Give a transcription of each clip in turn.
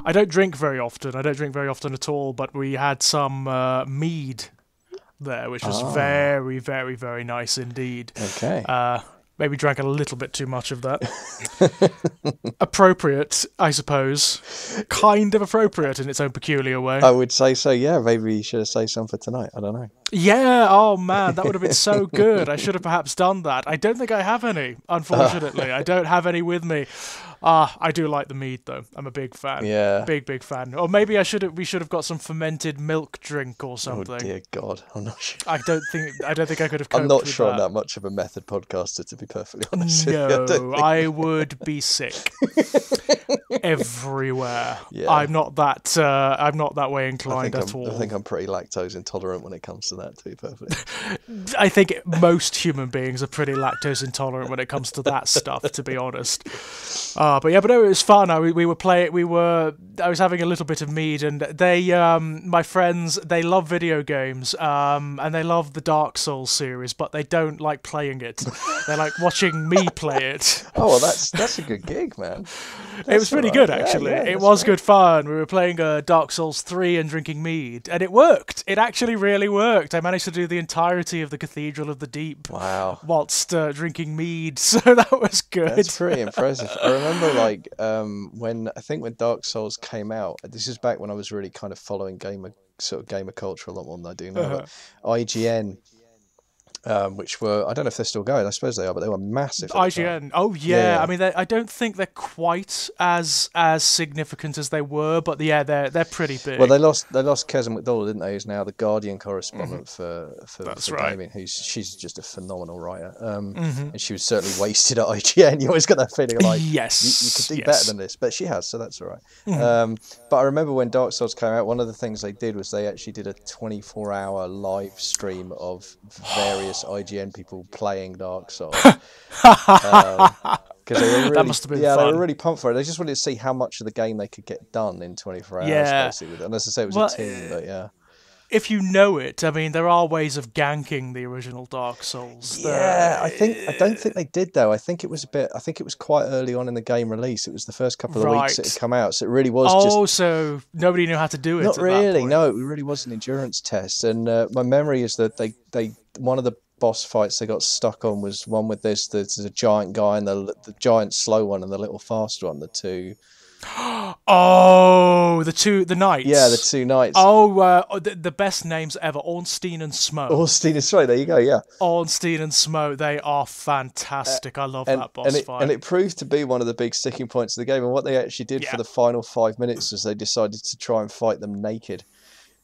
I don't drink very often. I don't drink very often at all. But we had some mead there, which was very, very, very nice indeed. Okay. Maybe drank a little bit too much of that. Appropriate, I suppose. Kind of appropriate in its own peculiar way. I would say so, yeah. Maybe you should have saved some for tonight. I don't know. Yeah, oh man, that would have been so good. I should have perhaps done that. I don't think I have any, unfortunately. I don't have any with me. I do like the mead though. I'm a big fan. Yeah. Big fan. Or maybe we should have got some fermented milk drink or something. Oh dear God, I'm not sure. I don't think I could have coped I'm not with sure that. I'm that much of a method podcaster, to be perfectly honest. No, I would be sick everywhere. Yeah. I'm not that way inclined at all. I think I'm pretty lactose intolerant when it comes to that, to be perfectly. I think most human beings are pretty lactose intolerant when it comes to that stuff, to be honest. But no, it was fun. I was having a little bit of mead, and my friends, they love video games, and they love the Dark Souls series, but they don't like playing it. They like watching me play it. Oh, well, that's a good gig, man. It was pretty good, actually. Yeah, it was good fun. We were playing Dark Souls 3 and drinking mead, and it worked. It actually really worked. I managed to do the entirety of the Cathedral of the Deep. Wow. Whilst drinking mead, so that was good. That's pretty impressive. I remember, when Dark Souls came out. This is back when I was really kind of following gamer culture a lot more than I do now. But IGN. Which were, I don't know if they're still going, I suppose they are, but they were massive. IGN, oh yeah. I mean, I don't think they're quite as significant as they were, but yeah, they're pretty big. Well, they lost Kezen McDonald, didn't they? Who's now the Guardian correspondent for gaming. She's just a phenomenal writer, and she was certainly wasted at IGN. You always got that feeling like, yes, you could do better than this, but she has, so that's all right. But I remember when Dark Souls came out, one of the things they did was they actually did a 24-hour live stream of various IGN people playing Dark Souls. Because they were really, that must have been fun. They were really pumped for it. They just wanted to see how much of the game they could get done in 24 hours, basically. And as I say, it was a team, but yeah. If you know it, I mean, there are ways of ganking the original Dark Souls. Yeah, I don't think they did though. I think it was quite early on in the game release. It was the first couple of weeks it had come out, so it really was so nobody knew how to do it. Not at really. That point. No, it really was an endurance test. And my memory is that they one of the boss fights they got stuck on was one with there's a giant guy and the giant slow one and the little fast one, the two. Oh, the knights. Yeah, the two knights. Oh, the best names ever, Ornstein and Smough. Ornstein and Smough, there you go, yeah. Ornstein and Smough, they are fantastic. I love that boss fight. And it proved to be one of the big sticking points of the game. And what they actually did for the final 5 minutes was they decided to try and fight them naked.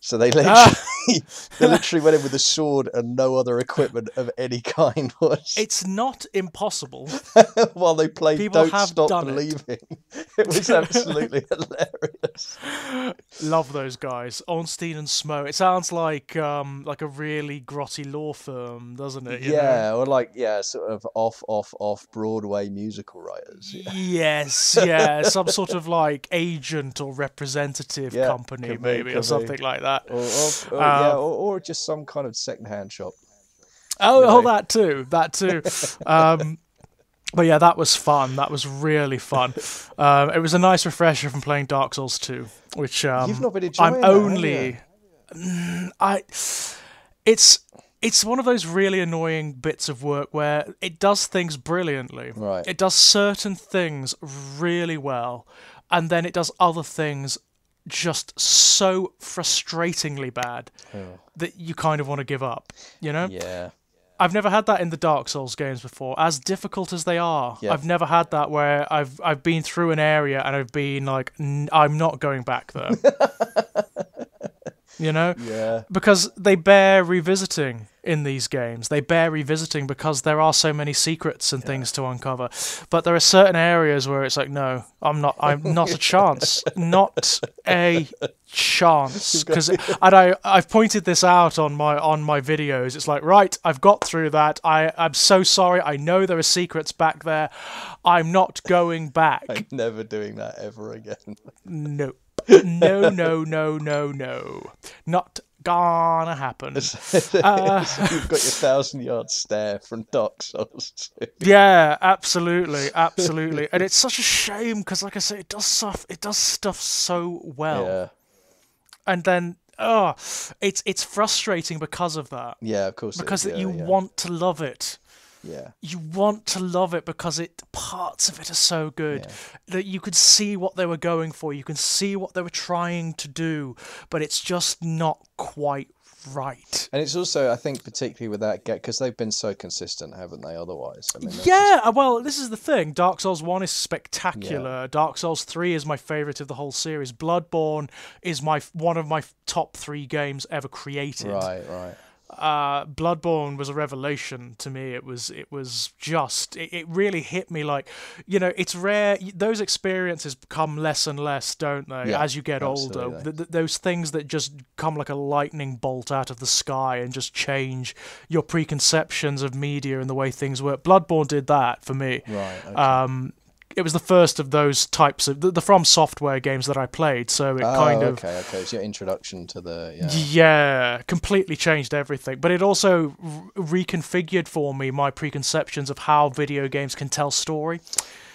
So they literally went in with a sword and no other equipment of any kind. It's not impossible. While they played People Don't Stop Believing. It was absolutely hilarious. Love those guys. Ornstein and Smough. It sounds like a really grotty law firm, doesn't it? You know? Or sort of off Broadway musical writers. Yes, yeah. Some sort of like agent or representative company, maybe, or something like that. Or just some kind of second-hand shop. That too. But yeah, that was fun. That was really fun. It was a nice refresher from playing Dark Souls 2, which you've not been enjoying. It's one of those really annoying bits of work where it does things brilliantly. Right. It does certain things really well, and then it does other things just so frustratingly bad that you kind of want to give up, you know? Yeah. I've never had that in the Dark Souls games before, as difficult as they are. Yeah. I've never had that where I've been through an area and I've been like, I'm not going back there. You know? Yeah. Because they bear revisiting in these games. They bear revisiting because there are so many secrets and things to uncover. But there are certain areas where it's like, no, I'm not a chance. Not a chance. I've pointed this out on my videos. It's like, right, I've got through that. I'm so sorry. I know there are secrets back there. I'm not going back. I'm never doing that ever again. No. No. Not gonna happen. So you've got your 1,000-yard stare from Dark Souls 2. Yeah, absolutely, absolutely. And it's such a shame because, like I say, it does stuff so well. Yeah. And then, it's frustrating because of that. Yeah, of course. Because you want to love it. Yeah. You want to love it because parts of it are so good that you could see what they were going for. You can see what they were trying to do, but it's just not quite right. And it's also, I think, particularly with that because they've been so consistent, haven't they? Otherwise, I mean, well, this is the thing. Dark Souls 1 is spectacular. Yeah. Dark Souls 3 is my favorite of the whole series. Bloodborne is one of my top 3 games ever created. Right. Bloodborne was a revelation to me. It really hit me like, it's rare. Those experiences become less and less, don't they, as you get older. Those things that just come like a lightning bolt out of the sky and just change your preconceptions of media and the way things work. Bloodborne did that for me. Right. Okay. It was the first of those types of the From Software games that I played, so it okay. It's your introduction to completely changed everything. But it also reconfigured for me my preconceptions of how video games can tell story.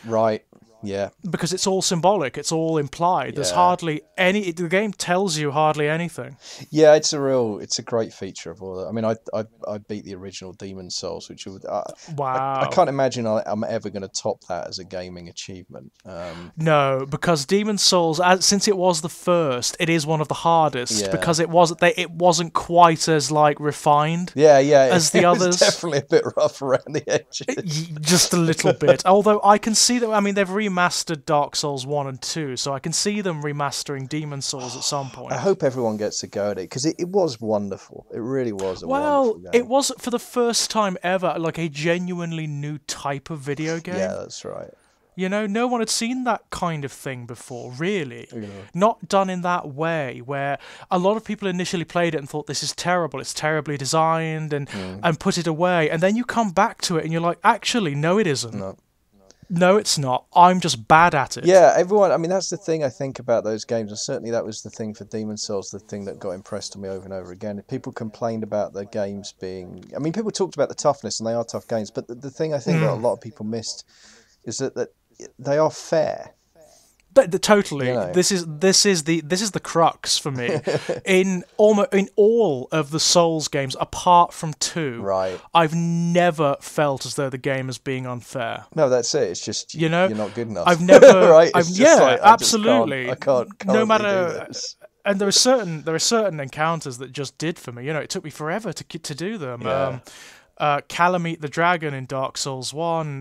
Right. Yeah. Because it's all symbolic, it's all implied. There's hardly any. The game tells you hardly anything. Yeah, it's a great feature of all that. I mean, I beat the original Demon's Souls, which wow. I can't imagine I'm ever going to top that as a gaming achievement. No, because Demon's Souls, since it was the first, it is one of the hardest because it wasn't quite as like refined. As the others. It's definitely a bit rough around the edges. Just a little bit. Although I can see that. I mean, they've remastered Dark Souls 1 and 2, so I can see them remastering Demon's Souls at some point. I hope everyone gets a go at it, because it was wonderful. It really was a wonderful game. It was, for the first time ever, like a genuinely new type of video game. Yeah, that's right. No one had seen that kind of thing before, really. Yeah. Not done in that way, where a lot of people initially played it and thought, this is terrible, it's terribly designed, and put it away. And then you come back to it and you're like, actually, no, it isn't. No, it's not. I'm just bad at it. Yeah, everyone, I mean, that's the thing I think about those games, and certainly that was the thing for Demon's Souls, the thing that got impressed on me over and over again. People complained about the games being... I mean, people talked about the toughness, and they are tough games, but the thing I think that a lot of people missed is that they are fair. But totally, this is the crux for me. in all of the Souls games, apart from 2, right, I've never felt as though the game is being unfair. No, that's it. It's just you're not good enough. I've never, right? Absolutely. I can't no matter. And there are certain encounters that just did for me. It took me forever to do them. Yeah. Kalameet the Dragon in Dark Souls 1,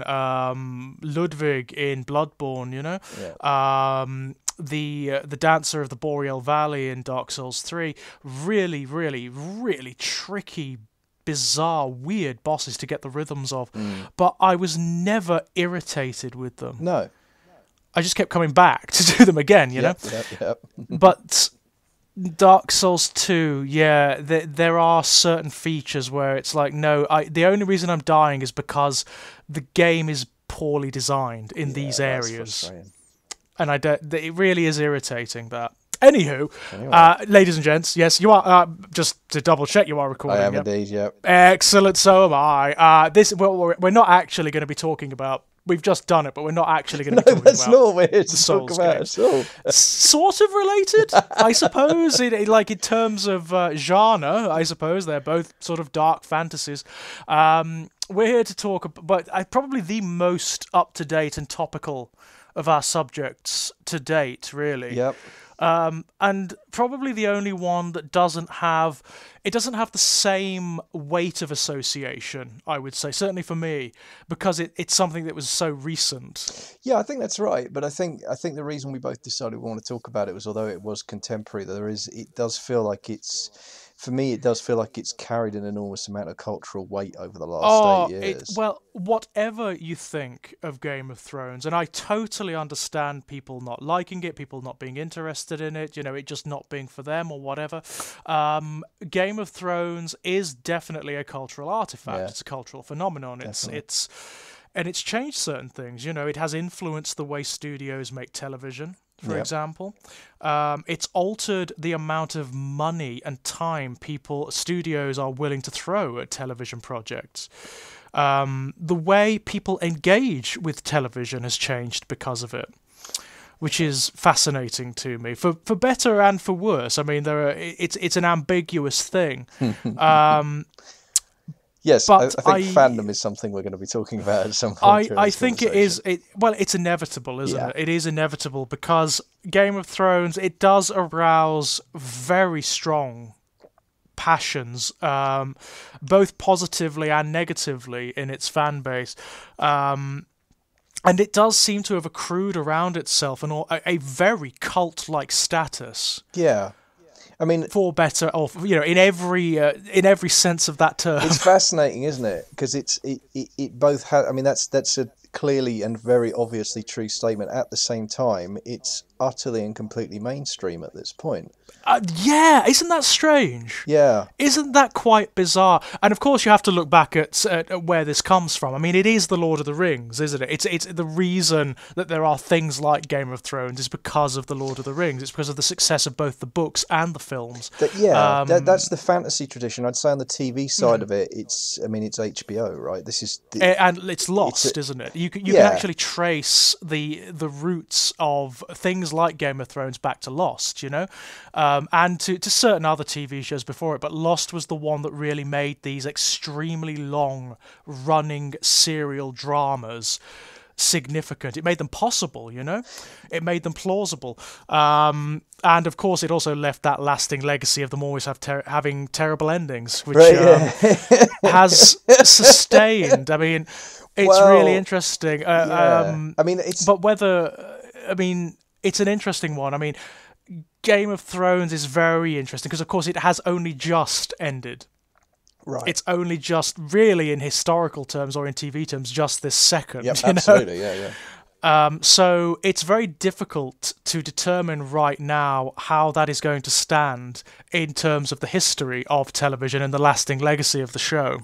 Ludwig in Bloodborne, the Dancer of the Boreal Valley in Dark Souls 3, really, really, really tricky, bizarre, weird bosses to get the rhythms of, but I was never irritated with them. No. I just kept coming back to do them again, you know? Yep. But... Dark Souls 2, there are certain features where it's like, no, the only reason I'm dying is because the game is poorly designed in these areas. And it really is irritating, that. Anyway. Ladies and gents, yes, you are, just to double check, you are recording. I am indeed, yep. Excellent, so am I. We're not actually going to be talking about... We've just done it, but we're not actually going to be talking about not what we're here to Souls talk about games. at all. Sort of related, I suppose, in terms of genre, I suppose. They're both sort of dark fantasies. We're here to talk about, but probably the most up-to-date and topical of our subjects to date, really. Yep. And probably the only one that doesn't have the same weight of association, I would say, certainly for me, because it's something that was so recent. Yeah, I think that's right. But I think the reason we both decided we want to talk about it was, although it was contemporary, it does feel like it's carried an enormous amount of cultural weight over the last 8 years. Whatever you think of Game of Thrones, and I totally understand people not liking it, people not being interested in it, it just not being for them or whatever. Game of Thrones is definitely a cultural artifact. Yeah. It's a cultural phenomenon. It's changed certain things. It has influenced the way studios make television. for Yep. example. It's altered the amount of money and time studios are willing to throw at television projects. The way people engage with television has changed because of it, which is fascinating to me, for better and for worse. I mean, it's an ambiguous thing. Yes, I But think fandom is something we're going to be talking about at some point. during I this think it conversation. is. Well, it's inevitable, isn't Yeah. it? It is inevitable because Game of Thrones, it does arouse very strong passions, both positively and negatively in its fan base. And it does seem to have accrued around itself a very cult-like status, Yeah. I mean, for better or in every sense of that term. it's fascinating, isn't it? Because it both has. I mean, that's a clearly and very obviously true statement. At the same time, it's utterly and completely mainstream at this point. Yeah, isn't that strange? Yeah. Isn't that quite bizarre? And of course, you have to look back at where this comes from. I mean, it is the Lord of the Rings, isn't it? It's the reason that there are things like Game of Thrones is because of the Lord of the Rings. It's because of the success of both the books and the films. That's the fantasy tradition. I'd say on the TV side of it, it's HBO, right? This is And it's lost, isn't it? You can actually trace the roots of things like Game of Thrones back to Lost, and to certain other TV shows before it. But Lost was the one that really made these extremely long running serial dramas significant. It made them possible, it made them plausible. And of course, it also left that lasting legacy of them always having terrible endings, which has sustained. I mean, it's really interesting. It's an interesting one. I mean, Game of Thrones is very interesting because, of course, it has only just ended. right. It's only just, really, in historical terms or in TV terms, just this second. Yep, absolutely. Yeah. So it's very difficult to determine right now how that is going to stand in terms of the history of television and the lasting legacy of the show.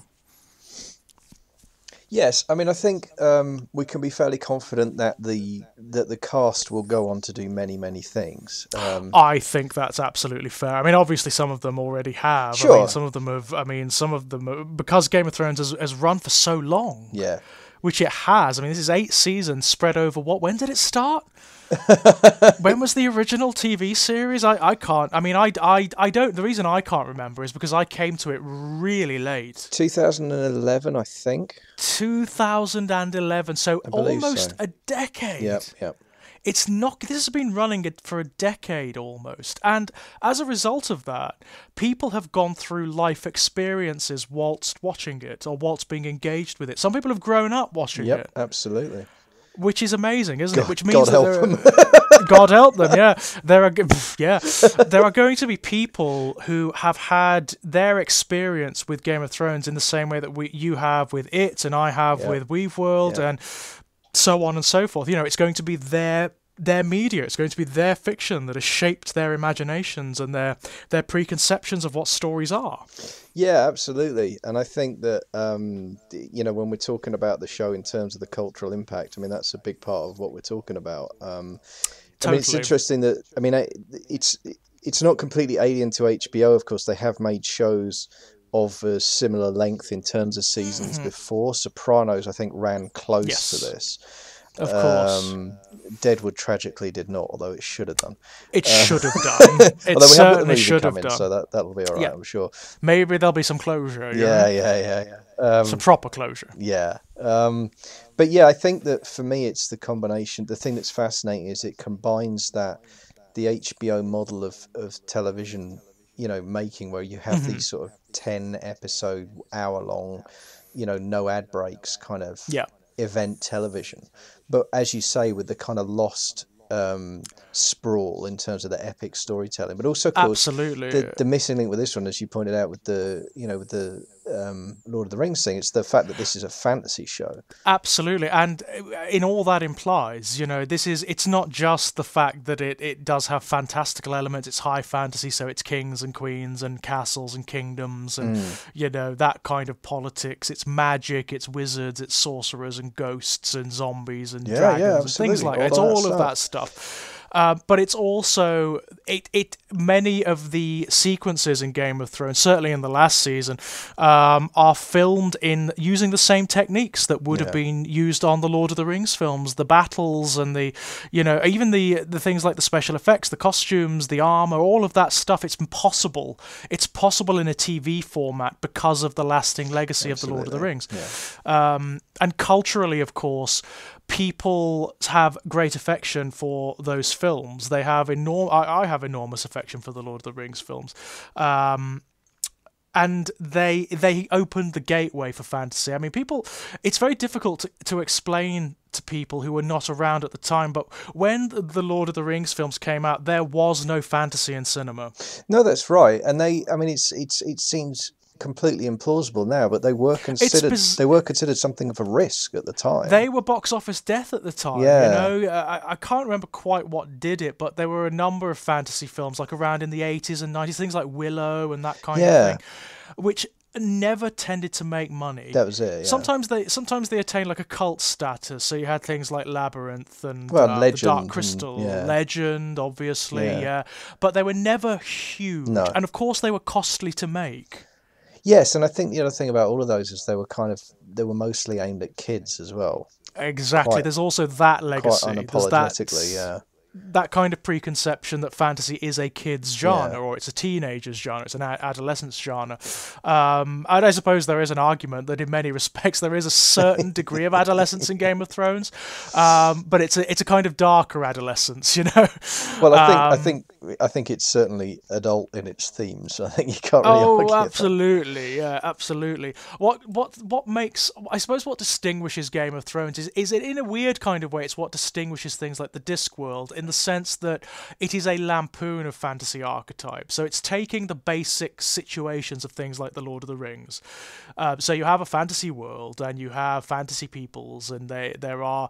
Yes, I mean, I think we can be fairly confident that the cast will go on to do many, many things. I think that's absolutely fair. I mean, obviously, some of them already have. Sure. I mean, some of them have. I mean, some of them because Game of Thrones has run for so long. Yeah. Which it has. I mean, this is 8 seasons spread over what? When did it start? When was the original TV series? I can't. I mean, I don't. The reason I can't remember is because I came to it really late. 2011, I think. 2011. So almost a decade. Yep. It's not. This has been running for a decade almost, and as a result of that, people have gone through life experiences whilst watching it or whilst being engaged with it. Some people have grown up watching it. Yep, absolutely. Which is amazing, isn't it? Which God means help them. God help them. Yeah, there are going to be people who have had their experience with Game of Thrones in the same way that you have with it, and I have with Weaveworld, and so on and so forth. It's going to be their media. It's going to be their fiction that has shaped their imaginations and their preconceptions of what stories are. Yeah, absolutely. And I think that, when we're talking about the show in terms of the cultural impact, I mean, that's a big part of what we're talking about. I mean, it's interesting that, I mean, it's not completely alien to HBO. Of course, they have made shows of a similar length in terms of seasons before. Sopranos, I think, ran close to this. Of course. Deadwood tragically did not, although it should have done. It should have done. It although we have the certainly movie should have coming, done. so that'll be all right, I'm sure. Maybe there'll be some closure. Yeah. Some proper closure. Yeah. But yeah, I think that for me, it's the combination. The thing that's fascinating is it combines the HBO model of television, making, where you have these sort of 10 episode, hour long, no ad breaks kind of event television. But as you say, with the kind of lost sprawl in terms of the epic storytelling, but also, of course, the missing link with this one, as you pointed out, with the Lord of the Rings thing, it's the fact that this is a fantasy show. Absolutely, and in all that implies, it's not just the fact that it does have fantastical elements. It's high fantasy, so it's kings and queens and castles and kingdoms and that kind of politics. It's magic, it's wizards, it's sorcerers and ghosts and zombies and dragons and things like that. It's all of that stuff. But it's also many of the sequences in Game of Thrones, certainly in the last season, are filmed in using the same techniques that would have been used on the Lord of the Rings films. The battles and even the things like the special effects, the costumes, the armor, all of that stuff. It's possible. It's possible in a TV format because of the lasting legacy of the Lord of the Rings. Yeah. And culturally, of course, people have great affection for those films. They have I have enormous affection for the Lord of the Rings films. And they opened the gateway for fantasy. I mean, it's very difficult to explain to people who were not around at the time, but when the Lord of the Rings films came out, there was no fantasy in cinema. No, that's right. And it seems completely implausible now, but they were considered something of a risk at the time. They were box office death at the time. Yeah. I can't remember quite what did it, but there were a number of fantasy films like around in the 80s and 90s, things like Willow and that kind of thing, which never tended to make money. That was it. Yeah. Sometimes they attained like a cult status. So you had things like Labyrinth and Legend, the Dark Crystal, Legend, obviously, but they were never huge, and of course they were costly to make. Yes, and I think the other thing about all of those is they were mostly aimed at kids as well. Exactly. There's also that legacy. Quite unapologetically, that kind of preconception that fantasy is a kid's genre or it's a teenager's genre, it's an adolescent's genre. And I suppose there is an argument that in many respects there is a certain degree of adolescence in Game of Thrones, but it's a kind of darker adolescence, Well, I think it's certainly adult in its themes. I think you can't really argue absolutely, absolutely. What makes, I suppose, what distinguishes Game of Thrones is it in a weird kind of way. It's what distinguishes things like the Discworld, in the sense that it is a lampoon of fantasy archetypes. So it's taking the basic situations of things like the Lord of the Rings. So you have a fantasy world and you have fantasy peoples, and there are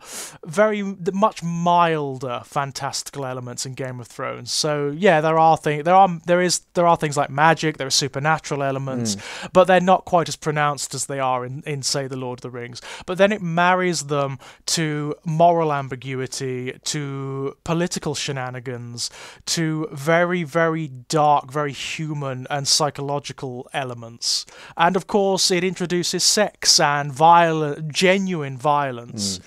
much milder fantastical elements in Game of Thrones. So yeah, there are things like magic, there are supernatural elements, but they're not quite as pronounced as they are in say the Lord of the Rings. But then it marries them to moral ambiguity, to political shenanigans, to very, very dark, very human and psychological elements. And of course, it introduces sex and genuine violence,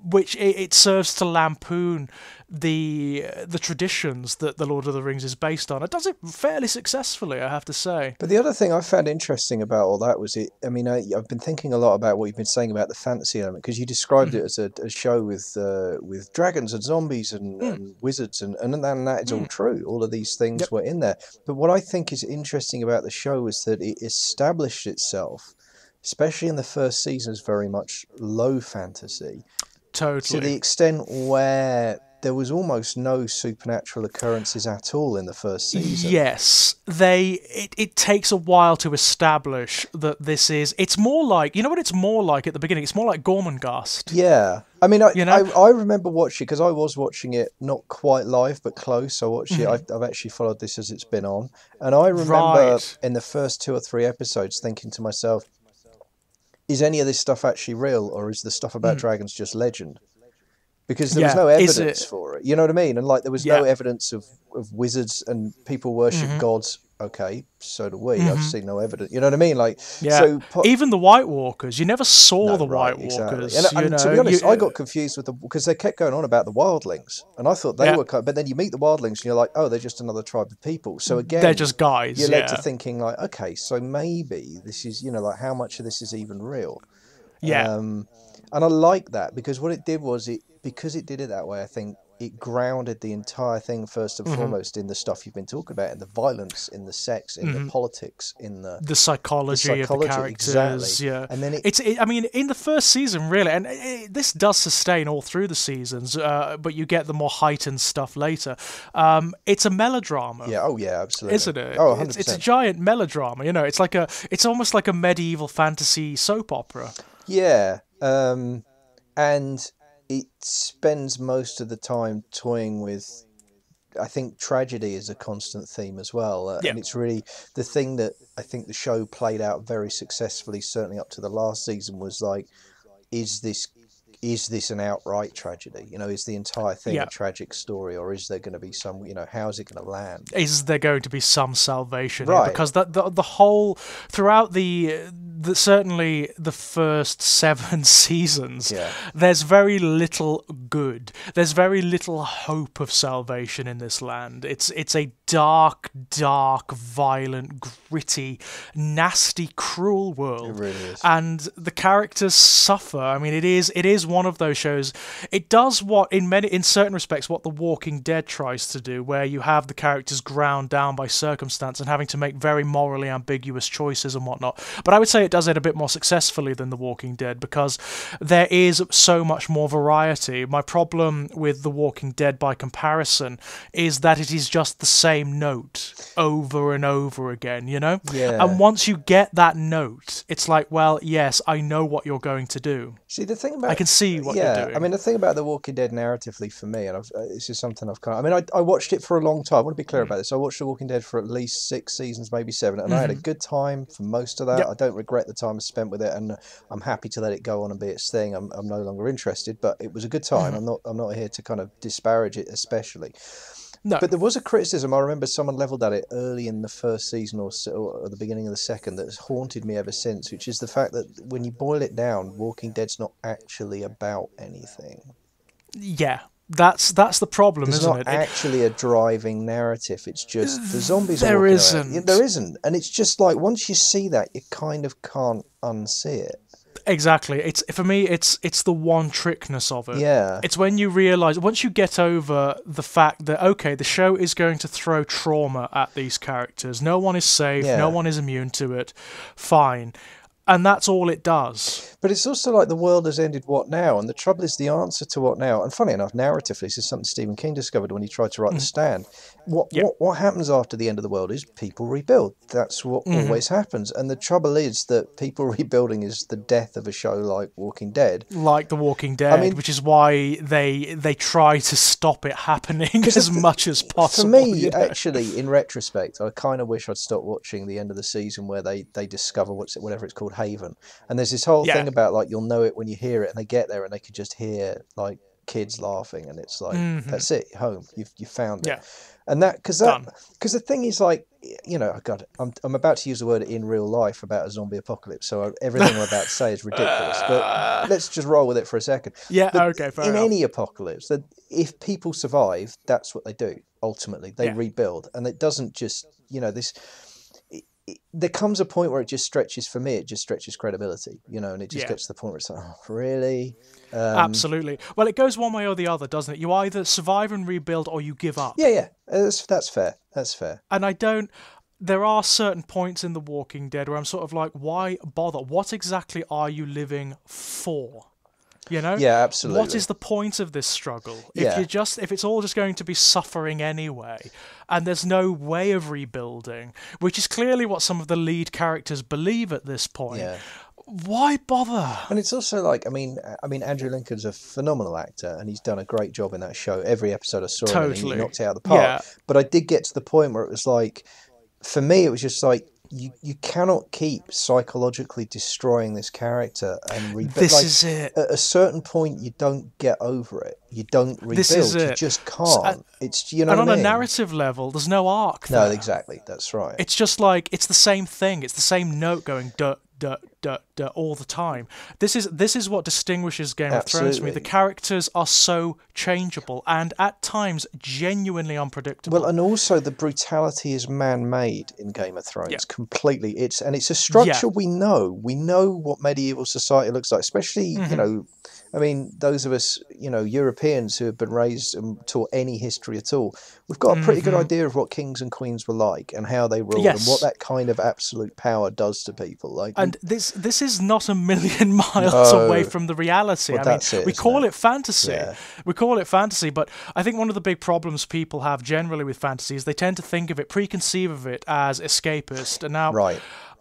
which it serves to lampoon the traditions that the Lord of the Rings is based on. It does it fairly successfully, I have to say. But the other thing I found interesting about all that was I've been thinking a lot about what you've been saying about the fantasy element, because you described it as a show with dragons and zombies and wizards, and that is all true. All of these things were in there. But what I think is interesting about the show is that it established itself, especially in the first season, as very much low fantasy. Totally. To the extent where there was almost no supernatural occurrences at all in the first season. Yes, it takes a while to establish that this is. It's more like, what it's more like at the beginning. It's more like Gormenghast. Yeah, I mean, I remember watching, because I was watching it not quite live but close. I watched it. I've actually followed this as it's been on, and I remember in the first 2 or 3 episodes thinking to myself, is any of this stuff actually real, or is the stuff about dragons just legend? Because there was no evidence for it. You know what I mean? And there was no evidence of wizards, and people worship gods. Okay, so do we. I've seen no evidence. You know what I mean? So even the White Walkers, you never saw the White Walkers. Exactly. And to be honest, I got confused with because they kept going on about the wildlings, and I thought they were. But then you meet the wildlings, and you're like, oh, they're just another tribe of people. So again, they're just guys. You're led to thinking okay, so maybe this is how much of this is even real? Yeah. And I like that, because what it did was because it did it that way, I think it grounded the entire thing first and foremost in the stuff you've been talking about, in the violence, in the sex, in the politics, in the psychology of the characters. Exactly. Yeah, and then I mean, in the first season, really, and this does sustain all through the seasons, but you get the more heightened stuff later. It's a melodrama. Yeah. Oh, yeah. Absolutely. Isn't it? Oh, 100%. It's a giant melodrama. It's almost like a medieval fantasy soap opera. Yeah. And it spends most of the time toying with, I think, tragedy is a constant theme as well. And it's really the thing that I think the show played out very successfully, certainly up to the last season, was is is this an outright tragedy? You know, is the entire thing Yeah. a tragic story, or is there going to be some, you know, how is it going to land? Is there going to be some salvation here? Right. Because the whole throughout the certainly the first 7 seasons, Yeah. there's very little good. There's very little hope of salvation in this land. It's a dark, violent, gritty, nasty, cruel world. It really is. And the characters suffer. I mean, it is one of those shows. It does what in certain respects what The Walking Dead tries to do, where you have the characters ground down by circumstance and having to make very morally ambiguous choices and whatnot. But I would say it does it a bit more successfully than The Walking Dead because there is so much more variety. My problem with The Walking Dead by comparison is that it is just the same note over and over again, you know? Yeah. And once you get that note, it's like, well, yes, I know what you're going to do. See, the thing about I can see what you're doing. I mean, the thing about The Walking Dead narratively for me, and this is something I've kind of, I mean, I watched it for a long time. I want to be clear about this. I watched The Walking Dead for at least 6 seasons, maybe 7, and I had a good time for most of that. Yep. I don't regret the time I spent with it, and I'm happy to let it go on and be its thing. I'm no longer interested, but it was a good time. I'm not here to kind of disparage it, especially. No. But there was a criticism, I remember someone levelled at it early in the first season or the beginning of the second that has haunted me ever since, which is the fact that when you boil it down, Walking Dead's not actually about anything. Yeah, that's the problem, There's isn't not it? actually a driving narrative. It's just the zombies are There walking isn't. around. There isn't. And it's just like, once you see that, you kind of can't unsee it. Exactly. It's for me. It's the one trickness of it. Yeah. It's when you realise, once you get over the fact that okay, the show is going to throw trauma at these characters. No one is safe. Yeah. No one is immune to it. Fine. And that's all it does. But it's also like the world has ended, what now? And the trouble is the answer to what now. And funny enough, narratively, this is something Stephen King discovered when he tried to write The Stand. What happens after the end of the world is people rebuild. That's what always happens. And the trouble is that people rebuilding is the death of a show like Walking Dead. Like The Walking Dead, which is why they try to stop it happening as much as possible. For me, you know? actually, in retrospect, I kind of wish I'd stopped watching the end of the season where they discover whatever it's called, Haven. And there's this whole thing about like you'll know it when you hear it, and they get there and they could just hear like kids laughing, and it's like that's it, home. You found it. And because the thing is, like, you know, God, I'm about to use the word in real life about a zombie apocalypse, so everything I'm about to say is ridiculous. But let's just roll with it for a second. Yeah, but okay, fair enough. In any apocalypse, that if people survive, that's what they do. Ultimately, they rebuild, and it doesn't just, you know, this. There comes a point where it just stretches, for me, it just stretches credibility, you know, and it just gets to the point where it's like, oh, really? Absolutely. Well, it goes one way or the other, doesn't it? You either survive and rebuild or you give up. Yeah. That's fair. That's fair. And there are certain points in The Walking Dead where I'm sort of like, why bother? What exactly are you living for? You know? Yeah, absolutely. What is the point of this struggle? If it's all just going to be suffering anyway, and there's no way of rebuilding, which is clearly what some of the lead characters believe at this point. Yeah. Why bother? And it's also like, I mean, Andrew Lincoln's a phenomenal actor, and he's done a great job in that show. Every episode I saw him, and he knocked it out of the park. Yeah. But I did get to the point where it was like, for me, it was just like, you cannot keep psychologically destroying this character and rebuild. This is it. At a certain point, you don't get over it. You don't rebuild. This is it. You just can't. It's, you know and what on I mean? a narrative level, there's no arc No, there. exactly. That's right. It's just like, it's the same thing. It's the same note going duh, duh, duh, duh, all the time. This is what distinguishes Game of Thrones for me. The characters are so changeable and at times genuinely unpredictable. Well, and also the brutality is man-made in Game of Thrones completely. It's a structure we know. We know what medieval society looks like, especially you know. I mean, those of us, you know, Europeans who have been raised and taught any history at all, we've got a pretty good idea of what kings and queens were like and how they ruled and what that kind of absolute power does to people. Like, and this is not a million miles away from the reality. Well, I mean, we call it fantasy. Yeah. We call it fantasy, but I think one of the big problems people have generally with fantasy is they tend to think of it, preconceive of it as escapist. And now,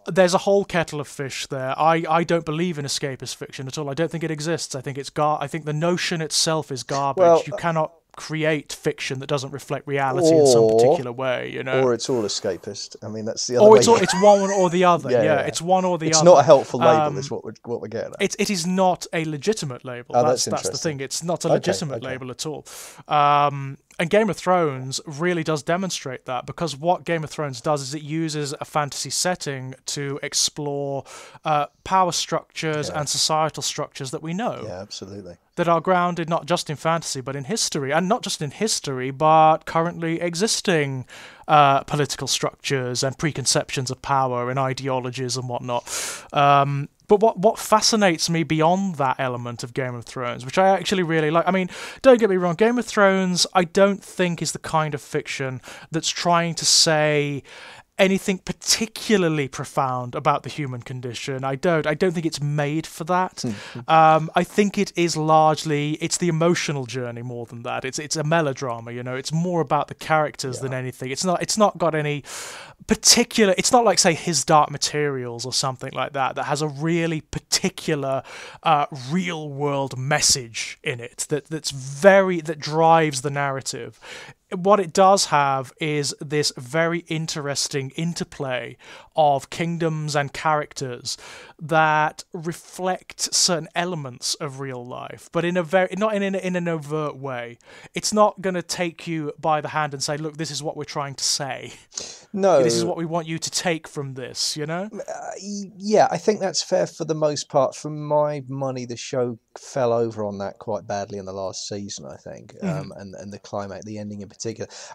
there's a whole kettle of fish there. I don't believe in escapist fiction at all. I don't think it exists. I think I think the notion itself is garbage. Well, you cannot. create fiction that doesn't reflect reality in some particular way, you know. Or it's all escapist. I mean, that's the other Or way. it's one or the other. Yeah, it's one or the other. It's not a helpful label, is what we're getting at. It is not a legitimate label. That's the thing. It's not a legitimate label at all. And Game of Thrones really does demonstrate that, because what Game of Thrones does is it uses a fantasy setting to explore power structures and societal structures that we know. Yeah, absolutely. That are grounded not just in fantasy, but in history. And not just in history, but currently existing political structures and preconceptions of power and ideologies and whatnot. But what fascinates me beyond that element of Game of Thrones, which I actually really like, I mean, don't get me wrong, Game of Thrones I don't think is the kind of fiction that's trying to say anything particularly profound about the human condition. I don't think it's made for that. I think it is largely, it's the emotional journey more than that. It's a melodrama, you know. It's more about the characters than anything. It's not got any particular, it's not like, say, His Dark Materials or something like that has a really particular real world message in it that drives the narrative. What it does have is this very interesting interplay of kingdoms and characters that reflect certain elements of real life, but in a very not in an overt way. It's not going to take you by the hand and say, "Look, this is what we're trying to say. No, this is what we want you to take from this." You know? Yeah, I think that's fair for the most part. For my money, the show fell over on that quite badly in the last season, I think, and the climax, the ending in particular.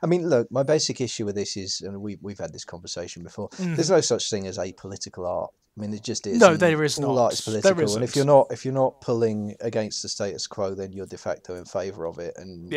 I mean, look, my basic issue with this is, and we've had this conversation before. There's no such thing as apolitical art. I mean, it just is. No, there is all not. Art is political, and if you're not pulling against the status quo, then you're de facto in favour of it. And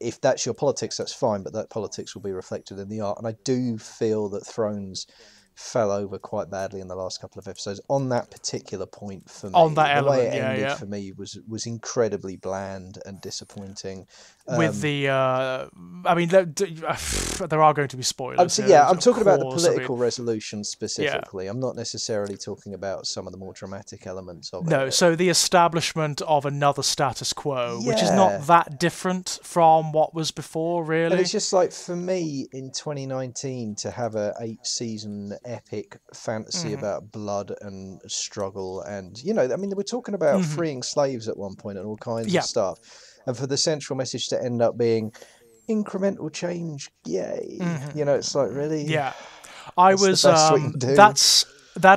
if that's your politics, that's fine. But that politics will be reflected in the art. And I do feel that Thrones fell over quite badly in the last couple of episodes on that particular point for me. On that the element, way it ended for me was incredibly bland and disappointing. With the, I mean, there are going to be spoilers. I'm talking about the political resolution specifically. I'm not necessarily talking about some of the more dramatic elements of it. No, so the establishment of another status quo, which is not that different from what was before, really. But it's just like, for me, in 2019, to have a 8-season epic fantasy about blood and struggle, and, you know, I mean, we're talking about freeing slaves at one point and all kinds of stuff. And for the central message to end up being incremental change, yay. You know, it's like, really? Yeah. That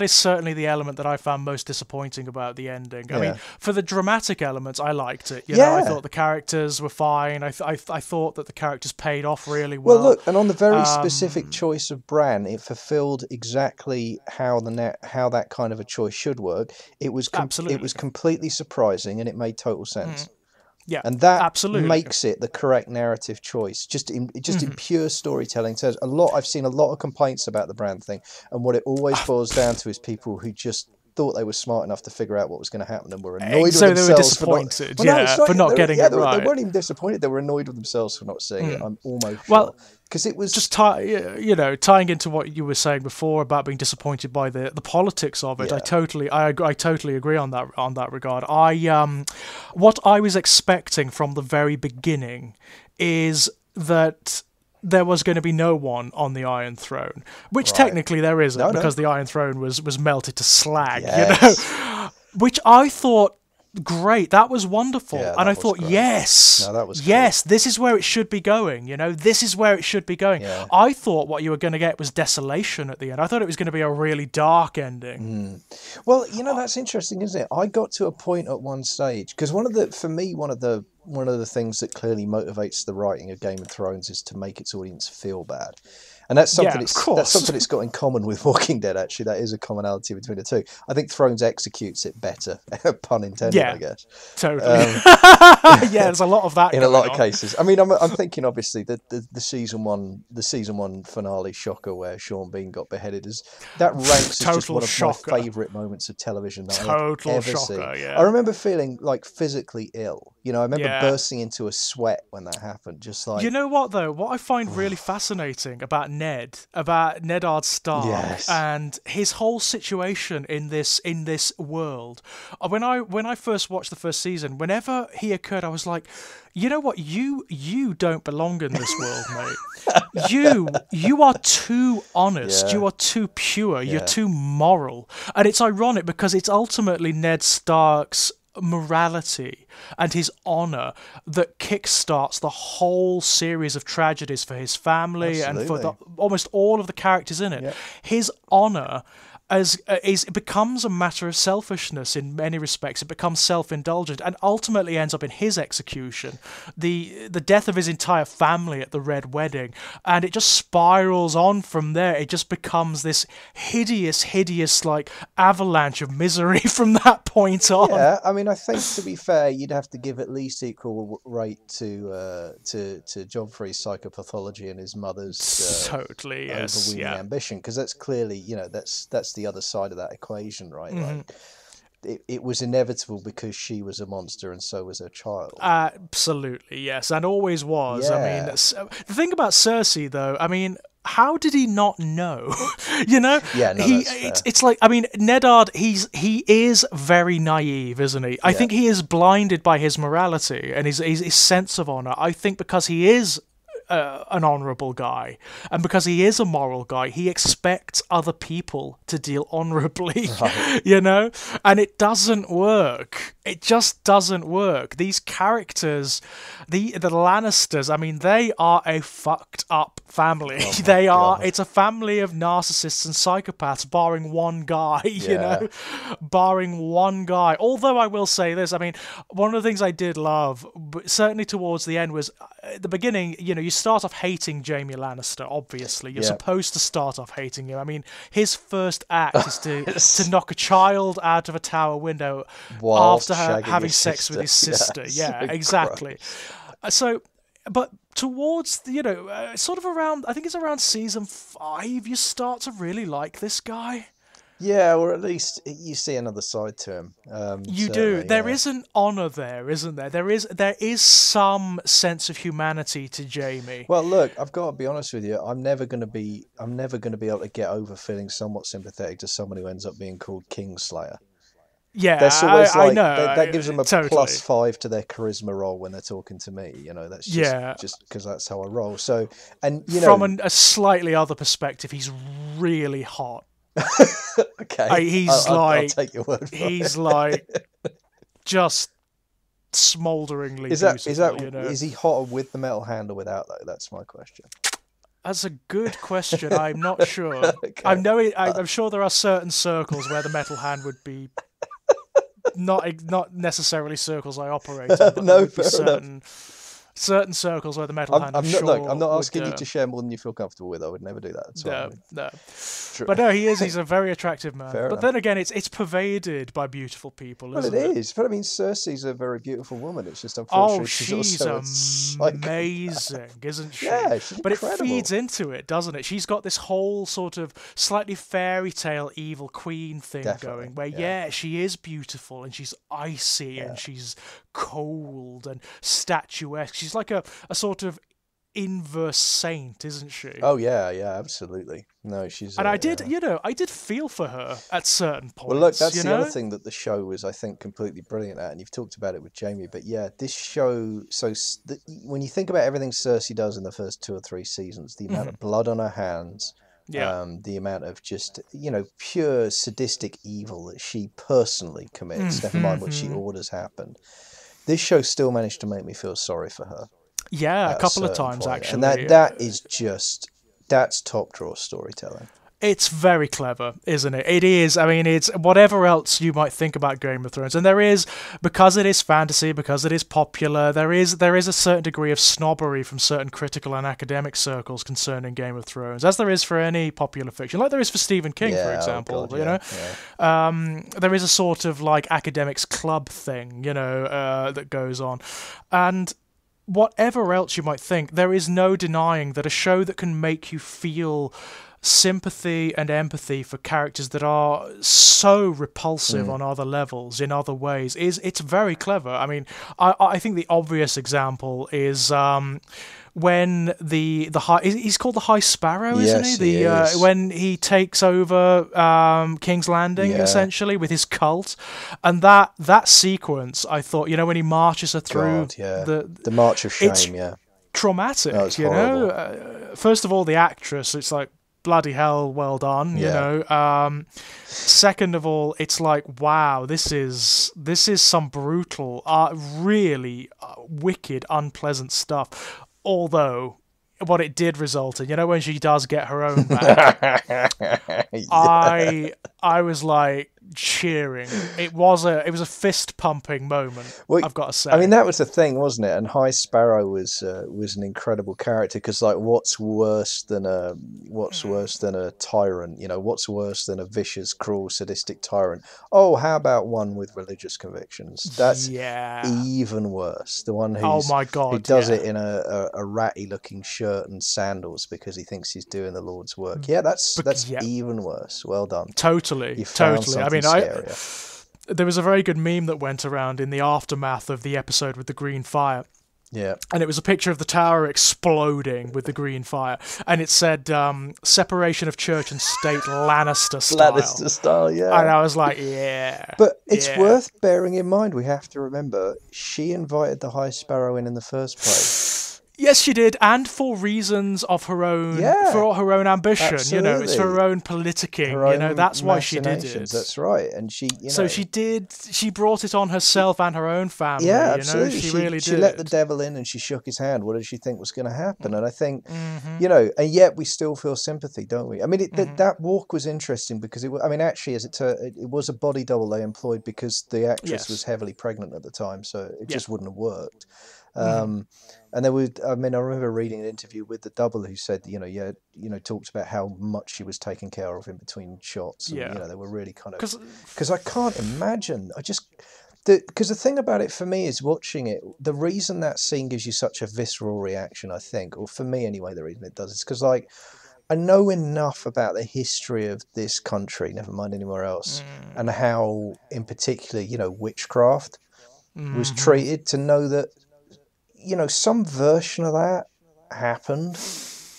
is certainly the element that I found most disappointing about the ending. I mean, for the dramatic elements, I liked it. You know, I thought the characters were fine. I thought that the characters paid off really well. Well, look, and on the very specific choice of Bran, it fulfilled exactly how that kind of a choice should work. It was completely surprising, and it made total sense. Yeah, and that absolutely makes it the correct narrative choice. Just in pure storytelling terms, I've seen a lot of complaints about the Bran thing, and what it always boils down to is people who just thought they were smart enough to figure out what was going to happen and were annoyed with themselves. So they were disappointed, for not getting it right. They weren't even disappointed. They were annoyed with themselves for not seeing it. I'm almost sure. Because it was just tying into what you were saying before about being disappointed by the politics of it. I totally agree on that regard. What I was expecting from the very beginning is that there was going to be no one on the Iron Throne, which technically there isn't, because the Iron Throne was melted to slag. You know, which I thought, great, that was wonderful. And I thought, yes, this is where it should be going. You know, this is where it should be going. I thought what you were going to get was desolation at the end. I thought it was going to be a really dark ending. Well, you know, that's interesting, isn't it? I got to a point at one stage, because one of the things that clearly motivates the writing of Game of Thrones is to make its audience feel bad. And that's something it's got in common with Walking Dead, actually. That is a commonality between the two. I think Thrones executes it better, pun intended, I guess. Totally. There's a lot of that in a lot of cases. I mean, I'm thinking, obviously, the season one finale shocker where Sean Bean got beheaded, that ranks as just one of my favourite moments of television that I've ever seen. Yeah. I remember feeling like physically ill. You know, I remember bursting into a sweat when that happened. Just like, you know what though? What I find really fascinating about Neddard Stark, yes, and his whole situation in this world. When I first watched the first season, whenever he occurred, I was like, you know what? You don't belong in this world, mate. You are too honest. Yeah. You are too pure. Yeah. You're too moral. And it's ironic because it's ultimately Ned Stark's morality and his honor that kickstarts the whole series of tragedies for his family and for almost all of the characters in it. Yep. His honor it becomes a matter of selfishness in many respects. It becomes self-indulgent and ultimately ends up in his execution, the death of his entire family at the Red Wedding, and it just spirals on from there. It just becomes this hideous like avalanche of misery from that point on. Yeah, I mean, I think to be fair, you'd have to give at least equal rate to Joffrey's psychopathology and his mother's totally overweening ambition, because that's clearly, that's the other side of that equation, right? Mm-hmm. Like, it was inevitable because she was a monster and so was her child. Absolutely, yes, and always was. Yeah. I mean, the thing about Cersei, though, I mean, how did he not know? You know? Yeah, no, that's fair. It's like, I mean, Neddard, he is very naive, isn't he? I think he is blinded by his morality and his sense of honor. I think because he is an honourable guy, and because he is a moral guy, he expects other people to deal honourably, you know? And it doesn't work. It just doesn't work. These characters, the Lannisters, I mean, they are a fucked up family. It's a family of narcissists and psychopaths, barring one guy, you know? Barring one guy. Although I will say this, I mean, one of the things I did love, certainly towards the end, was at the beginning, you start off hating Jaime Lannister, obviously. You're supposed to start off hating him. I mean, his first act is to knock a child out of a tower window after having sex with his sister. Yeah, exactly. So, but towards, sort of around, I think it's around season 5, you start to really like this guy. Yeah, or at least you see another side to him. You do. There is an honour there, isn't there? There is some sense of humanity to Jaime. Well, look, I've got to be honest with you. I'm never going to be able to get over feeling somewhat sympathetic to someone who ends up being called Kingslayer. Yeah, That's always I know. That gives them a totally. +5 to their charisma roll when they're talking to me. That's just because that's how I roll. So, and from a slightly other perspective, he's really hot. Okay, I'll take your word for he's it. like just smoulderingly beautiful. Is he hotter with the metal hand or without, though? That's my question. That's a good question. I'm not sure. Okay. I'm sure there are certain circles where the metal hand would be not necessarily circles I operate in, but No, there would be fair enough. certain circles where the metal hand. I'm not asking you to share more than you feel comfortable with. I would never do that. No. But no, he's a very attractive man. Fair but enough. then again, it's pervaded by beautiful people, isn't it? Well, it is. But I mean, Cersei's a very beautiful woman. It's just unfortunate she's amazing, isn't she? Yeah, she's but incredible. It feeds into it, doesn't it? She's got this whole sort of slightly fairy tale evil queen thing Definitely, going, where she is beautiful and she's icy and she's cold and statuesque. She's like a sort of inverse saint, isn't she? Oh yeah, absolutely. No, she's. And I did feel for her at certain points. Well, look, that's the other thing that the show was, I think, completely brilliant at, and you've talked about it with Jaime. But yeah, this show. When you think about everything Cersei does in the first 2 or 3 seasons, the amount of blood on her hands. The amount of just, pure sadistic evil that she personally commits, never mind what she orders happened. This show still managed to make me feel sorry for her. Yeah, a couple of times, point. actually. And that is that's top drawer storytelling. It's very clever, isn't it? It is. I mean, it's whatever else you might think about Game of Thrones. And there is, because it is fantasy, because it is popular, there is a certain degree of snobbery from certain critical and academic circles concerning Game of Thrones, as there is for any popular fiction, like there is for Stephen King, for example. There is a sort of like academics club thing, that goes on. And whatever else you might think, there is no denying that a show that can make you feel sympathy and empathy for characters that are so repulsive on other levels, in other ways, it's very clever. I mean, I think the obvious example is when the high, he's called the High Sparrow, isn't he? Yes, he is. When he takes over King's Landing, essentially, with his cult, and that sequence, I thought, when he marches her through the March of Shame, traumatic. That was horrible. First of all, the actress, it's like, bloody hell, well done. Second of all, it's like, wow, this is some brutal, really wicked, unpleasant stuff. Although, what it did result in, when she does get her own back, I was like cheering. It was a fist pumping moment. Well, I've got to say. I mean, that was the thing, wasn't it? And High Sparrow was an incredible character, because like, what's worse than a tyrant? What's worse than a vicious, cruel, sadistic tyrant? Oh, how about one with religious convictions? That's even worse. The one who does it in a ratty looking shirt and sandals because he thinks he's doing the Lord's work. Yeah, that's even worse. Well done. Totally. I mean, there was a very good meme that went around in the aftermath of the episode with the green fire. Yeah. And it was a picture of the tower exploding with the green fire. And it said, separation of church and state Lannister style. Lannister style, yeah. And I was like, yeah. But it's worth bearing in mind, we have to remember, she invited the High Sparrow in the first place. Yes, she did, and for reasons of her own, for her own ambition. Absolutely. It's for her own politicking. That's why she did it. That's right, and she. So she did. She brought it on herself and her own family. Yeah, absolutely. She really did. She let the devil in, and she shook his hand. What did she think was going to happen? And I think, and yet we still feel sympathy, don't we? I mean, that walk was interesting because it was a body double they employed because the actress was heavily pregnant at the time, so it just wouldn't have worked. And there was, I remember reading an interview with the double who said, talked about how much she was taken care of in between shots. And, they were really kind of, because I can't imagine. Because the thing about it for me is watching it, the reason that scene gives you such a visceral reaction, I think, or for me anyway, the reason it does is because, like, I know enough about the history of this country, never mind anywhere else, and how, in particular, witchcraft was treated, to know that, some version of that happened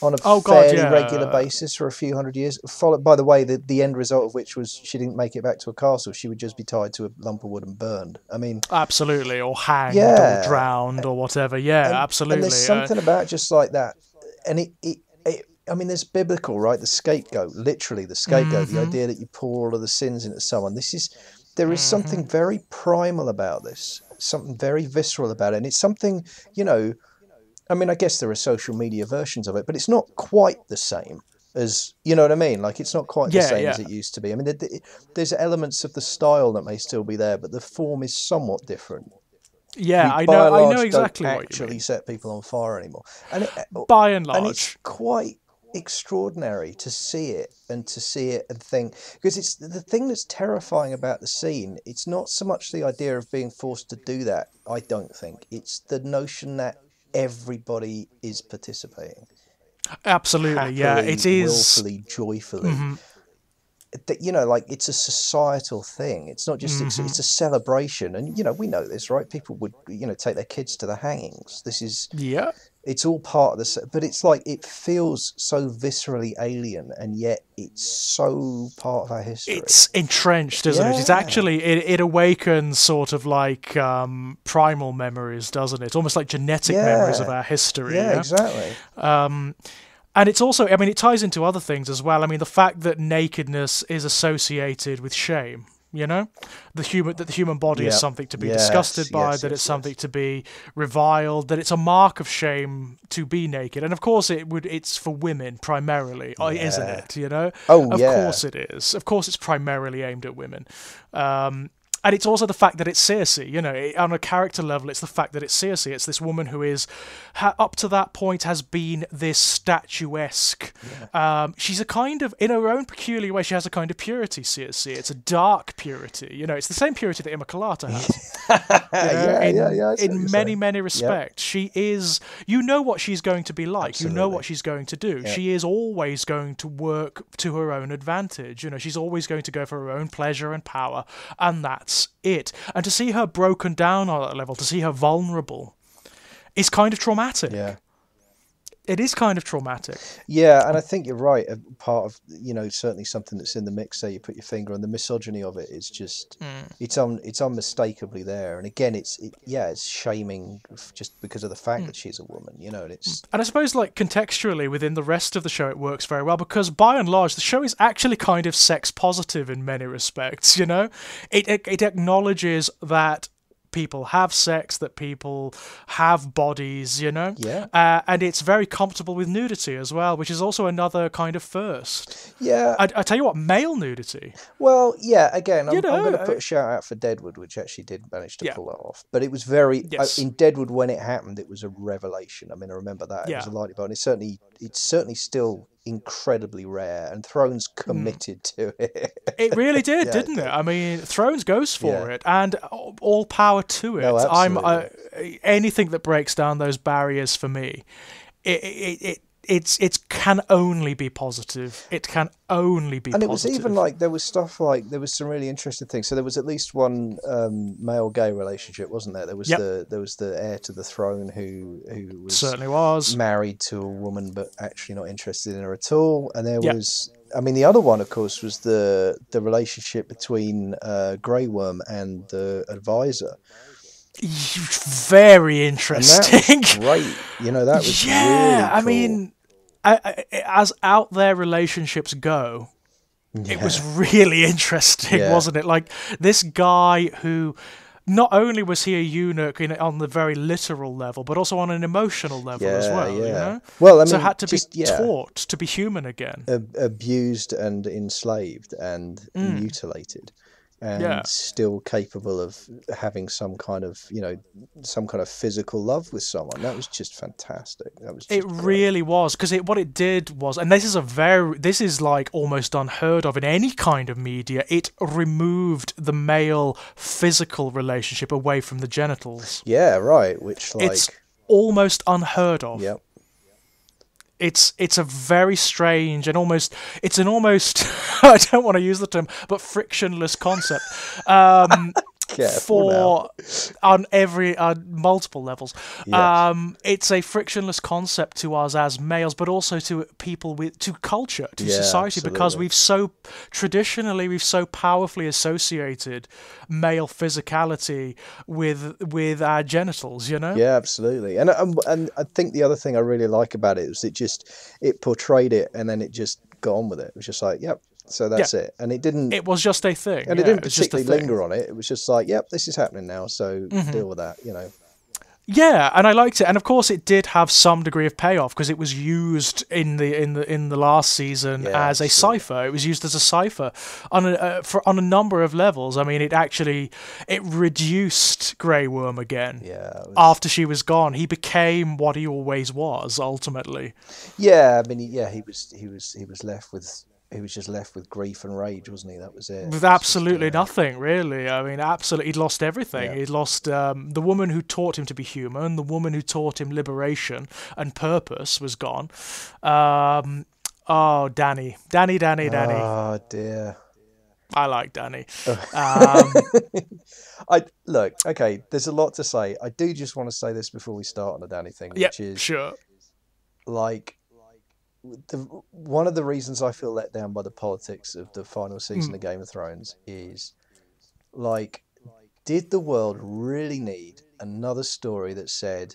on a fairly regular basis for a few hundred years. Followed, by the way, the end result of which was she didn't make it back to a castle. She would just be tied to a lump of wood and burned. I mean, absolutely, or hanged, or drowned, or whatever. Yeah, absolutely. And there's something about just like that, and it there's biblical, right? The scapegoat, literally the scapegoat. The idea that you pour all of the sins into someone. There is something very primal about this. Something very visceral about it, and it's something, I guess there are social media versions of it, but it's not quite the same as, what I mean? Like, it's not quite the same as it used to be. I mean, there's elements of the style that may still be there, but the form is somewhat different. Yeah, I know exactly what you mean. Actually set people on fire anymore. And by and large. And it's quite extraordinary to see it and think, because it's the thing that's terrifying about the scene. It's not so much the idea of being forced to do that, I don't think. It's the notion that everybody is participating. Absolutely, happily, it is willfully, joyfully. That, like, it's a societal thing. It's not just it's a celebration, and we know this, right? People would take their kids to the hangings. This is it's all part of this, but it's like, it feels so viscerally alien, and yet it's so part of our history. It's entrenched, isn't it? It's actually, it awakens sort of like primal memories, doesn't it? Almost like genetic memories of our history. Yeah, exactly. And it's also, it ties into other things as well. The fact that nakedness is associated with shame. That the human body is something to be disgusted by, that it's something to be reviled, that it's a mark of shame to be naked. And of course it's for women primarily, isn't it? Of course it is. Of course it's primarily aimed at women. And it's also the fact that it's Circe, you know, on a character level, it's the fact that it's Circe. It's this woman who is, up to that point, has been this statuesque. Yeah. She's a kind of, in her own peculiar way, she has a kind of purity, Circe. It's a dark purity. You know, it's the same purity that Immaculata has. In many respects. Yep. She is, you know what she's going to be like. Absolutely. You know what she's going to do. Yep. She is always going to work to her own advantage. You know, she's always going to go for her own pleasure and power, and that's it. And to see her broken down on that level, to see her vulnerable, is kind of traumatic. Yeah. It is kind of traumatic. Yeah, and I think you're right. Part of, you know, certainly something that's in the mix there, you put your finger on, the misogyny of it is just, it's unmistakably there. And again, it's shaming just because of the fact that she's a woman, you know. And I suppose, like, contextually within the rest of the show, it works very well because by and large, the show is actually kind of sex positive in many respects, you know. It acknowledges that people have sex, that people have bodies, you know? Yeah. And it's very comfortable with nudity as well, which is also another kind of first. Yeah. I tell you what, male nudity. Well, yeah, again, I'm going to put a shout out for Deadwood, which actually did manage to pull that off. But it was very, in Deadwood, when it happened, it was a revelation. I mean, I remember that. It was a lightning bolt. And it's certainly still incredibly rare, and Thrones committed to it. It really did, didn't it? I mean, Thrones goes for it, and all power to it. No, absolutely. Anything that breaks down those barriers for me, it can only be positive. It can only be positive. And it was even like, there was stuff like, there was some really interesting things. So there was at least one male gay relationship, wasn't there? There was the heir to the throne who was certainly was married to a woman but actually not interested in her at all. And there was, I mean, the other one, of course, was the relationship between Grey Worm and the advisor. Very interesting. And that was great. You know, that was really cool. I mean, as out there relationships go, it was really interesting, wasn't it? Like, this guy who, not only was he a eunuch on the very literal level, but also on an emotional level as well, you know? Well, I mean, so had to be taught to be human again. Abused and enslaved and mutilated. And still capable of having some kind of physical love with someone. That was just fantastic. It really was, because what it did was, and this is like almost unheard of in any kind of media, it removed the male physical relationship away from the genitals. Yeah, right, which it's almost unheard of. Yep. It's a very strange and almost I don't want to use the term, but frictionless concept on multiple levels. Yes. It's a frictionless concept to us as males, but also to people, to culture, to society, absolutely. because we've so powerfully associated male physicality with our genitals, you know? Yeah, absolutely. And I think the other thing I really like about it is it portrayed it, and then it just got on with it. It was just like, yep. So that's it. And it didn't... It was just a thing. And it didn't particularly linger on it. It was just like, yep, this is happening now, so deal with that, you know. Yeah, and I liked it. And of course it did have some degree of payoff, because it was used in the last season as a cipher. It was used as a cipher on a number of levels. I mean, it reduced Grey Worm again. Yeah. After she was gone, he became what he always was ultimately. Yeah, I mean, he was left with... He was just left with grief and rage, wasn't he? That was it. With absolutely nothing, really. I mean, absolutely, he'd lost everything. Yeah. He'd lost the woman who taught him to be human, the woman who taught him liberation and purpose was gone. Danny. Oh, dear. I like Danny. Okay, there's a lot to say. I do just want to say this before we start on the Danny thing, which is... sure. Like... one of the reasons I feel let down by the politics of the final season of Game of Thrones is, like, did the world really need another story that said,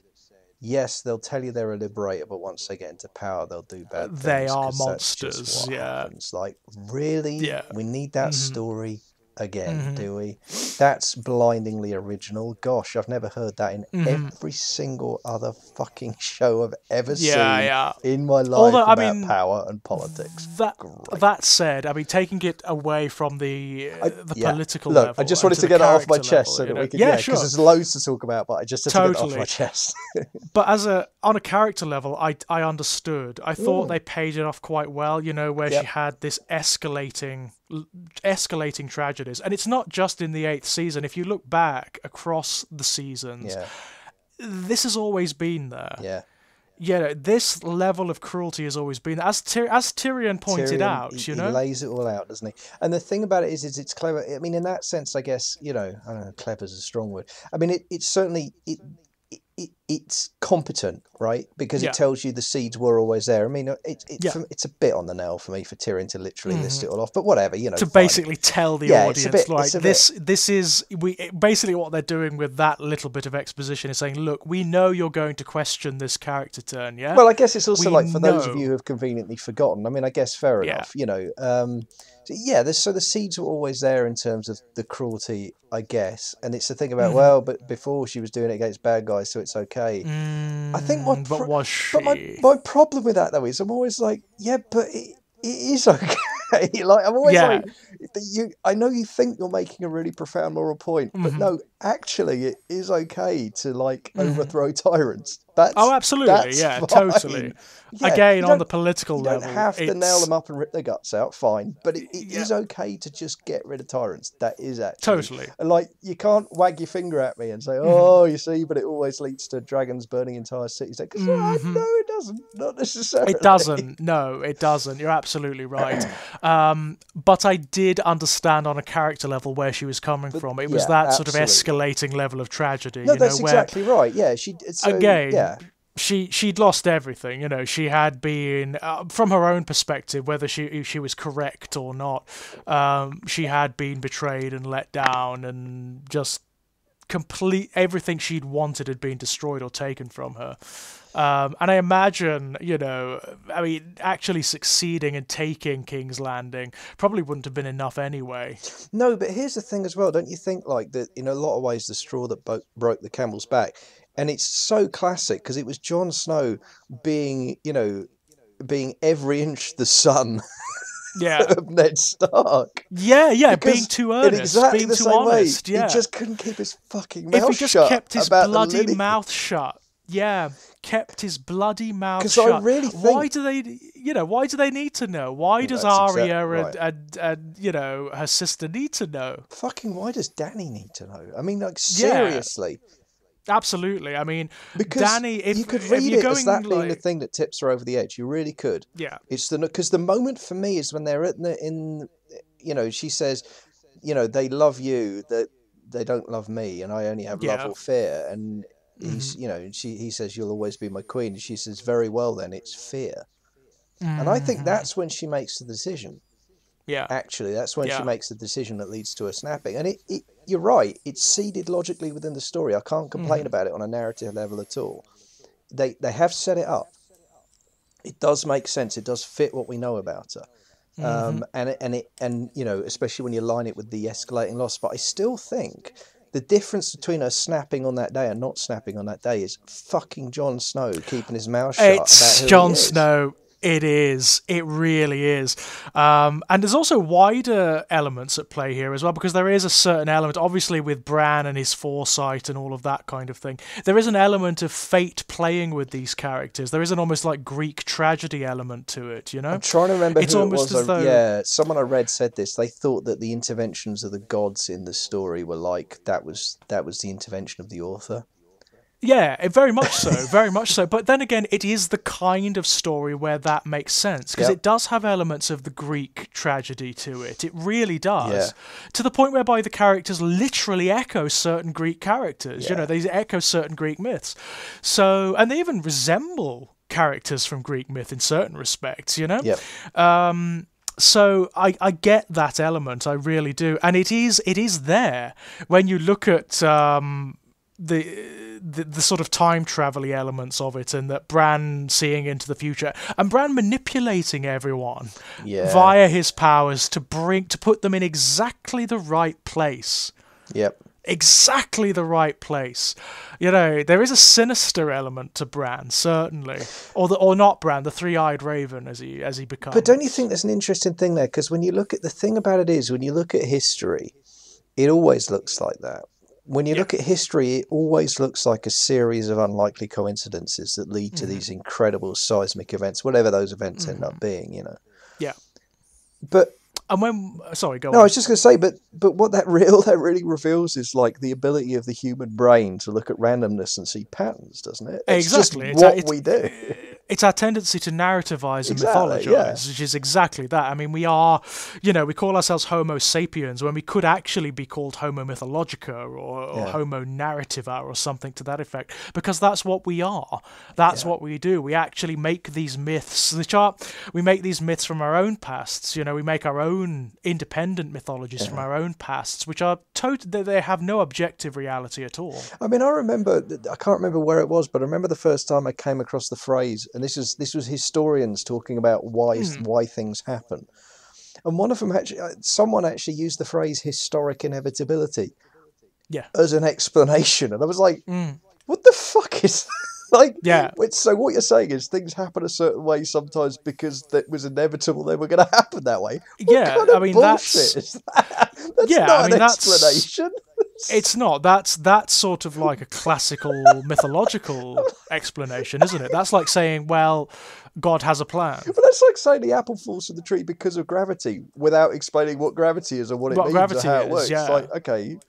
yes, they'll tell you they're a liberator, but once they get into power, they'll do bad things. They are monsters, happens. Like, really? Yeah. We need that story? again, do we? That's blindingly original. Gosh, I've never heard that in every single other fucking show I've ever seen in my life. Although, about I mean, power and politics. That said, I mean, taking it away from the political Look, level. I just wanted to get it off my chest so that we could, because sure. there's loads to talk about, but I just had to get it off my chest. But on a character level, I understood. I thought they paid it off quite well, where she had this escalating tragedies. And it's not just in the 8th season. If you look back across the seasons, this has always been there. Yeah, this level of cruelty has always been, as Tyrion pointed out, he lays it all out, doesn't he? And the thing about it is it's clever. I mean, in that sense, I guess, I don't know, clever's a strong word. I mean, it's certainly, it's competent, right? Because it tells you the seeds were always there. I mean, it's a bit on the nail for me for Tyrion to literally list it all off, but whatever, to basically tell the audience, this is basically what they're doing with that little bit of exposition is saying, look, we know you're going to question this character turn, yeah. Well, I guess it's also for those of you who have conveniently forgotten. I mean, I guess fair enough, so the seeds were always there in terms of the cruelty, I guess, and it's the thing about but before she was doing it against bad guys, so it's okay. I think my problem with that though is I'm always like, but it is okay. Like I'm always like, I know you think you're making a really profound moral point, but no, actually, it is okay to overthrow tyrants. Absolutely, totally. Yeah, again, on the political level, you don't have to nail them up and rip their guts out, fine. But it is okay to just get rid of tyrants. That is actually totally. And you can't wag your finger at me and say, "Oh, you see," but it always leads to dragons burning entire cities. Because no, it doesn't. Not necessarily. It doesn't. No, it doesn't. You're absolutely right. But I did understand on a character level where she was coming from. It was that sort of escalating level of tragedy. No, that's exactly right. Yeah, she'd lost everything. She had been, from her own perspective, whether she was correct or not, she had been betrayed and let down, and just everything she'd wanted had been destroyed or taken from her. And I imagine, actually succeeding and taking King's Landing probably wouldn't have been enough anyway. No, but here's the thing as well. Don't you think, that in a lot of ways, the straw that broke the camel's back, and it's so classic because it was Jon Snow being every inch the son of Ned Stark. Yeah, being too earnest, being too honest. He just couldn't keep his fucking mouth shut. If he just kept his bloody mouth shut. Yeah, kept his bloody mouth shut. Because I really think... Why do they need to know? Why does Arya and her sister need to know? Fucking why does Dany need to know? I mean, seriously. Absolutely. I mean, because Dany, you could read it as that being the thing that tips her over the edge. You really could. Yeah. It's because the moment for me is when they're she says, they love you, that they don't love me, and I only have love or fear, and he's, he says, you'll always be my queen. And she says, very well then, it's fear. And I think that's when she makes the decision. Yeah. Actually, that's when she makes the decision that leads to her snapping. And you're right, it's seeded logically within the story. I can't complain about it on a narrative level at all. They have set it up. It does make sense. It does fit what we know about her. And especially when you line it with the escalating loss. But I still think the difference between her snapping on that day and not snapping on that day is fucking Jon Snow keeping his mouth shut. It's Jon Snow. It is. It really is. And there's also wider elements at play here as well, because there is a certain element, obviously with Bran and his foresight and all of that kind of thing. There is an element of fate playing with these characters. There is an almost like Greek tragedy element to it, I'm trying to remember who it was. Someone I read said this. They thought that the interventions of the gods in the story were that was the intervention of the author. Yeah, very much so, very much so. But then again, it is the kind of story where that makes sense, because it does have elements of the Greek tragedy to it. It really does. Yeah. To the point whereby the characters literally echo certain Greek characters. Yeah. They echo certain Greek myths. So, and they even resemble characters from Greek myth in certain respects, Yep. So I get that element, I really do. And it is there when you look at the sort of time travel elements of it, and that Bran seeing into the future and Bran manipulating everyone via his powers to put them in exactly the right place. Yep. Exactly the right place. You know, there is a sinister element to Bran, certainly, or not Bran, the three-eyed raven as he becomes. But don't you think that's an interesting thing there? Because when you look at the thing about it is, when you look at history, it always looks like that. When you look at history, it always looks like a series of unlikely coincidences that lead to these incredible seismic events, whatever those events end up being, you know. Yeah. But sorry, go on. No, I was just going to say, but what that really reveals is like the ability of the human brain to look at randomness and see patterns, doesn't it? Exactly. It's just what we do. It's our tendency to narrativize and mythologize, which is exactly that. I mean, we are, you know, we call ourselves Homo sapiens when we could actually be called Homo mythologica or Homo narrativa or something to that effect, because that's what we are. That's what we do. We actually make these myths, we make these myths from our own pasts. You know, we make our own independent mythologies from our own pasts, which are they have no objective reality at all. I mean, I can't remember where it was, but I remember the first time I came across the phrase, and this was historians talking about why things happen. And one of them someone actually used the phrase historic inevitability as an explanation. And I was like, what the fuck is that? So what you're saying is things happen a certain way sometimes because it was inevitable they were going to happen that way. What kind of bullshit is that? That's not an explanation. It's not. That's sort of like a classical mythological explanation, isn't it? That's like saying, well, God has a plan. But that's like saying the apple falls from the tree because of gravity without explaining what gravity is or what it means or how it works. Yeah. It's like, okay,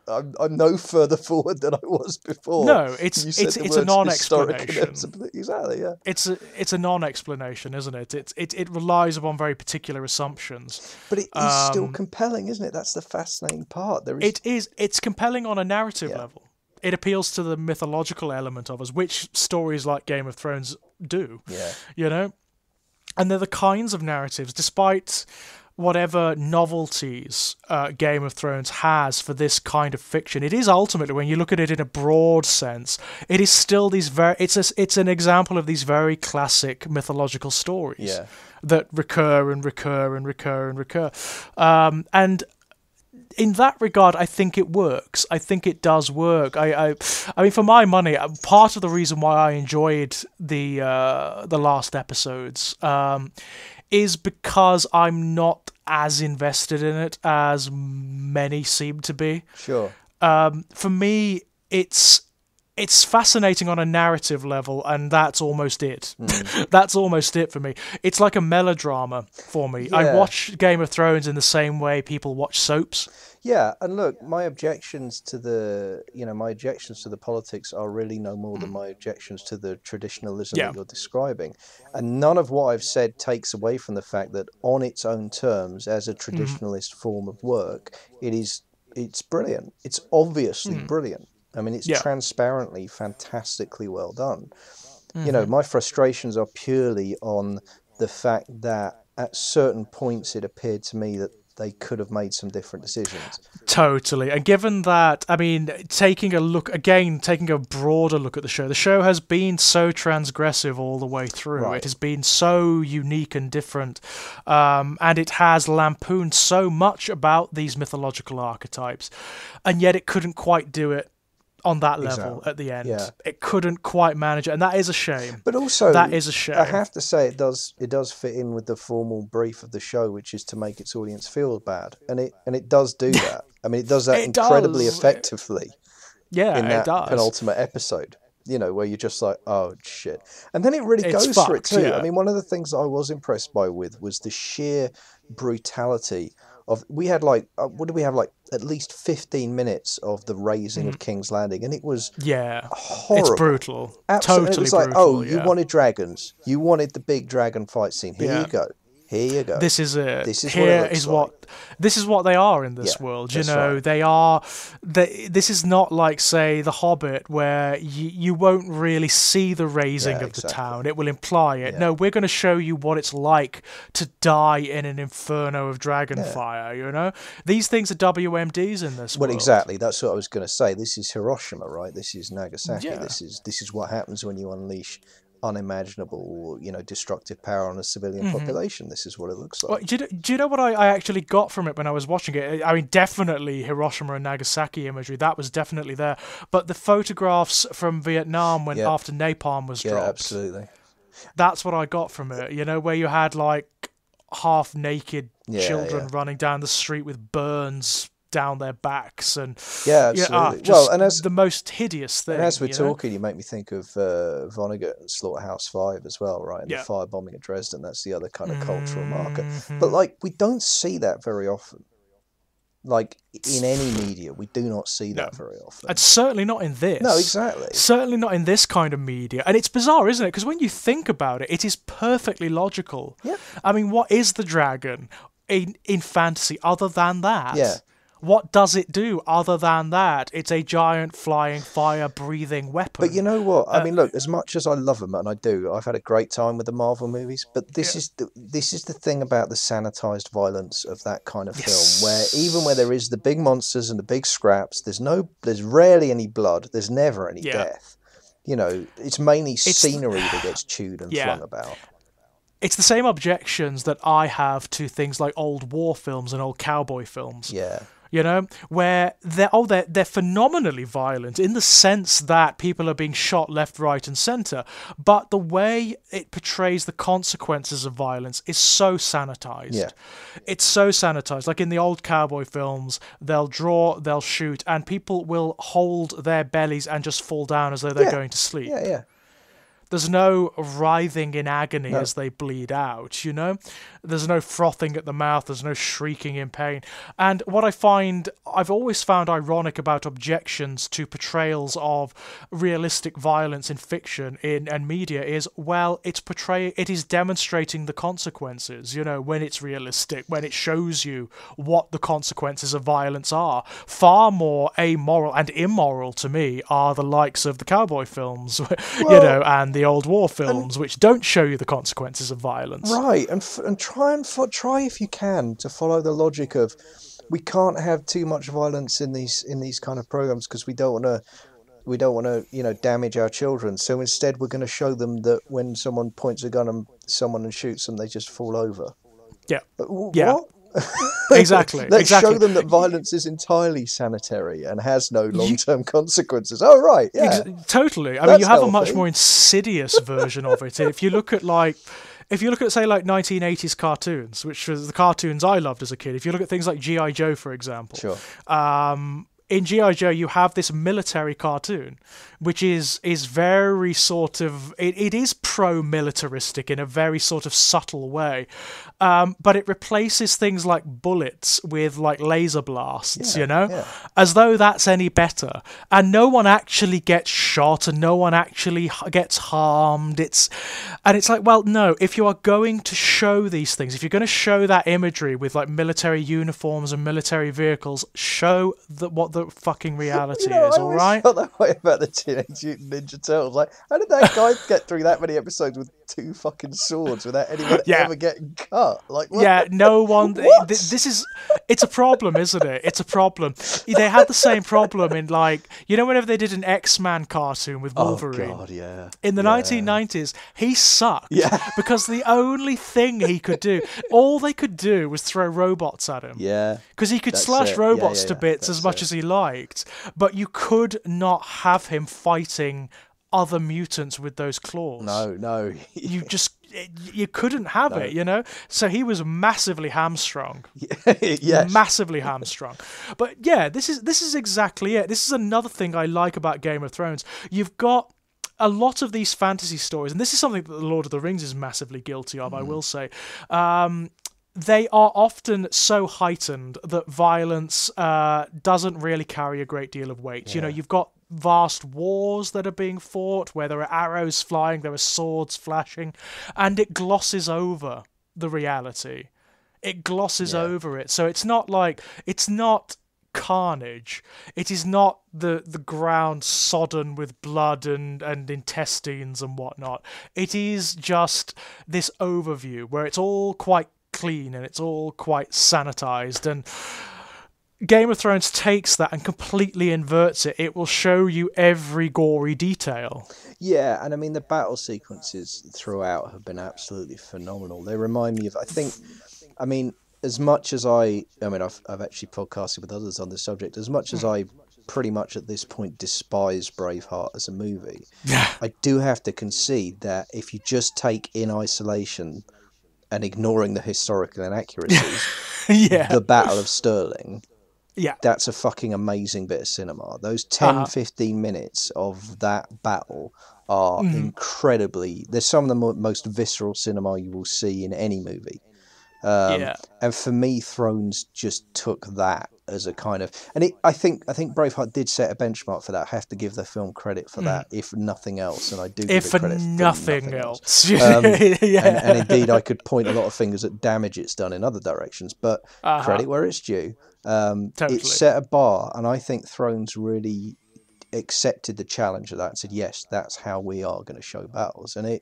I'm no further forward than I was before. No, it's a non-explanation. Exactly, yeah. It's a non-explanation, isn't it? It relies upon very particular assumptions. But it is still compelling, isn't it? That's the fascinating part. It's compelling on a narrative level. It appeals to the mythological element of us, which stories like Game of Thrones do. Yeah. You know? And they're the kinds of narratives, despite whatever novelties Game of Thrones has for this kind of fiction, it is ultimately, when you look at it in a broad sense, it is still these it's an example of these very classic mythological stories that recur and recur and recur and recur. And in that regard, I think it works. I think it does work. I mean, for my money, part of the reason why I enjoyed the last episodes is because I'm not as invested in it as many seem to be. Sure. For me, it's fascinating on a narrative level, and that's almost it. That's almost it for me. It's like a melodrama for me. Yeah. I watch Game of Thrones in the same way people watch soaps. Yeah, and look, my objections to the politics are really no more than my objections to the traditionalism that you're describing. And none of what I've said takes away from the fact that on its own terms, as a traditionalist form of work, it's brilliant. It's obviously brilliant. I mean, it's transparently, fantastically well done. You know, my frustrations are purely on the fact that at certain points it appeared to me that they could have made some different decisions. Totally. And given that, I mean, taking a broader look at the show has been so transgressive all the way through. Right. It has been so unique and different. And it has lampooned so much about these mythological archetypes. And yet it couldn't quite do it on that level at the end. Yeah. It couldn't quite manage it, and that is a shame. But also, that is a shame. I have to say, it does fit in with the formal brief of the show, which is to make its audience feel bad, and it does do that. I mean, it does that incredibly effectively. Yeah, in that it does. penultimate episode, you know, where you're just like, oh shit, and then it really goes for it too. Yeah. I mean, one of the things that I was impressed by was the sheer brutality of. We had like, what do we have, like at least 15 minutes of the raising of King's Landing, and it was horrible. It's brutal. Absolutely. Totally it was like, brutal, you wanted dragons, you wanted the big dragon fight scene. Here you go. Here you go. This is it. This is Here what it is looks what this is what they are in this Yeah, world. that's You know, right. they are. This is not like, say, The Hobbit, where you won't really see the razing Yeah, of the exactly. town. It will imply it. Yeah. No, we're going to show you what it's like to die in an inferno of dragonfire. You know, these things are WMDs in this Well, world. exactly. That's what I was going to say. This is Hiroshima, right? This is Nagasaki. Yeah. This is what happens when you unleash unimaginable, destructive power on a civilian population. This is what it looks Well, like. do you know what I actually got from it when I was watching it? I mean, definitely Hiroshima and Nagasaki imagery. That was definitely there. But the photographs from Vietnam when Yeah. after napalm was Yeah, dropped. absolutely. That's what I got from it. You know, where you had like half naked Yeah, children yeah. running down the street with burns down their backs and Yeah, absolutely. just And as the most hideous thing. we're you know? talking, you make me think of Vonnegut and Slaughterhouse 5 as well, right? And Yeah. the firebombing of Dresden. That's the other kind of cultural marker. Mhm. But like, we don't see that very often. Like in any media, we do not see that very often. And certainly not in this. No, exactly. Certainly not in this kind of media. And it's bizarre, isn't it? Because when you think about it, it is perfectly logical. Yeah. I mean, what is the dragon in fantasy other than that? Yeah. What does it do other than that? It's a giant flying fire-breathing weapon. But you know what? I mean, look. As much as I love them, and I do, I've had a great time with the Marvel movies. But this is the thing about the sanitized violence of that kind of film, where even where there is the big monsters and the big scraps, there's rarely any blood. There's never any death. You know, it's mainly scenery that gets chewed and flung about. It's the same objections that I have to things like old war films and old cowboy films. Yeah. You know, where they're phenomenally violent in the sense that people are being shot left, right, and centre, but the way it portrays the consequences of violence is so sanitized. Yeah. It's so sanitized. Like in the old cowboy films, they'll draw, they'll shoot, and people will hold their bellies and just fall down as though they're going to sleep. Yeah, yeah. There's no writhing in agony as they bleed out, you know? There's no frothing at the mouth, there's no shrieking in pain. And what I've always found ironic about objections to portrayals of realistic violence in fiction and media is, well, it is demonstrating the consequences, you know, when it's realistic, when it shows you what the consequences of violence are. Far more amoral and immoral to me are the likes of the cowboy films, you know, and the old war films, which don't show you the consequences of violence. Right, and try if you can to follow the logic of, we can't have too much violence in these kind of programs because we don't want to damage our children. So instead, we're going to show them that when someone points a gun at someone and shoots them, they just fall over. Yeah, What? Exactly. Let's exactly. show them that violence is entirely sanitary and has no long-term consequences. Oh, right, yeah. Totally. I mean, you have a much healthy. more insidious version of it. If you look at say like 1980s cartoons, which was the cartoons I loved as a kid. If you look at things like G.I. Joe, for example. Sure. In G.I. Joe, you have this military cartoon, which is very sort of... It is pro-militaristic in a very sort of subtle way. But it replaces things like bullets with like laser blasts, you know? Yeah. As though that's any better. And no one actually gets shot and no one actually gets harmed. It's like, well, no, if you are going to show these things, if you're going to show that imagery with like military uniforms and military vehicles, show what the fucking reality is, I all right? always felt that way about the Teenage Mutant Ninja Turtles. Like, how did that guy get through that many episodes with 2 fucking swords without anyone ever getting cut? Like, what? Yeah, no one. What? It's a problem, isn't it? It's a problem. They had the same problem in like, you know, whenever they did an X-Man cartoon with Wolverine. Oh God, yeah. In the 1990s, he sucked. Yeah. Because the only thing he could do, all they could do was throw robots at him. Yeah. Because he could That's slash it. robots Yeah, to yeah, bits that's as much it. as he liked, but you could not have him fighting other mutants with those claws. No. You couldn't have it, you know? So he was massively hamstrung. Yes. Massively hamstrung. But yeah, this is exactly it. This is another thing I like about Game of Thrones. You've got a lot of these fantasy stories, and this is something that The Lord of the Rings is massively guilty of, I will say. They are often so heightened that violence doesn't really carry a great deal of weight. Yeah. You know, you've got vast wars that are being fought where there are arrows flying, there are swords flashing, and it glosses over the reality. It glosses over it. So it's not carnage. It is not the ground sodden with blood and intestines and whatnot. It is just this overview where it's all quite clean and it's all quite sanitized, and Game of Thrones takes that and completely inverts it. It will show you every gory detail. Yeah, and I mean the battle sequences throughout have been absolutely phenomenal. They remind me of, I mean, as much as I've actually podcasted with others on this subject, as much as I pretty much at this point despise Braveheart as a movie, I do have to concede that if you just take in isolation and ignoring the historical inaccuracies, the Battle of Stirling, that's a fucking amazing bit of cinema. Those 10, 15 minutes of that battle are incredibly... They're some of the most visceral cinema you will see in any movie. And for me, Thrones just took that as a kind of... And I think Braveheart did set a benchmark for that. I have to give the film credit for that, if nothing else. And I do give it credit for nothing else. And indeed, I could point a lot of fingers at damage it's done in other directions, but credit where it's due. It set a bar, and I think Thrones really accepted the challenge of that and said, yes, that's how we are going to show battles. And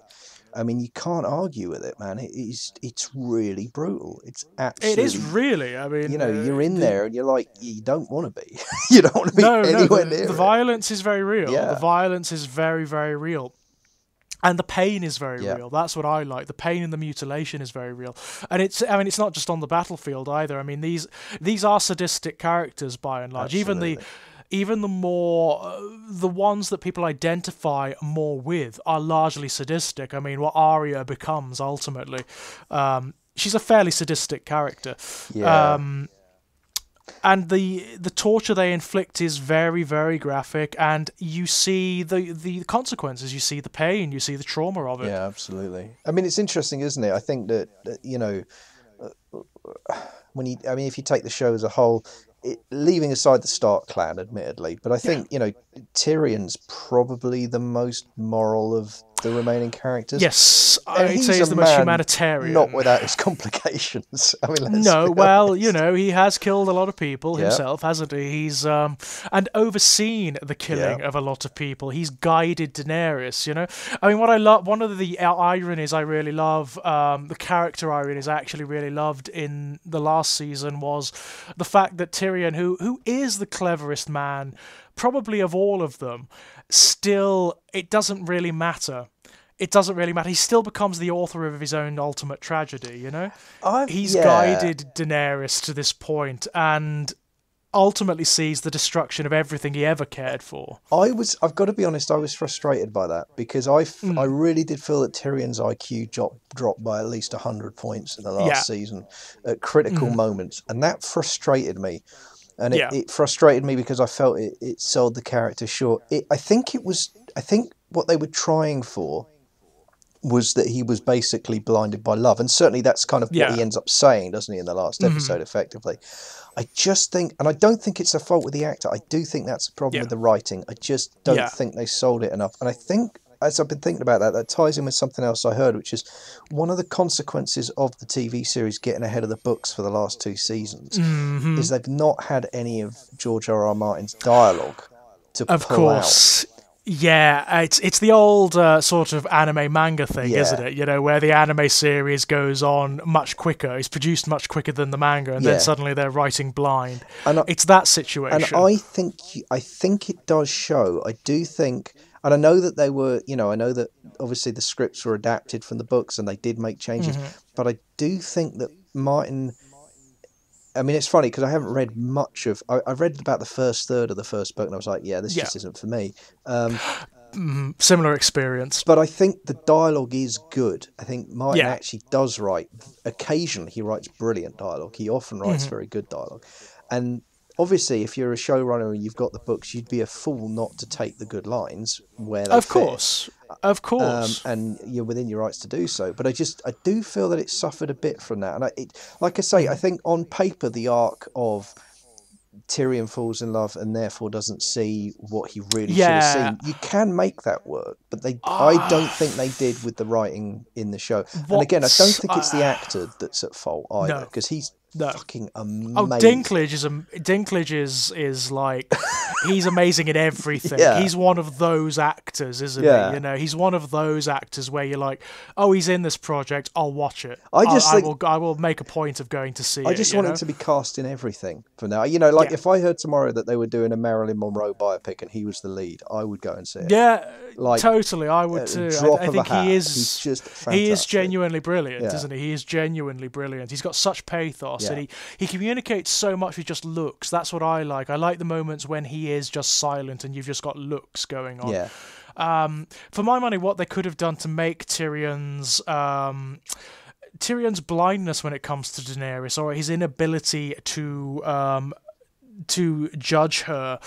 you can't argue with it, man. It's really brutal. It's absolutely... It is really, you're in there and you're like, you don't want to be. You don't want to be anywhere near it. The violence is very real. The violence is very, very real. And the pain is very real. That's what I like. The pain and the mutilation is very real. And it's not just on the battlefield either. I mean, these are sadistic characters by and large. Absolutely. Even the ones that people identify more with are largely sadistic. I mean, what Arya becomes ultimately, she's a fairly sadistic character. And the torture they inflict is very, very graphic, and you see the consequences, you see the pain, you see the trauma of it. Yeah, absolutely. I mean, it's interesting, isn't it? I think that if you take the show as a whole, leaving aside the Stark clan, admittedly, but I think Tyrion's probably the most moral of the remaining characters. Yes, I'd say he's the most humanitarian. Not without his complications. I mean, he has killed a lot of people himself, hasn't he? He's and overseen the killing of a lot of people. He's guided Daenerys. I mean, what I love, one of the ironies I really love, the character ironies I actually really loved in the last season was the fact that Tyrion, who is the cleverest man, probably of all of them, still, it doesn't really matter. It doesn't really matter. He still becomes the author of his own ultimate tragedy, He's guided Daenerys to this point and ultimately sees the destruction of everything he ever cared for. I've got to be honest, I was frustrated by that because I really did feel that Tyrion's IQ dropped by at least 100 points in the last season at critical moments, and that frustrated me. And it frustrated me because I felt it sold the character short. I think what they were trying for was that he was basically blinded by love. And certainly that's kind of what he ends up saying, doesn't he, in the last episode, effectively. I just think, and I don't think it's a fault with the actor, I do think that's a problem with the writing. I just don't think they sold it enough. And I think, as I've been thinking about that ties in with something else I heard, which is one of the consequences of the TV series getting ahead of the books for the last 2 seasons is they've not had any of George R.R. Martin's dialogue to pull out. Yeah, it's the old sort of anime manga thing, isn't it? Where the anime series goes on much quicker. It's produced much quicker than the manga, and then suddenly they're writing blind. It's that situation. And I think it does show. I do think, and I know that they were, I know that obviously the scripts were adapted from the books and they did make changes, but I do think that Martin... I mean, it's funny because I haven't read much of... I read about the first third of the first book and I was like, this just isn't for me. Similar experience. But I think the dialogue is good. I think Martin actually does write... Occasionally, he writes brilliant dialogue. He often writes very good dialogue. And obviously, if you're a showrunner and you've got the books, you'd be a fool not to take the good lines where they fit. Of course. And you're within your rights to do so. But I do feel that it suffered a bit from that. And like I say, I think on paper, the arc of Tyrion falls in love and therefore doesn't see what he really should have seen. You can make that work, but I don't think they did with the writing in the show. And again, I don't think it's the actor that's at fault either, because he's fucking amazing. Oh, Dinklage is like, he's amazing in everything. He's one of those actors, isn't he? You know, he's one of those actors where you're like, oh, he's in this project, I'll watch it. I will make a point of going to see it. I just want him to be cast in everything for now. You know, like if I heard tomorrow that they were doing a Marilyn Monroe biopic and he was the lead, I would go and see it. Yeah, like, totally, I would too. I think he's just fantastic. He is genuinely brilliant, isn't he? He is genuinely brilliant. He's got such pathos. And he communicates so much with just looks. That's what I like. I like the moments when he is just silent and you've just got looks going on. For my money, what they could have done to make Tyrion's blindness when it comes to Daenerys, or his inability to judge her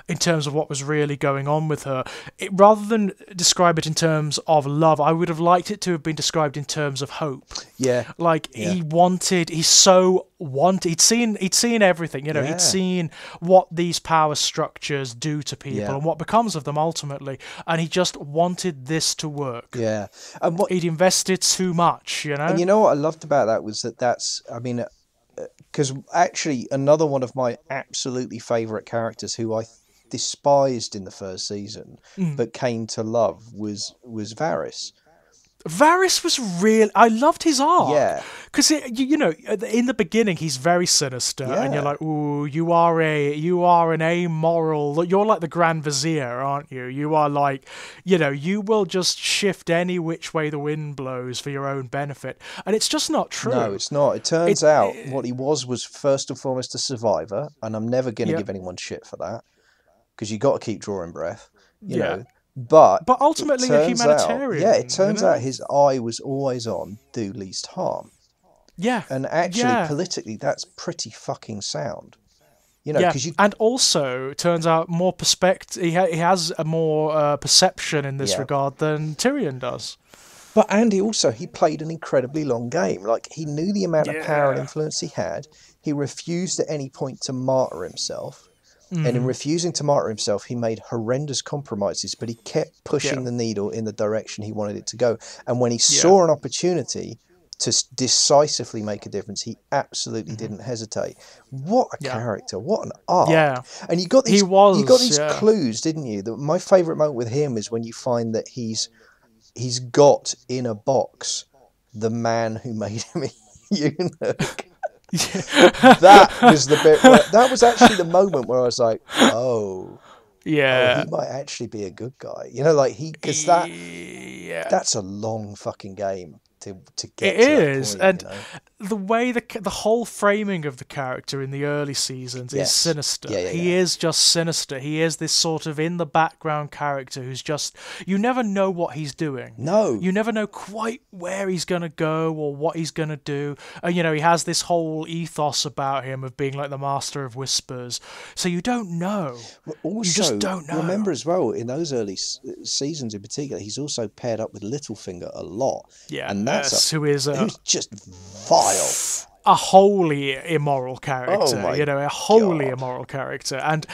in terms of what was really going on with her, rather than describe it in terms of love, I would have liked it to have been described in terms of hope. He'd seen everything, you know. He'd seen what these power structures do to people and what becomes of them ultimately, and he just wanted this to work. And he'd invested too much, you know. And you know what I loved about that was because actually another one of my absolutely favourite characters who I despised in the first season but came to love was Varys. Varys was real. I loved his arc. Because you know, in the beginning he's very sinister, and you're like, ooh, you are an amoral. You're like the Grand Vizier, aren't you? You are like, you know, you will just shift any which way the wind blows for your own benefit, and it's just not true. No, it's not. It turns out what he was first and foremost a survivor, and I'm never going to give anyone shit for that, because you got to keep drawing breath. You know. But ultimately a humanitarian. It turns out his eye was always on do least harm. And actually, politically, that's pretty fucking sound. You know, and also turns out more perspective. He has a more perception in this regard than Tyrion does. But Andy also, he played an incredibly long game. Like, he knew the amount of power and influence he had. He refused at any point to martyr himself. And in refusing to martyr himself, he made horrendous compromises, but he kept pushing the needle in the direction he wanted it to go. And when he saw an opportunity to decisively make a difference, he absolutely didn't hesitate. What a character! What an arc! And you got these clues, didn't you? My favourite moment with him is when you find that he's got in a box the man who made him a eunuch. That was the bit that was actually the moment where I was like, he might actually be a good guy, you know, like because that's a long fucking game to get it to is that point, and you know? The way the whole framing of the character in the early seasons is sinister. He is just sinister. He is this sort of in the background character who's just, you never know what he's doing. You never know quite where he's gonna go or what he's gonna do. And you know, he has this whole ethos about him of being like the master of whispers, so you don't know. Also, you just don't know. Remember as well, in those early seasons in particular, he's also paired up with Littlefinger a lot. And that's who's just vile. A wholly immoral character, a wholly immoral character, and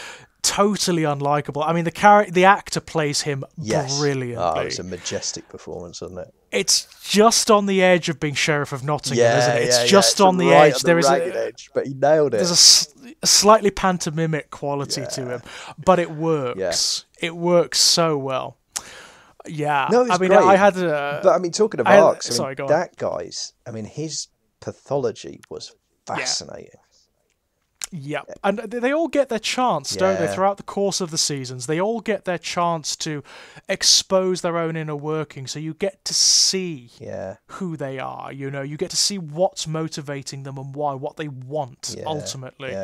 totally unlikable. I mean, the actor plays him brilliantly. Oh, it's a majestic performance, isn't it? It's just on the edge of being Sheriff of Nottingham, isn't it? It's just on the edge. There is edge, but he nailed it. There's a slightly pantomimic quality to him, but it works. It works so well. No, I mean, great. I had but I mean, talking of arcs, that guy's, his pathology was fascinating. And they all get their chance, don't they? Throughout the course of the seasons, they all get their chance to expose their own inner working. So you get to see who they are. You know, you get to see what's motivating them and why, what they want ultimately.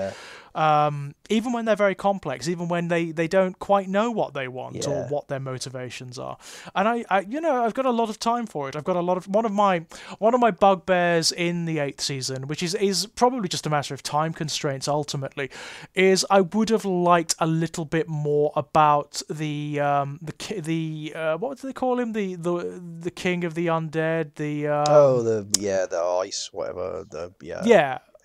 Even when they're very complex, even when they don't quite know what they want or what their motivations are. And I've got a lot of time for it. I've got one of my bugbears in the 8th season, which is probably just a matter of time constraints ultimately, is I would have liked a little bit more about the what do they call him, the king of the undead, the ice, whatever,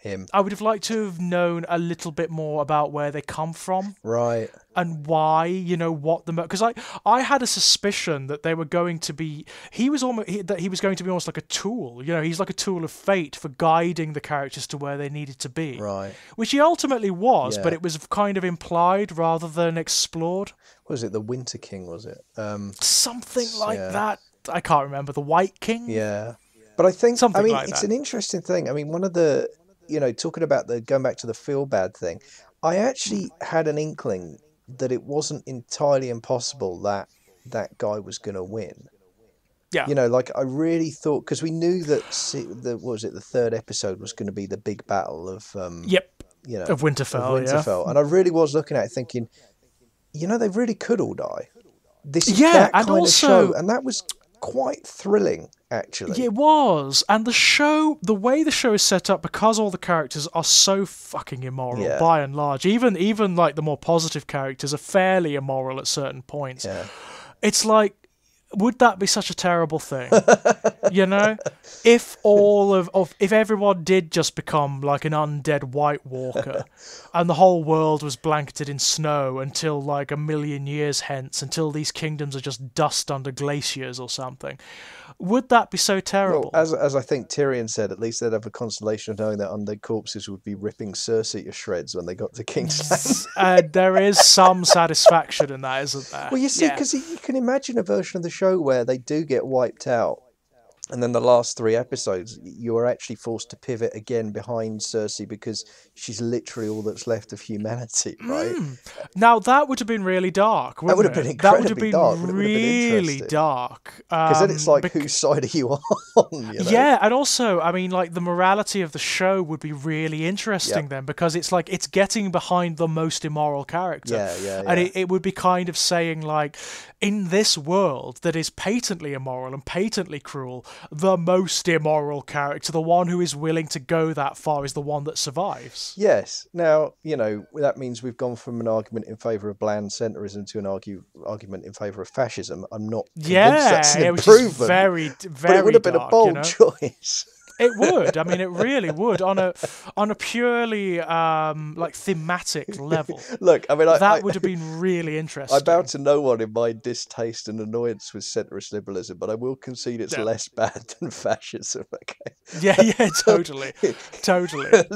him. I would have liked to have known a little bit more about where they come from. Right. And why, what the... Because I had a suspicion that they were going to be... He was going to be almost like a tool. He's like a tool of fate for guiding the characters to where they needed to be. Right. Which he ultimately was, Yeah. but it was kind of implied rather than explored. Was it the Winter King, was it? Something like yeah. that. I can't remember. The White King? Yeah. But I think, Something like it's that. an interesting thing. I mean, one of the, talking about going back to the feel bad thing, I actually had an inkling that it wasn't entirely impossible that that guy was going to win. Yeah. I really thought, because we knew that the third episode was going to be the big battle of Yep. Of Winterfell. Yeah. And I really was looking at it thinking, they really could all die. This is Yeah, that and kind also- of show, and that was quite thrilling, actually. It was, and the way the show is set up, because all the characters are so fucking immoral, Yeah. by and large, even like the more positive characters are fairly immoral at certain points. Yeah. It's like, would that be such a terrible thing? If if everyone did just become like an undead White Walker, and the whole world was blanketed in snow until like a million years hence, until these kingdoms are just dust under glaciers or something, would that be so terrible? Well, as I think Tyrion said, at least they'd have a consolation of knowing that undead corpses would be ripping Cersei to shreds when they got to King's Landing. There is some satisfaction in that, isn't there? Well, you see, because you can imagine a version of the show where they do get wiped out, and then the last 3 episodes, you are actually forced to pivot again behind Cersei because she's literally all that's left of humanity, right? Now that would have been really dark. That would have been incredibly That would have been dark, but it would have been really interesting. dark. Because then it's like, whose side are you on? Yeah, and also, I mean, like the morality of the show would be really interesting Yep. then, because it's like it's getting behind the most immoral character. Yeah. And it would be kind of saying like, in this world that is patently immoral and patently cruel, the most immoral character, the one who is willing to go that far, is the one that survives. Yes. Now, that means we've gone from an argument in favour of bland centrism to an argument in favour of fascism. I'm not convinced that's an which is improvement. very, very but it would have been dark, a bold choice. It would. I mean, it really would on a purely like thematic level. Look, I mean, That would have been really interesting. I bow to no one in my distaste and annoyance with centrist liberalism, but I will concede it's less bad than fascism. Okay. Yeah, totally.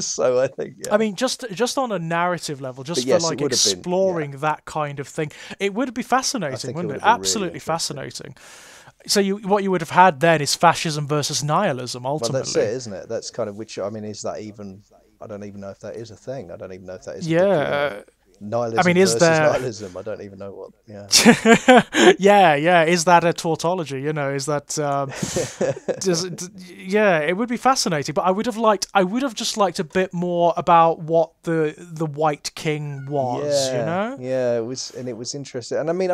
So I think, yeah. I mean, just on a narrative level, just yes, for it like would have been, exploring that kind of thing, it would be fascinating, wouldn't it? Absolutely fascinating. So what you would have had then is fascism versus nihilism, ultimately. Well, that's it, isn't it? That's kind of is that even... I don't even know if that is a thing. I don't even know if that is nihilism versus nihilism. I don't even know what... Yeah. yeah. Is that a tautology? Is that... it would be fascinating. But I would have just liked a bit more about what the White King was, Yeah, it was interesting. And I mean,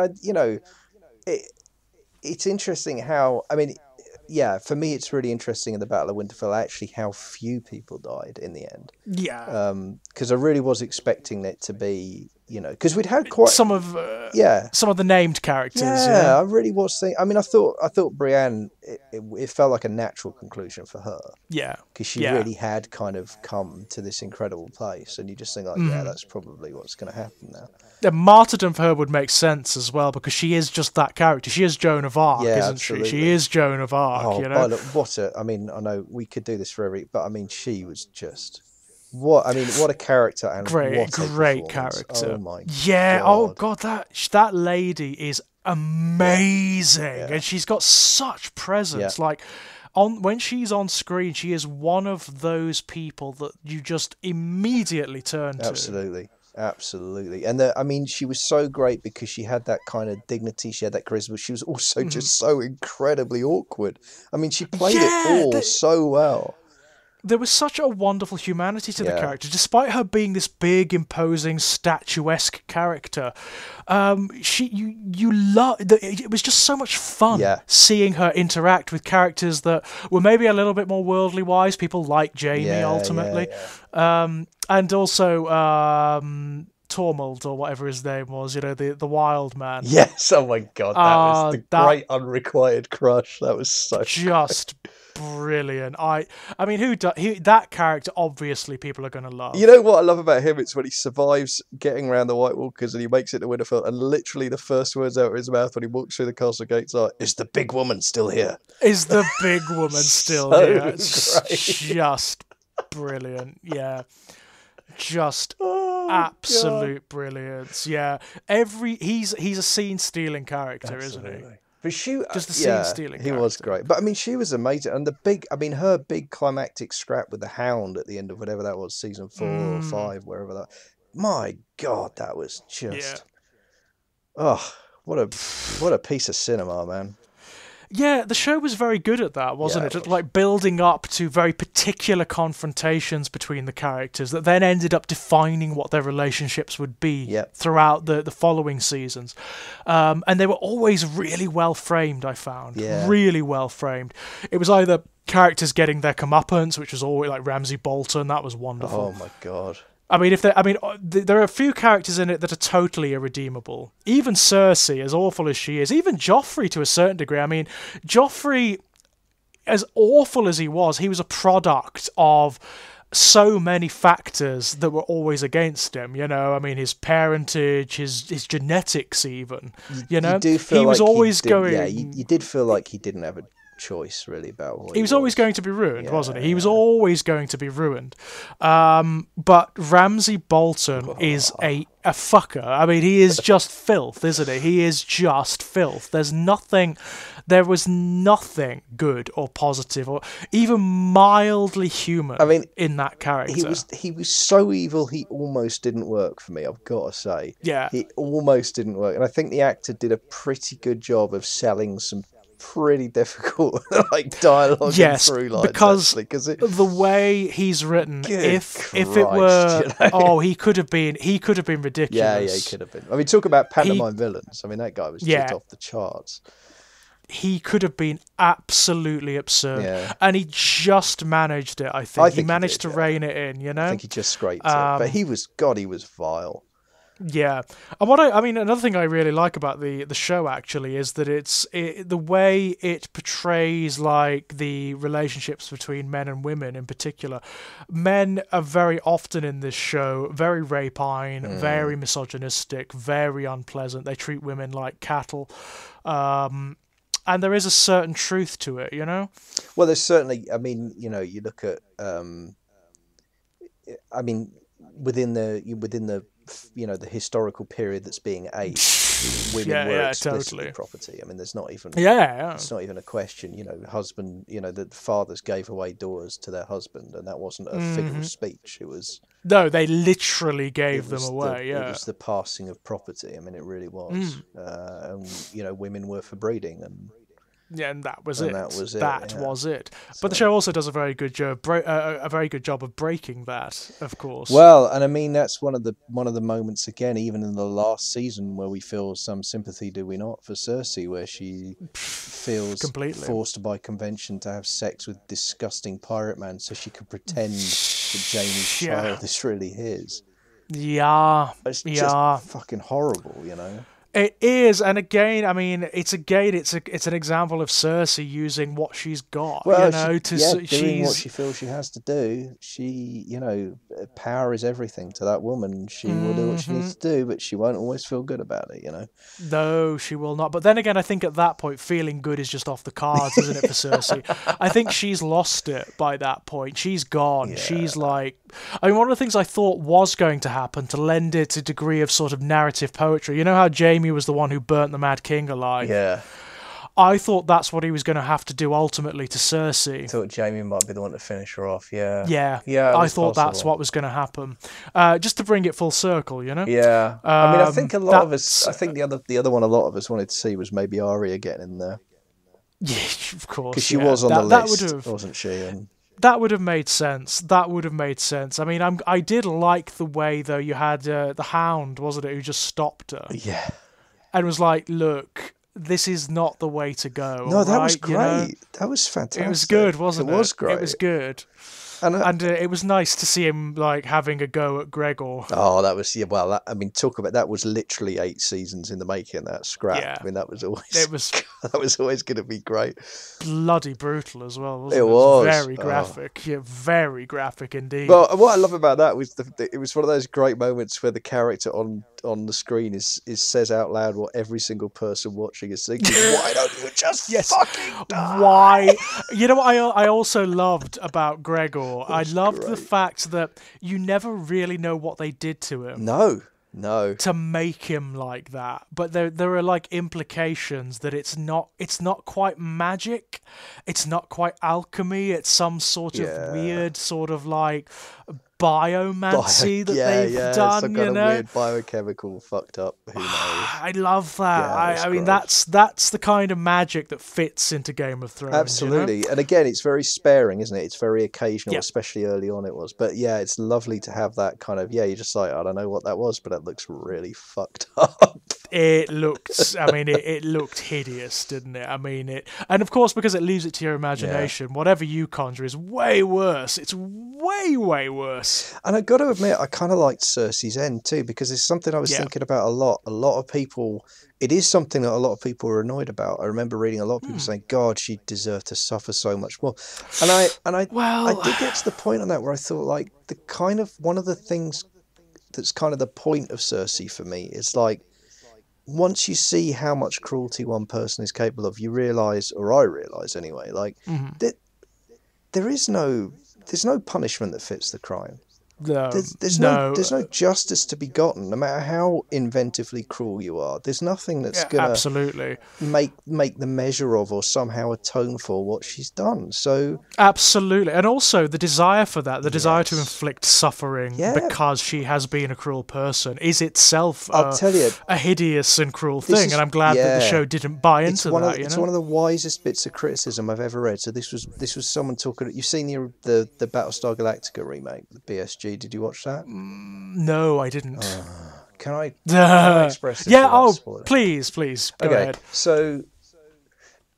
it's interesting how, for me, it's really interesting in the Battle of Winterfell, actually, how few people died in the end. Yeah. Because I really was expecting it to be, because we'd had quite some of the named characters. Yeah, I really was thinking. I mean, I thought Brienne, it felt like a natural conclusion for her. Yeah. Because she really had kind of come to this incredible place, and you just think, like, that's probably what's going to happen now. The martyrdom for her would make sense as well, because she is just that character. She is Joan of Arc, isn't absolutely. she? She is Joan of Arc, Look, I know we could do this for but I mean, she was just... What a character, and great character. Oh my God. Oh God, that lady is amazing, and she's got such presence. Like when she's on screen, she is one of those people that you just immediately turn to. Absolutely. And she was so great because she had that kind of dignity, she had that charisma. She was also just so incredibly awkward. I mean, she played it all so well. There was such a wonderful humanity to the character, despite her being this big, imposing, statuesque character. It was just so much fun seeing her interact with characters that were maybe a little bit more worldly wise. People like Jaime ultimately, and also Tormund, or whatever his name was, the wild man. Yes, oh my God, that was the great unrequited crush. That was so just brilliant. I mean, that character? Obviously, people are going to love. You know what I love about him? It's when he survives getting around the White Walkers and he makes it to Winterfell, and literally the first words out of his mouth when he walks through the castle gates are, "Is the big woman still here?" Is the big woman still So here? It's great. just brilliant. Yeah. Just God. absolute brilliance. Yeah. He's a scene stealing character, isn't he? But she, Just the scene stealing he was character. great. But I mean, she was amazing, and her big climactic scrap with the Hound at the end of whatever that was, season 4 or 5, wherever that. My God, that was just. Oh, what a piece of cinema, man. Yeah, the show was very good at that, wasn't Yeah, it? it was. Like building up to very particular confrontations between the characters that then ended up defining what their relationships would be Yep. throughout the following seasons. And they were always really well framed, I found. Yeah. Really well framed. It was either characters getting their comeuppance, which was always like Ramsay Bolton, that was wonderful. Oh my God. I mean, there are a few characters in it that are totally irredeemable. Even Cersei, as awful as she is, even Joffrey to a certain degree. I mean, Joffrey, as awful as he was a product of so many factors that were always against him. You know, I mean, his parentage, his genetics, even. You know, You do feel he was like always did, going. Yeah, you did feel like he didn't have a choice really about what He was always going to be ruined, Yeah, wasn't he? He was always going to be ruined. But Ramsay Bolton is a fucker. I mean, he is just filth, isn't he? He is just filth. There was nothing good or positive or even mildly human in that character. He was so evil he almost didn't work for me, I've got to say. Yeah. He almost didn't work. And I think the actor did a pretty good job of selling some pretty difficult dialogue and through lines, because it, the way he's written, if it Christ, were he could have been ridiculous. Yeah, he could have been. I mean, talk about pantomime villains. I mean, that guy was just off the charts. He could have been absolutely absurd, Yeah. and he just managed it. I think he managed to rein it in. You know, I think he just scraped it. But he was vile. Yeah, and I mean, another thing I really like about the show actually is that the way it portrays like the relationships between men and women in particular. Men are very often in this show very rapine, very misogynistic, very unpleasant. They treat women like cattle, and there is a certain truth to it, you know. Well, there's certainly. I mean, you know, you look at. I mean, within the the historical period that's being aged, women were explicitly property. I mean, there's not even it's not even a question. You know, husband. You know, the fathers gave away daughters to their husband, and that wasn't a figure of speech. It was they literally gave them away. It was the passing of property. I mean, it really was. And you know, women were for breeding, and that was it. That was it. But the show also does a very good job, of breaking that, of course. Well, and I mean that's one of the moments again, even in the last season, where we feel some sympathy, do we not, for Cersei, where she feels completely forced by convention to have sex with disgusting pirate man, so she could pretend that Jaime's child is really his. Yeah, it's just fucking horrible, you know. It is, and again, I mean, it's an example of Cersei using what she's got, well, you know, doing what she feels she has to do. She, you know, power is everything to that woman. She will do what she needs to do, but she won't always feel good about it, you know. No, she will not. But then again, I think at that point, feeling good is just off the cards, isn't it, for Cersei? I think she's lost it by that point. She's gone. Yeah. She's like, I mean, one of the things I thought was going to happen to lend it a degree of sort of narrative poetry. You know how Jaime was the one who burnt the Mad King alive? Yeah. I thought that's what he was going to have to do ultimately to Cersei. I thought Jaime might be the one to finish her off, yeah. Yeah, I thought that's what was going to happen. Just to bring it full circle, you know? Yeah. I mean, I think a lot of us, I think the other one a lot of us wanted to see was maybe Arya getting in there. Yeah, of course. Because she was on the list, wasn't she? And that would have made sense. I mean, I did like the way, though, you had the Hound, wasn't it, who just stopped her. Yeah. And was like, look, this is not the way to go. No, that was great. You know? That was fantastic. It was good, wasn't it? It was great. It was good. And it was nice to see him like having a go at Gregor. Oh, that was I mean, talk about that was literally 8 seasons in the making. That scrap. Yeah. I mean, that was always that was always going to be great. Bloody brutal as well. Wasn't It it? was Very graphic. Yeah, very graphic indeed. Well, what I love about that was it was one of those great moments where the character on the screen is says out loud what every single person watching is thinking. Why don't you just fucking die? Why? You know what I also loved about Gregor? I loved the fact that you never really know what they did to him. No. To make him like that, but there are like implications that it's not quite magic, it's not quite alchemy, it's some sort of weird sort of like biomancy that they've done, some kind of weird biochemical fucked up. Who knows? I love that. Yeah, I mean, that's the kind of magic that fits into Game of Thrones. Absolutely, you know? And again, it's very sparing, isn't it? It's very occasional, especially early on. It was, but yeah, it's lovely to have that kind of. Yeah, you're just like, I don't know what that was, but it looks really fucked up. It looked, I mean, it looked hideous, didn't it? I mean, and of course, because it leaves it to your imagination, whatever you conjure is way worse. It's way, way worse. And I got to admit, I kind of liked Cersei's end too, because it's something I was thinking about a lot. A lot of people, it is something that a lot of people are annoyed about. I remember reading a lot of people saying, God, she deserved to suffer so much more. And I did get to the point on that where I thought, like, the kind of, one of the things that's kind of the point of Cersei for me is like, once you see how much cruelty one person is capable of, you realise, or I realise anyway, like that there's no punishment that fits the crime. There's no justice to be gotten, no matter how inventively cruel you are. There's nothing that's gonna absolutely make the measure of or somehow atone for what she's done. So absolutely, and also the desire for that, the desire to inflict suffering because she has been a cruel person, is itself I'll tell you, a hideous and cruel thing. And I'm glad that the show didn't buy into that. It's one of the wisest bits of criticism I've ever read. So this was someone talking. You've seen the Battlestar Galactica remake, the BSG. Did you watch that? No, I didn't. Can I express this? Yeah, please, go ahead. So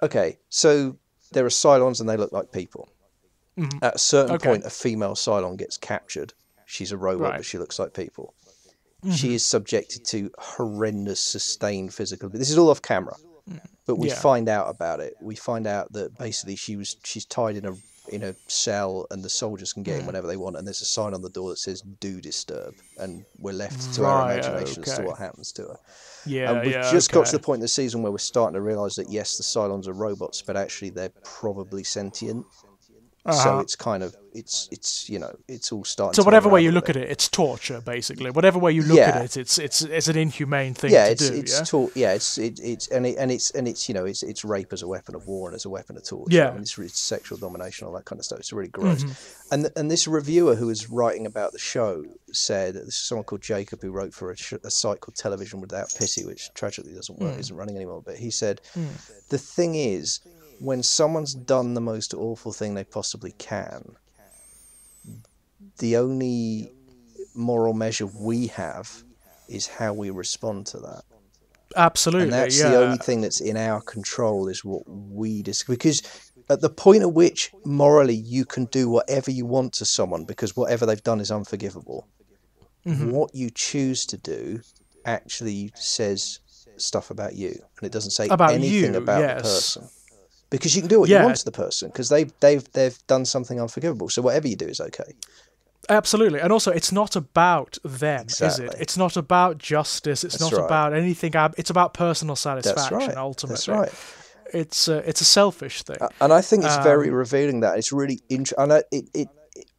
there are Cylons and they look like people. At a certain point, a female Cylon gets captured. She's a robot, but she looks like people. She is subjected to horrendous, sustained physical. This is all off camera, but we find out about it. We find out that basically she's tied in a cell, and the soldiers can get in whenever they want, and there's a sign on the door that says "Do disturb," and we're left to our imagination as to what happens to her. And we've just got to the point in the season where we're starting to realise that yes, the Cylons are robots, but actually they're probably sentient. So it's kind of it's you know, it's all starting. So whatever way you look at it, it's torture basically. Whatever way you look at it, it's an inhumane thing to do. It's you know, it's rape as a weapon of war and as a weapon of torture. Yeah, I mean, it's sexual domination, all that kind of stuff. It's really gross. And this reviewer who was writing about the show said, this is someone called Jacob who wrote for a site called Television Without Pity, which tragically doesn't work, isn't running anymore. But he said, the thing is, when someone's done the most awful thing they possibly can, the only moral measure we have is how we respond to that. Absolutely, and that's the only thing that's in our control, is what we because at the point at which morally you can do whatever you want to someone because whatever they've done is unforgivable, what you choose to do actually says stuff about you, and it doesn't say anything about the person. Because you can do what you want to the person, because they've done something unforgivable. So whatever you do is okay. Absolutely. And also, it's not about them, is it? It's not about justice. It's not about anything. It's about personal satisfaction, ultimately. That's right. It's a selfish thing. And I think it's very revealing that. It's really interesting.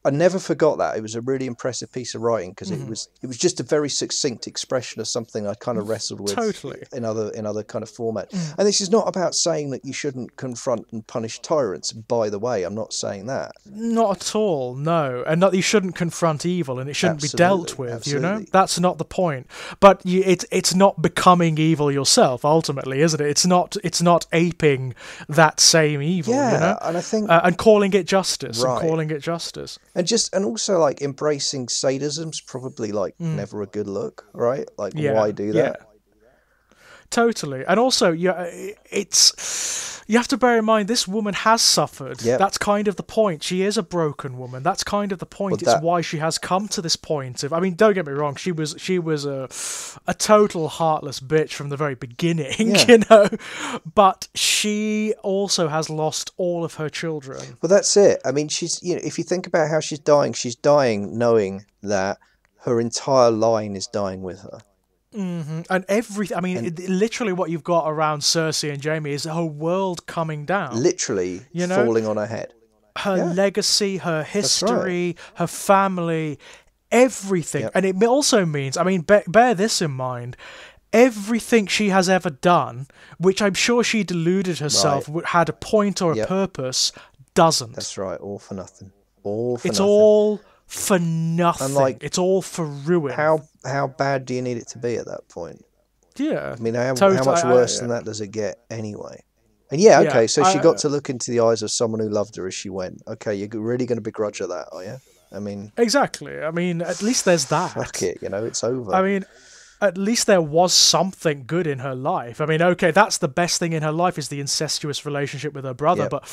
I never forgot that. It was a really impressive piece of writing, because it was just a very succinct expression of something I kind of wrestled with in other kind of format. And this is not about saying that you shouldn't confront and punish tyrants. By the way, I'm not saying that. Not at all, no. And not that you shouldn't confront evil and it shouldn't be dealt with, you know? That's not the point. But it's not becoming evil yourself, ultimately, isn't it? It's not aping that same evil, you know? And I think... and calling it justice, and calling it justice. And also, like, embracing sadism's probably, like, never a good look, right? Like, why do that? Totally. And also, you have to bear in mind this woman has suffered. Yep. That's kind of the point. She is a broken woman. That's kind of the point. Well, it's why she has come to this point of, I mean, don't get me wrong, she was a total heartless bitch from the very beginning, Yeah. you know. But she also has lost all of her children. Well, that's it. I mean, she's, you know, if you think about how she's dying knowing that her entire line is dying with her. Mm-hmm. And everything, I mean, literally what you've got around Cersei and Jaime is her world coming down. Literally falling on her head. Her legacy, her history, her family, everything. Yep. And it also means, I mean, bear this in mind, everything she has ever done, which I'm sure she deluded herself had a point or a purpose, doesn't. That's right, all for nothing. It's all for nothing. And like, it's all for ruin. How bad do you need it to be at that point? Yeah. I mean, how much worse than that does it get anyway? And okay, so she got to look into the eyes of someone who loved her as she went. Okay, you're really going to begrudge her that, are you? I mean... Exactly. I mean, at least there's that. Fuck it, you know, it's over. I mean... At least there was something good in her life. I mean, okay, that's the best thing in her life is the incestuous relationship with her brother, but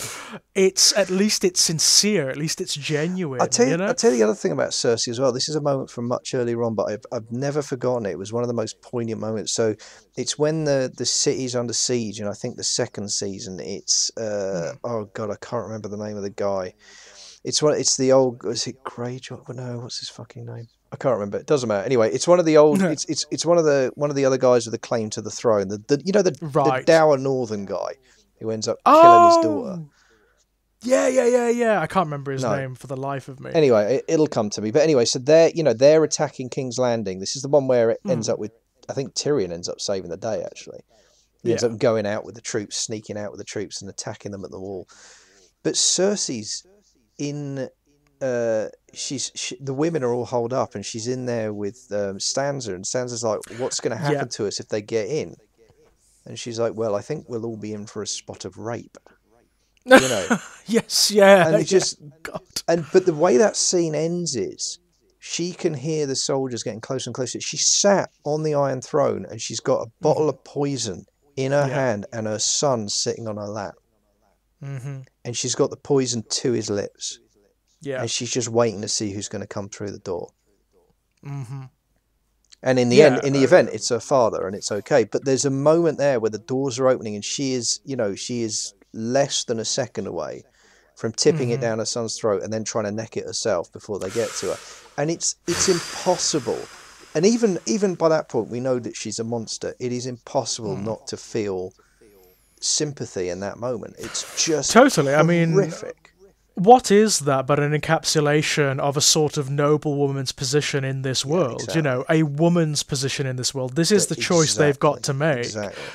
at least it's sincere, at least it's genuine. I'll tell you the other thing about Cersei as well. This is a moment from much earlier on, but I've never forgotten it. It was one of the most poignant moments. So it's when the city's under siege, and I think the second season, it's, oh God, I can't remember the name of the guy. It's the old, is it Greyjoy? No, what's his fucking name? I can't remember. It doesn't matter. Anyway, it's one of the old. It's one of the other guys with the claim to the throne. The dour northern guy who ends up killing his daughter. Yeah. I can't remember his name for the life of me. Anyway, it'll come to me. But anyway, so they're attacking King's Landing. This is the one where it ends up with, I think Tyrion ends up saving the day. Actually, he ends up going out with the troops, sneaking out with the troops, and attacking them at the wall. But Cersei's in. The women are all holed up, and she's in there with Sansa, and Sansa's like, what's going to happen to us if they get in? And she's like, well, I think we'll all be in for a spot of rape, you know. Yes, yeah. And but the way that scene ends is she can hear the soldiers getting closer and closer. She's sat on the Iron Throne, and she's got a bottle of poison in her hand, and her son sitting on her lap, and she's got the poison to his lips. Yeah, and she's just waiting to see who's going to come through the door. And in the event, it's her father, and it's okay. But there's a moment there where the doors are opening, and she is less than a second away from tipping it down her son's throat, and then trying to neck it herself before they get to her. And it's impossible. And even by that point, we know that she's a monster. It is impossible not to feel sympathy in that moment. It's just totally. horrific. What is that but an encapsulation of a sort of noble woman's position in this world? Exactly. You know, a woman's position in this world. This is the choice they've got to make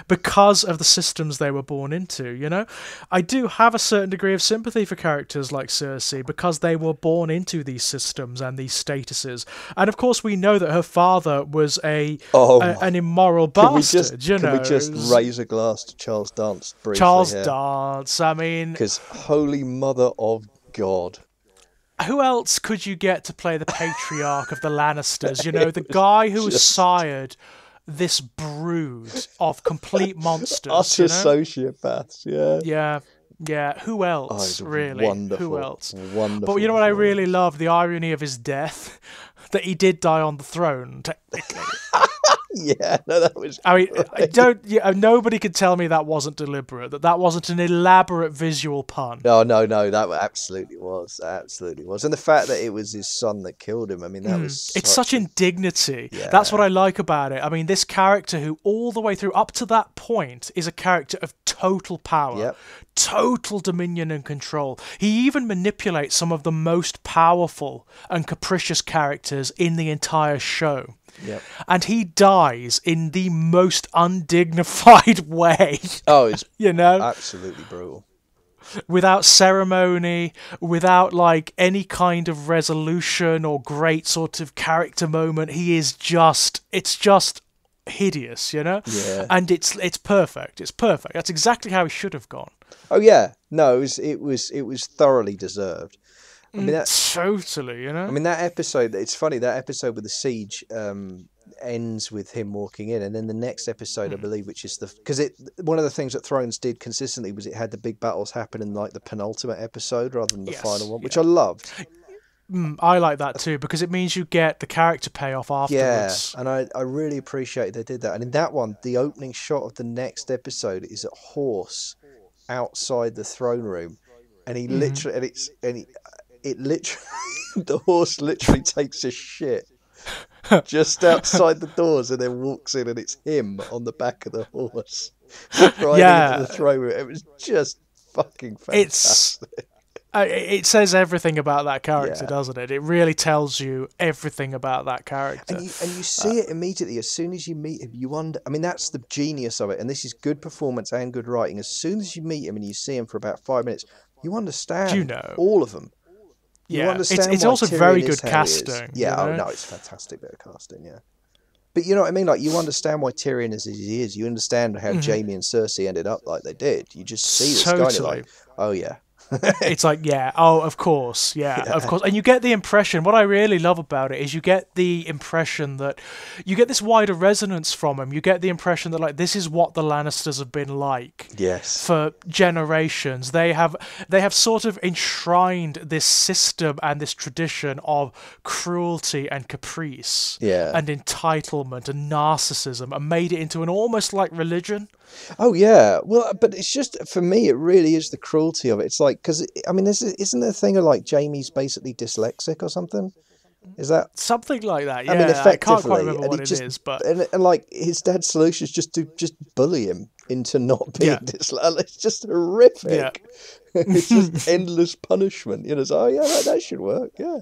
because of the systems they were born into, you know? I do have a certain degree of sympathy for characters like Cersei because they were born into these systems and these statuses. And of course we know that her father was an immoral bastard, Can we just raise a glass to Charles Dance briefly? Charles Dance, I mean... Because holy mother of God. Who else could you get to play the patriarch of the Lannisters? You know, the guy who has sired this brood of complete monsters. Utter sociopaths, Yeah. Who else, really? Wonderful. Who else? Wonderful. But you know what I really love? The irony of his death. That he did die on the throne, technically. Yeah, no, that was. I mean, nobody could tell me that wasn't deliberate. That wasn't an elaborate visual pun. No, that absolutely was. And the fact that it was his son that killed him. I mean, that was. It's such indignity. Yeah. That's what I like about it. I mean, this character who, all the way through up to that point, is a character of total power, total dominion and control. He even manipulates some of the most powerful and capricious characters in the entire show. Yep. And he dies in the most undignified way. Oh, it's absolutely brutal. Without ceremony, without like any kind of resolution or great sort of character moment. It's just hideous, you know? Yeah. And it's perfect. It's perfect. That's exactly how he should have gone. Oh yeah. No, it was thoroughly deserved. I mean, totally, you know. I mean, that episode. It's funny, that episode with the siege. ends with him walking in, and then the next episode, I believe, which is because one of the things that Thrones did consistently was it had the big battles happen in like the penultimate episode rather than the final one, which I loved. I like that too, because it means you get the character payoff afterwards. Yeah, and I really appreciate they did that. And in that one, the opening shot of the next episode is a horse outside the throne room, and he literally, it literally, the horse literally takes a shit just outside the doors and then walks in, and it's him on the back of the horse riding into the throne room. It was just fucking fantastic. It says everything about that character, doesn't it? It really tells you everything about that character. And you see it immediately. As soon as you meet him, I mean, that's the genius of it. And this is good performance and good writing. As soon as you meet him and you see him for about 5 minutes, you understand all of them. You understand it's also very good casting. Yeah, you know? It's a fantastic bit of casting, yeah. But you know what I mean? Like, you understand why Tyrion is as he is. You understand how Jaime and Cersei ended up like they did. You just see this guy and you're like, oh, yeah. It's like, of course, of course. And you get the impression, what I really love about it is you get the impression that you get this wider resonance from him. You get the impression that, like, this is what the Lannisters have been like for generations. They have sort of enshrined this system and this tradition of cruelty and caprice and entitlement and narcissism, and made it into an almost like religion. Oh yeah, well, but it's just, for me, it really is the cruelty of it. It's like, because I mean, isn't there a thing of like Jaime's basically dyslexic or something? Is that something like that? Yeah, I mean, effectively, I can't quite remember what it is, but and like his dad's solution is just to bully him into not being dyslexic. It's just horrific. Yeah. It's just endless punishment. You know, so that should work. Yeah.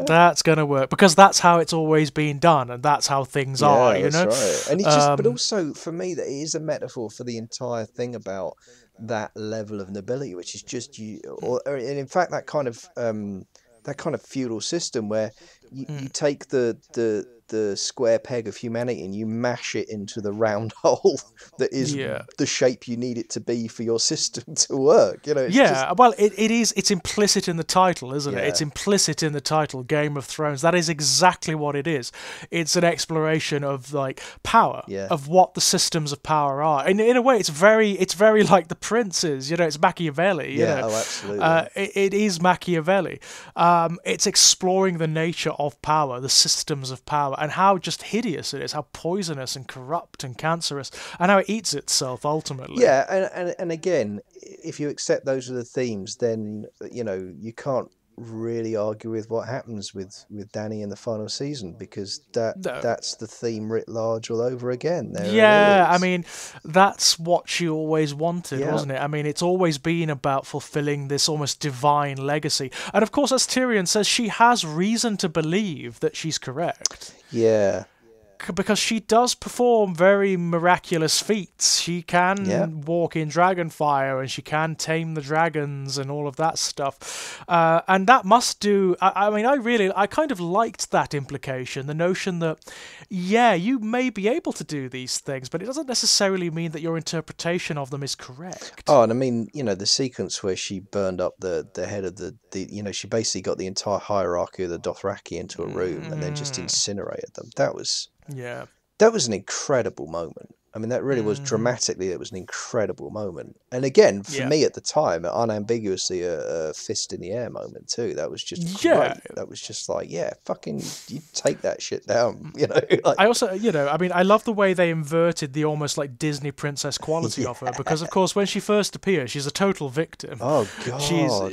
That's gonna work, because that's how it's always been done, and that's how things are. You know, right. And it's just, but also for me, that it is a metaphor for the entire thing about that level of nobility, which is just and in fact that kind of feudal system where you take the square peg of humanity and you mash it into the round hole that is the shape you need it to be for your system to work. You know, well, it's implicit in the title, isn't it? It's implicit in the title, Game of Thrones. That is exactly what it is. It's an exploration of like power, of what the systems of power are. And in a way, it's very like The Princes. You know, it's Machiavelli. You know? Absolutely. It is Machiavelli. It's exploring the nature of power, the systems of power, and how just hideous it is, how poisonous and corrupt and cancerous, and how it eats itself ultimately. Yeah, and again, if you accept those are the themes, then you know you can't really argue with what happens with Dany in the final season, because that's the theme writ large all over again. I mean, that's what she always wanted, wasn't it? I mean, it's always been about fulfilling this almost divine legacy. And of course, as Tyrion says, she has reason to believe that she's correct. Yeah. Because she does perform very miraculous feats. She can walk in dragon fire, and she can tame the dragons and all of that stuff. And that must do... I mean, I kind of liked that implication, the notion that, you may be able to do these things, but it doesn't necessarily mean that your interpretation of them is correct. Oh, and I mean, you know, the sequence where she burned up the head of the you know, she basically got the entire hierarchy of the Dothraki into a room and then just incinerated them. That was an incredible moment. I mean, that really was dramatically. It was an incredible moment, and again, for me at the time, unambiguously a fist in the air moment too. That was just great. That was just like, fucking, you take that shit down. You know. Like, I also, you know, I mean, I love the way they inverted the almost like Disney princess quality of her, because of course, when she first appears, she's a total victim. Oh God.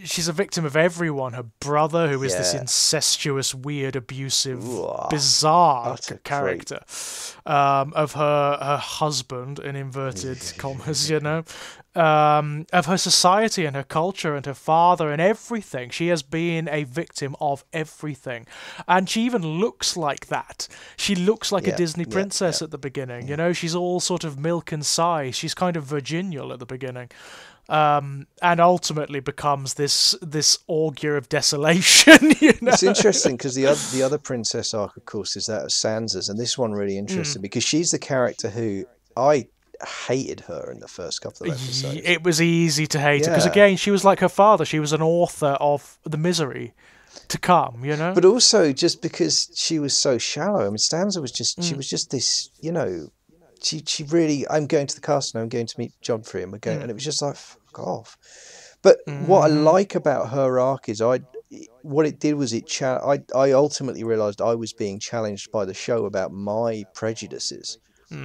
She's a victim of everyone. Her brother, who is this incestuous, weird, abusive, bizarre character, of her husband, in inverted commas, you know, of her society and her culture and her father and everything. She has been a victim of everything. And she even looks like that. She looks like a Disney princess at the beginning. You know, she's all sort of milk and size. She's kind of virginal at the beginning. And ultimately becomes this augur of desolation. You know? It's interesting because the other princess arc, of course, is that of Sansa's, and this one really interesting because she's the character who I hated her in the first couple of episodes. It was easy to hate her because again, she was like her father. She was an author of the misery. to come, you know? But also just because she was so shallow. I mean, Stanza was just, she was just this, you know, she really, I'm going to the castle now, I'm going to meet Godfrey, and we're going, and it was just like, fuck off. But what I like about her arc is what it did was I ultimately realised I was being challenged by the show about my prejudices.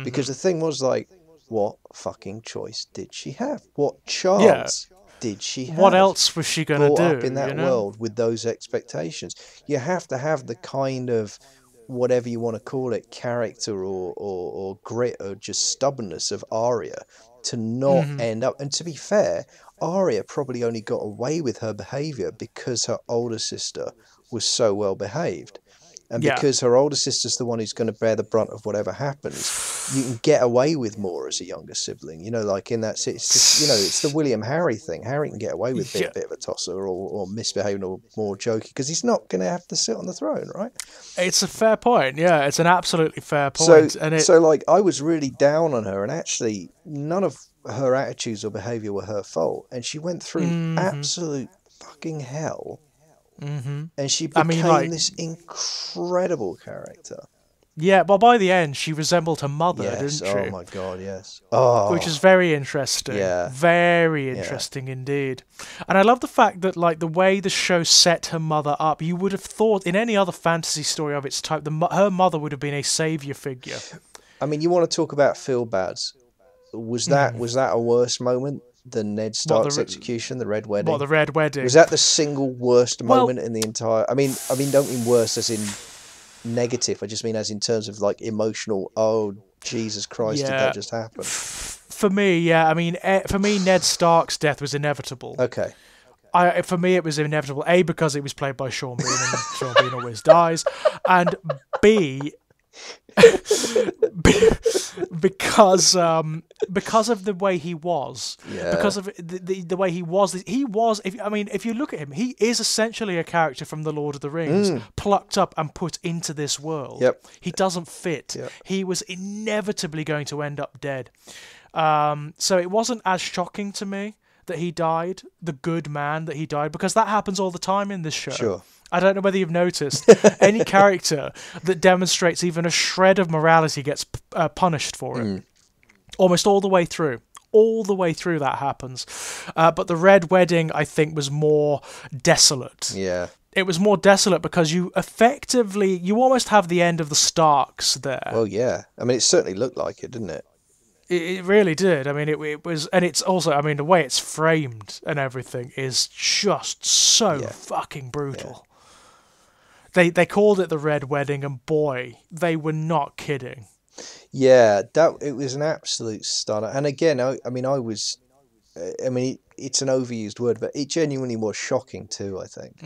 Because the thing was like, what fucking choice did she have? What chance did she have? What else was she going to do? Brought up in that world with those expectations. You have to have the kind of, whatever you want to call it, character or grit or just stubbornness of Arya to not end up. And to be fair, Arya probably only got away with her behaviour because her older sister was so well behaved. And because her older sister's the one who's going to bear the brunt of whatever happens, you can get away with more as a younger sibling. You know, like in that, it's just, you know, it's the William Harry thing. Harry can get away with being a bit of a tosser or misbehaving or more jokey because he's not going to have to sit on the throne, right? It's a fair point. Yeah, it's an absolutely fair point. So like, I was really down on her, and actually none of her attitudes or behaviour were her fault. And she went through absolute fucking hell. And she became this incredible character. Yeah, well, by the end, she resembled her mother, didn't she? Oh my god, yes. Oh, which is very interesting. Yeah. Very interesting indeed. And I love the fact that, like, the way the show set her mother up, you would have thought in any other fantasy story of its type, her mother would have been a saviour figure. I mean, you want to talk about feel-bads. Was that a worse moment than Ned Stark's execution, the Red Wedding? The Red Wedding. Was that the single worst moment in the entire... I mean, don't mean worse as in negative. I just mean as in terms of, like, emotional, oh, Jesus Christ, did that just happen? For me, I mean, for me, Ned Stark's death was inevitable. Okay. For me, it was inevitable. A, because it was played by Sean Bean, and Sean Bean always dies. And B... because of the way he was, because of the way he was, if you look at him, he is essentially a character from The Lord of the Rings, plucked up and put into this world. He doesn't fit. He was inevitably going to end up dead. So it wasn't as shocking to me that he died, the good man that he died, because that happens all the time in this show. Sure. I don't know whether you've noticed, any character that demonstrates even a shred of morality gets punished for it. Almost all the way through. All the way through that happens. But the Red Wedding, I think, was more desolate. Yeah. It was more desolate because you almost have the end of the Starks there. Well, yeah. I mean, it certainly looked like it, didn't it? It really did. I mean, it was, and it's also, I mean, the way it's framed and everything is just so fucking brutal. Yeah. They called it the Red Wedding, and boy, they were not kidding. Yeah, it was an absolute stunner. And again, it's an overused word, but it genuinely was shocking too, I think.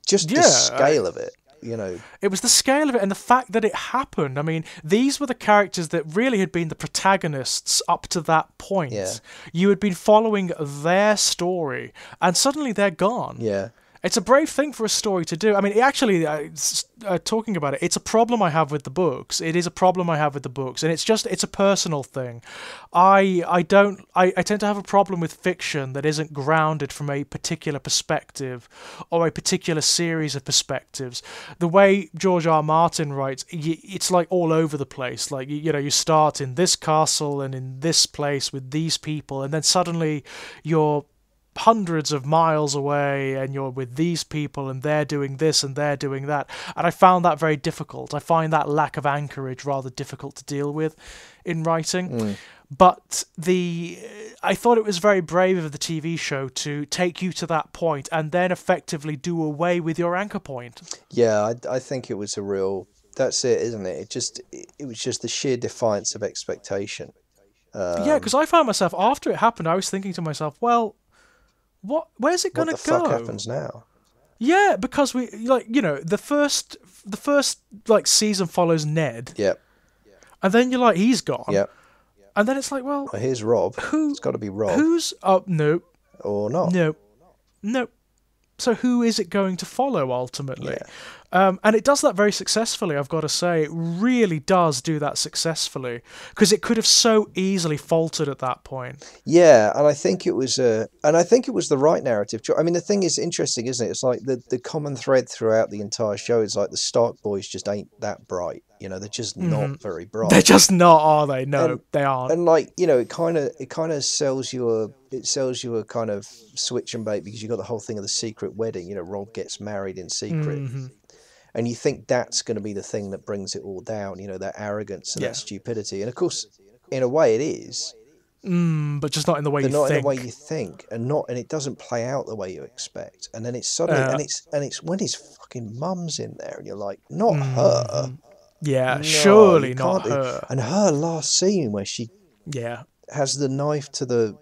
Just the scale of it. You know, it was the scale of it and the fact that it happened. I mean, these were the characters that really had been the protagonists up to that point. Yeah. You had been following their story, and suddenly they're gone. Yeah. It's a brave thing for a story to do. I mean, actually, talking about it, it's a problem I have with the books. It is a problem I have with the books, and it's a personal thing. I tend to have a problem with fiction that isn't grounded from a particular perspective or a particular series of perspectives. The way George R. R. Martin writes, it's like all over the place. Like, you start in this castle and in this place with these people, and then suddenly you're hundreds of miles away and you're with these people and they're doing this and they're doing that, and I found that very difficult. I find that lack of anchorage rather difficult to deal with in writing. But I thought it was very brave of the TV show to take you to that point and then effectively do away with your anchor point. Yeah, I think it was that's it, isn't it? It was just the sheer defiance of expectation. Yeah, because I found myself, after it happened, I was thinking to myself, well, where's it gonna go? What the fuck happens now? Yeah, because the first season follows Ned. Yep. And then you're like, he's gone. Yep. And then it's like, well, here's Robb. It's got to be Robb. No. Or not. No. So who is it going to follow ultimately? Yeah. And it does that very successfully, I've got to say. It really does do that successfully, because it could have so easily faltered at that point. Yeah, and I think it was the right narrative. I mean, the thing is interesting, isn't it? It's like the common thread throughout the entire show is like the Stark boys just ain't that bright. You know, they're just not very bright. They're just not, are they? No, they aren't. And like, you know, it kind of sells you a kind of switch and bait, because you got the whole thing of the secret wedding. You know, Rob gets married in secret. And you think that's going to be the thing that brings it all down, you know, that arrogance and that stupidity. And of course, in a way it is. But just not in the way you think. Not in the way you think, and it doesn't play out the way you expect. And then it's suddenly, and it's when his fucking mum's in there, and you're like, not her. Yeah, No, surely not her. And her last scene where she has the knife to the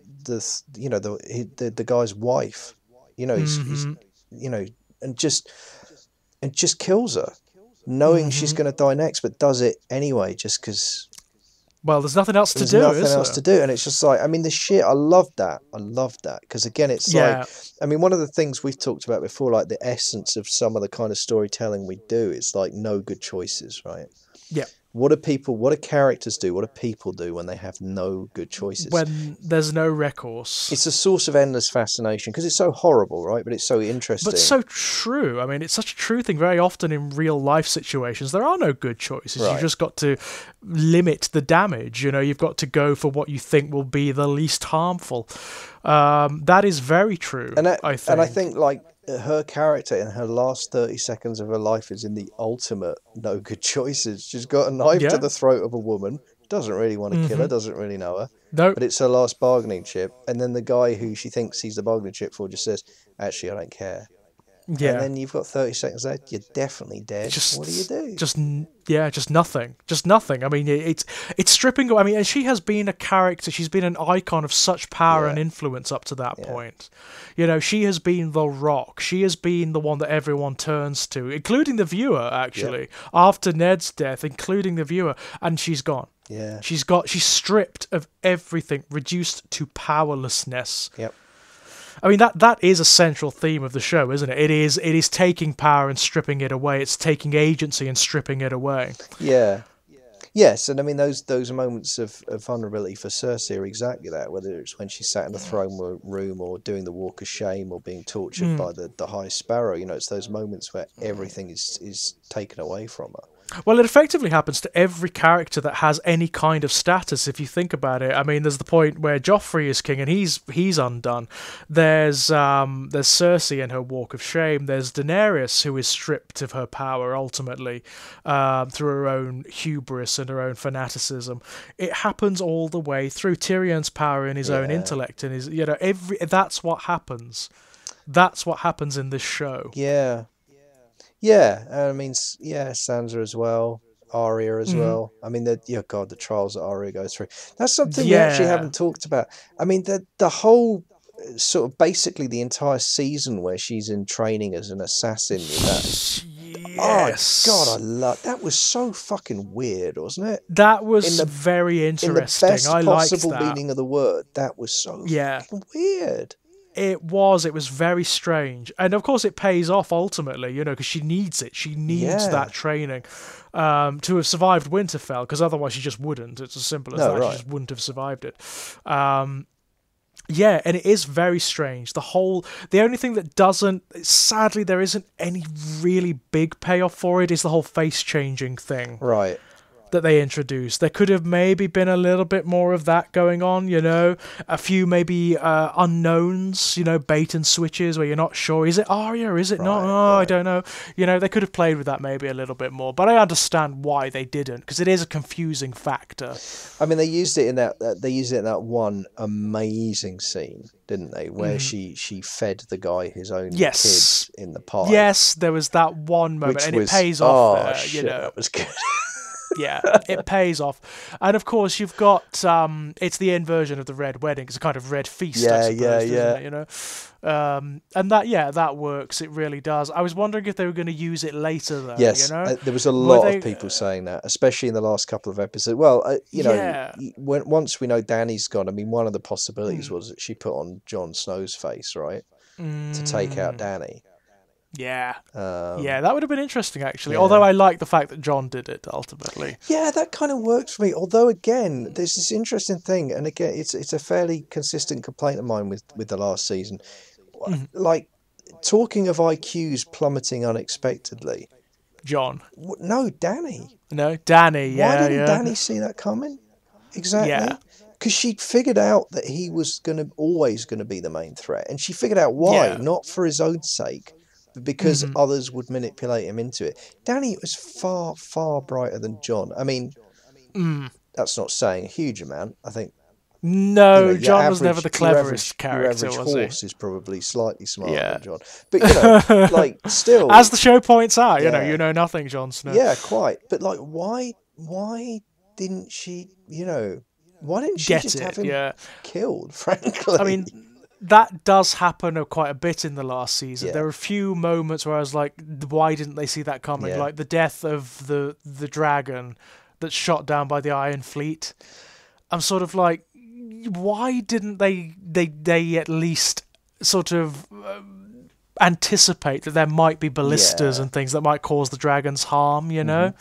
you know, the guy's wife, you know, he's you know, and just kills her, knowing she's going to die next, but does it anyway just because. Well, there's nothing else to do. There's nothing else to do, and it's just like, I mean, the shit. I love that, because again, it's like, I mean, one of the things we've talked about before, like the essence of some of the kind of storytelling we do, is like no good choices, right? Yeah. What do characters do? What do people do when they have no good choices? When there's no recourse. It's a source of endless fascination, because it's so horrible, right? But it's so interesting. But so true. I mean, it's such a true thing. Very often in real life situations, there are no good choices. Right. You've just got to limit the damage. You know, you've got to go for what you think will be the least harmful. That is very true, I think. And I think, like, her character in her last 30 seconds of her life is in the ultimate no good choices. She's got a knife to the throat of a woman, doesn't really want to kill her, doesn't really know her. No. But it's her last bargaining chip. And then the guy who she thinks he's the bargaining chip for just says, actually, I don't care. Yeah. And then you've got 30 seconds left. You're definitely dead. What do you do? Just nothing. Just nothing. I mean, it's stripping. I mean, and she has been a character. She's been an icon of such power and influence up to that point. You know, she has been the Rock. She has been the one that everyone turns to, including the viewer, actually. After Ned's death, including the viewer. And she's gone. Yeah. She's stripped of everything, reduced to powerlessness. Yep. I mean, that is a central theme of the show, isn't it? It is taking power and stripping it away. It's taking agency and stripping it away. Yeah. Yes, and I mean, those moments of vulnerability for Cersei are exactly that, whether it's when she's sat in the throne room or doing the walk of shame or being tortured by the High Sparrow. You know, it's those moments where everything is taken away from her. Well, it effectively happens to every character that has any kind of status, if you think about it. I mean, there's the point where Joffrey is king and he's undone. There's Cersei and her walk of shame. There's Daenerys, who is stripped of her power ultimately through her own hubris and her own fanaticism. It happens all the way through. Tyrion's power in his own intellect and his, you know, that's what happens. That's what happens in this show. Yeah. Yeah, I mean, Sansa as well, Arya as well. I mean, the trials that Arya goes through. That's something we actually haven't talked about. I mean, the whole sort of basically the entire season where she's in training as an assassin with that. Yes. Oh God, that was so fucking weird, wasn't it? That was very interesting. In the best possible that. meaning of the word, that was so fucking weird. It was very strange. And of course it pays off ultimately, you know, because she needs it. She needs that training to have survived Winterfell, because otherwise she just wouldn't. It's as simple as that. Right. She just wouldn't have survived it. Yeah, and it is very strange. The only thing that sadly there isn't any really big payoff for it, is the whole face changing thing. Right. That they introduced. There could have maybe been a little bit more of that going on, you know, a few maybe unknowns, you know, bait and switches where you're not sure, is it Arya, is it not? I don't know. You know, they could have played with that maybe a little bit more, but I understand why they didn't, because it is a confusing factor. I mean, they used it in that one amazing scene, didn't they, where she fed the guy his own kids in the pie. Yes, there was that one moment, and it pays off there, you know. That was good. Yeah, it pays off. And of course you've got it's the inversion of the Red Wedding. It's a kind of red feast, I suppose, isn't it, you know? And that works. It really does. I was wondering if they were going to use it later though. Yes, you know? There was a lot of people saying that, especially in the last couple of episodes. Well, you know, once we know Dany's gone, I mean, one of the possibilities was that she put on Jon Snow's face, right, to take out Dany. Yeah. Yeah, that would have been interesting, actually. yeah. Although I like the fact that John did it, ultimately. Yeah, that kind of works for me. Although, again, there's this interesting thing, and again, it's a fairly consistent complaint of mine with the last season. Like, talking of IQs plummeting unexpectedly. John. No, Danny. No, Danny, yeah, Why didn't yeah. Danny see that coming? Exactly. Yeah. Because she'd figured out that he was always going to be the main threat. And she figured out why, Yeah. not for his own sake, but because others would manipulate him into it. Danny was far, far brighter than John. I mean, that's not saying a huge amount. I think No, your John was never average- the your cleverest average character, was he? horse is probably slightly smarter Yeah. than John. But, you know, like, still... As the show points out, Yeah. you know nothing, Jon Snow. Yeah, quite. But, like, why didn't she, why didn't she Get just it, have him yeah. killed, frankly? I mean, that does happen quite a bit in the last season. Yeah. There are a few moments where I was like, why didn't they see that coming? Yeah. Like the death of the dragon that's shot down by the Iron Fleet. I'm sort of like, why didn't they at least sort of anticipate that there might be ballistas Yeah. and things that might cause the dragons harm, you know?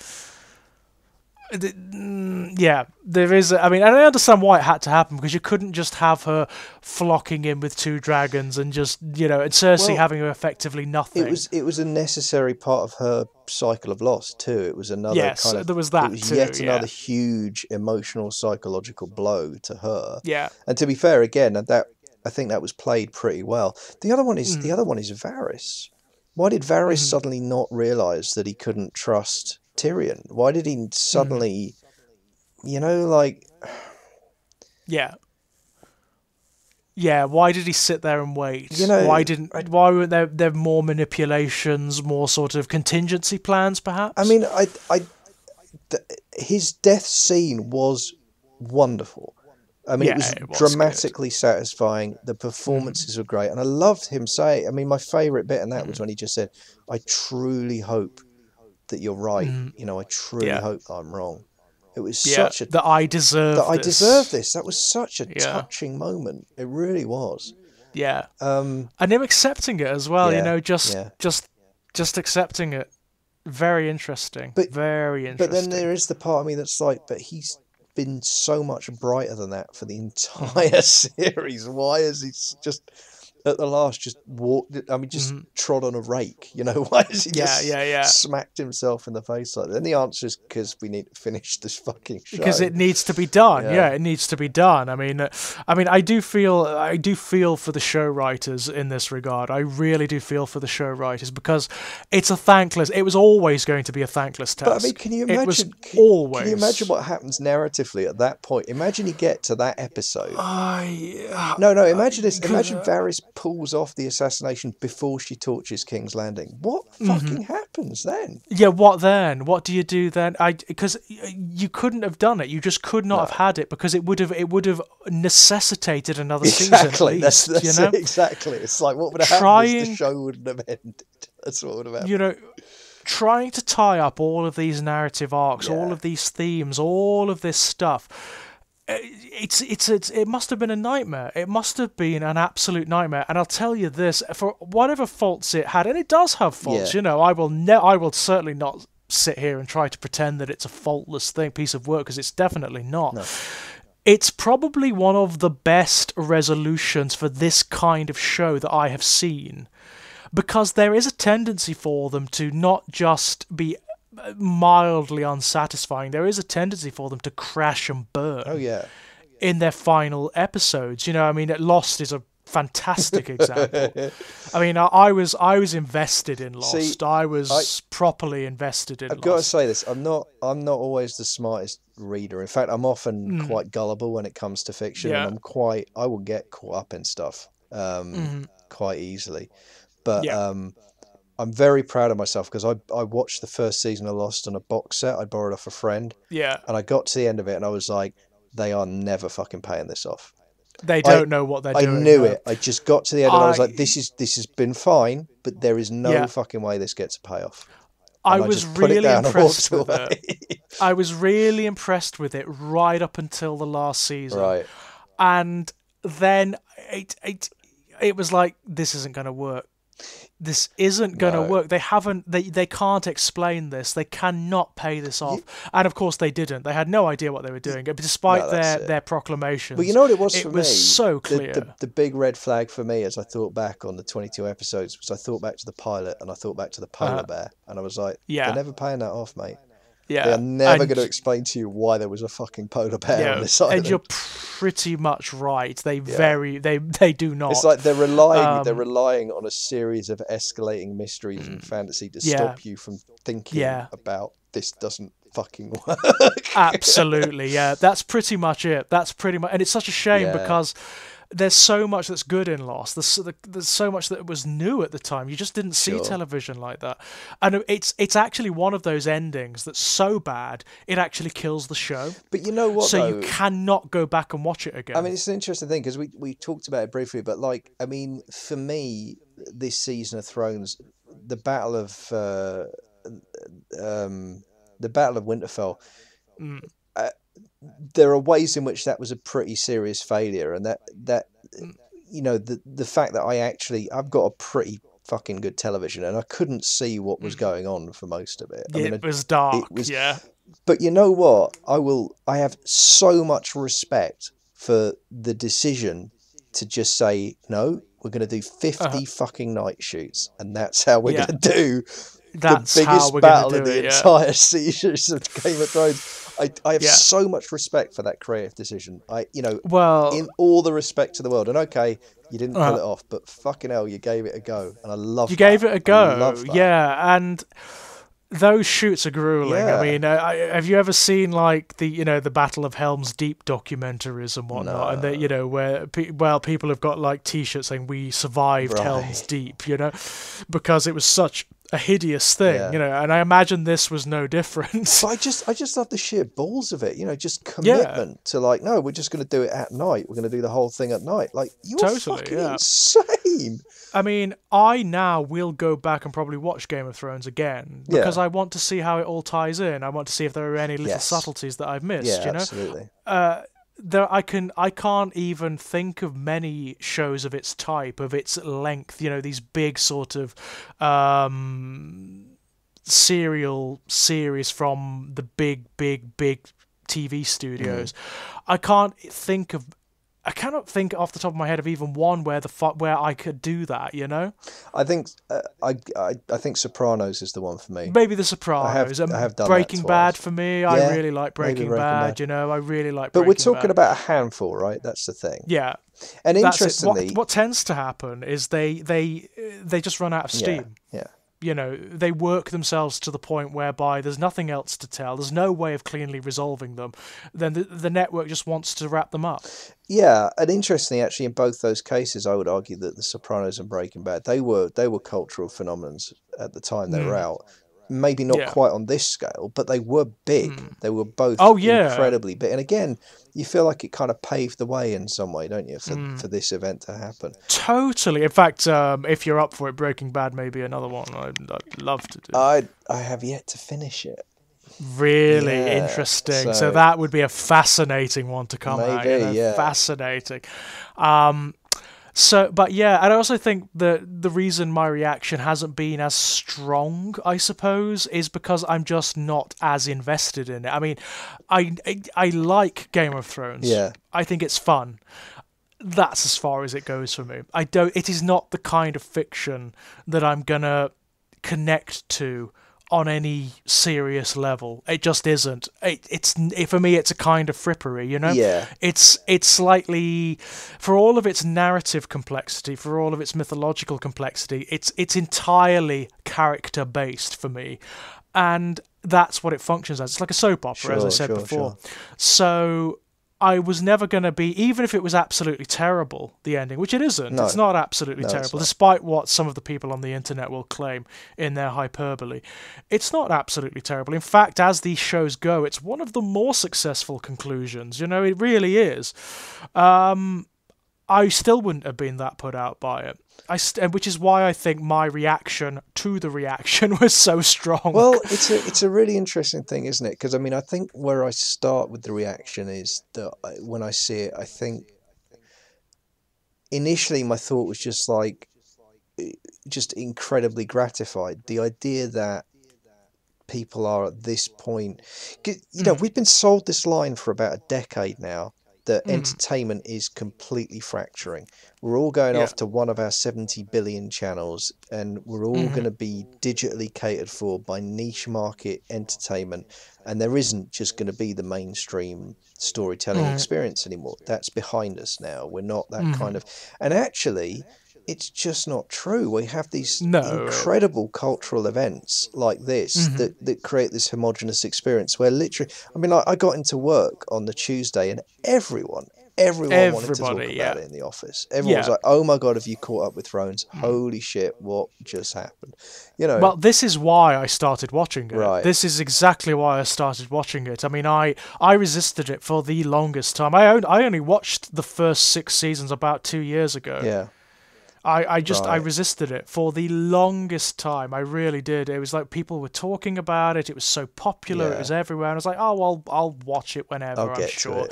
Yeah, there is. I mean, and I understand why it had to happen, because you couldn't just have her flocking in with two dragons and just, and Cersei Well, having effectively nothing. it was a necessary part of her cycle of loss too. It was another Yes, kind of there was that it was too, yet yeah. another huge emotional psychological blow to her. Yeah. And to be fair, again, that I think that was played pretty well. The other one is Varys. Why did Varys suddenly not realize that he couldn't trust Tyrion? Why did he suddenly, like... Yeah. Yeah, why did he sit there and wait? I- why weren't there more manipulations, more sort of contingency plans, perhaps? I mean, his death scene was wonderful. I mean, Yeah, it it was was dramatically satisfying. The performances were great, and I loved him say. I mean, my favourite bit in that was when he just said, "I truly hope that you're right. I truly Yeah. hope that I'm wrong." It was yeah, such a that I deserve that I this. deserve this. That was such a Yeah. touching moment. It really was. Yeah. And him accepting it as well, Yeah, just yeah. just accepting it. Very interesting. But- Very But interesting. then there is the part of me that's like, but he's been so much brighter than that for the entire series. Why is he just at the last just walked? I mean, just trod on a rake. Why is he just Yeah. smacked himself in the face like that? And the answer is because we need to finish this fucking show. Because it needs to be done. Yeah. Yeah, it needs to be done. I mean, I do feel for the show writers in this regard. I really do feel for the show writers, because it's a thankless. It was always going to be a thankless task. But I mean, can you imagine? It was Can always. you imagine what happens narratively at that point? Imagine you get to that episode. No, imagine this. Imagine Varys pulls off the assassination before she torches King's Landing. What fucking happens then? Yeah, what then? What do you do then? Because you couldn't have done it. You just could not have had it, because it would have necessitated another Exactly. season. That's At least, you know? it, exactly. It's like, what would have happened is the show wouldn't have ended. That's what would have happened. Trying to tie up all of these narrative arcs, all Yeah. of these themes, all of this stuff. It must have been a nightmare. It must have been an absolute nightmare. And I'll tell you this, for whatever faults it had, and it does have faults. Yeah. I will certainly not sit here and try to pretend that it's a faultless piece of work, because it's definitely not. No. It's probably one of the best resolutions for this kind of show that I have seen, because there is a tendency for them to not just be mildly unsatisfying. There is a tendency for them to crash and burn Oh yeah. in their final episodes. I mean, Lost is a fantastic example. I mean, I was invested in Lost. See, I was properly invested in I've Lost. got to say this. I'm not always the smartest reader. In fact, I'm often quite gullible when it comes to fiction, Yeah. and I will get caught up in stuff quite easily. But Yeah. I'm very proud of myself, because I watched the first season of Lost on a box set I borrowed off a friend, Yeah, and I got to the end of it and I was like, they are never fucking paying this off. they don't know what they're I doing. knew no. it. I just got to the end and I was like, this has been fine, but there is no Yeah. fucking way this gets a payoff. I And was just put it really down and impressed walked with away. it. I was really impressed with it right up until the last season. Right. And then it was like, this isn't going to work. this isn't going to No. work. They can't explain this. They cannot pay this off. And of course they didn't. They had no idea what they were doing. Despite No, that's it. their proclamations. Well, you know what it was for It was me? so clear. The big red flag for me as I thought back on the 22 episodes was I thought back to the pilot and I thought back to the polar bear and I was like, Yeah. they're never paying that off, mate. Yeah. They are never And- going to explain to you why there was a fucking polar bear on yeah, this island. and you're pretty much right. They do not. It's like they're relying on a series of escalating mysteries and fantasy to stop you from thinking about this doesn't fucking work. Absolutely, yeah. That's pretty much it. And it's such a shame because there's so much that's good in Lost. There's so much that was new at the time. You just didn't see television like that. And it's actually one of those endings that's so bad, it actually kills the show. But you know what, So though? you cannot go back and watch it again. I mean, it's an interesting thing because we talked about it briefly, but like, I mean, for me, this season of Thrones, the Battle of Winterfell, there are ways in which that was a pretty serious failure, and that you know the fact that I've got a pretty fucking good television, and I couldn't see what was going on for most of it. It was dark. Yeah. But you know what? I have so much respect for the decision to just say, no, we're going to do 50 fucking night shoots, and that's how we're going to do That's the how biggest we're gonna battle do in the it, entire series of Game of Thrones. I have so much respect for that creative decision. In all the respect to the world. And okay, you didn't pull it off, but fucking hell, you gave it a go, and I love. You gave it a go. I love that. Yeah, and those shoots are grueling. Yeah. I mean, have you ever seen like the Battle of Helm's Deep documentaries and whatnot? And they, where people have got like T-shirts saying "We survived Helm's Deep," because it was such a hideous thing, and I imagine this was no different. But I just love the sheer balls of it, just commitment to like, no, we're just going to do it at night. We're going to do the whole thing at night. Like, you're fucking insane. I mean, I now will go back and probably watch Game of Thrones again because I want to see how it all ties in. I want to see if there are any little subtleties that I've missed. Yeah, absolutely. I can't even think of many shows of its type, of its length, these big sort of serial series from the big TV studios. I cannot think off the top of my head of even one where I could do that, I think I think Sopranos is the one for me. Maybe The Sopranos. I have done Breaking that Bad twice. for me. I really like Breaking Bad. I really like. But Breaking we're talking Bad. about a handful, right? That's the thing. Yeah. And That's it. interestingly, What tends to happen is they just run out of steam. Yeah. They work themselves to the point whereby there's nothing else to tell. There's no way of cleanly resolving them. Then the network just wants to wrap them up. Yeah, and interestingly, actually, in both those cases, I would argue that The Sopranos and Breaking Bad, they were cultural phenomenons at the time they were out. Maybe not quite on this scale, but they were big. They were both incredibly big. And again, you feel like it kind of paved the way in some way, don't you, for this event to happen? Totally. In fact, if you're up for it, Breaking Bad may be another one I'd love to do. I have yet to finish it. Really interesting. So that would be a fascinating one to come out. Fascinating. But yeah, and I also think that the reason my reaction hasn't been as strong, I suppose, is because I'm just not as invested in it. I mean, I like Game of Thrones. Yeah. I think it's fun. That's as far as it goes for me. It is not the kind of fiction that I'm gonna connect to on any serious level. It just isn't. For me, it's a kind of frippery, Yeah. It's slightly, for all of its narrative complexity, for all of its mythological complexity, it's entirely character based for me, and that's what it functions as. It's like a soap opera, as I said before. So I was never going to be, even if it was absolutely terrible, the ending, which it isn't. It's not absolutely terrible, despite what some of the people on the internet will claim in their hyperbole. It's not absolutely terrible. In fact, as these shows go, it's one of the more successful conclusions. It really is. I still wouldn't have been that put out by it. Which is why I think my reaction to the reaction was so strong. Well, it's a really interesting thing, isn't it? Because I mean, I think where I start with the reaction is that when I see it, I think initially my thought was just like, just incredibly gratified. The idea that people are at this point, we've been sold this line for about a decade now, that entertainment is completely fracturing. We're all going off to one of our 70 billion channels, and we're all going to be digitally catered for by niche market entertainment, and there isn't just going to be the mainstream storytelling experience anymore. That's behind us now. We're not that kind of... And actually, it's just not true. We have these incredible cultural events like this that create this homogenous experience where literally, I mean, I got into work on the Tuesday and everyone wanted to talk about it in the office. Everyone was like, "Oh my God, have you caught up with Thrones? Holy shit, what just happened?" Well, this is why I started watching it. Right. This is exactly why I started watching it. I mean, I resisted it for the longest time. I only watched the first 6 seasons about 2 years ago. Yeah. I resisted it for the longest time. I really did. It was like people were talking about it. It was so popular. It was everywhere. And I was like, oh, well, I'll watch it whenever, I'm sure.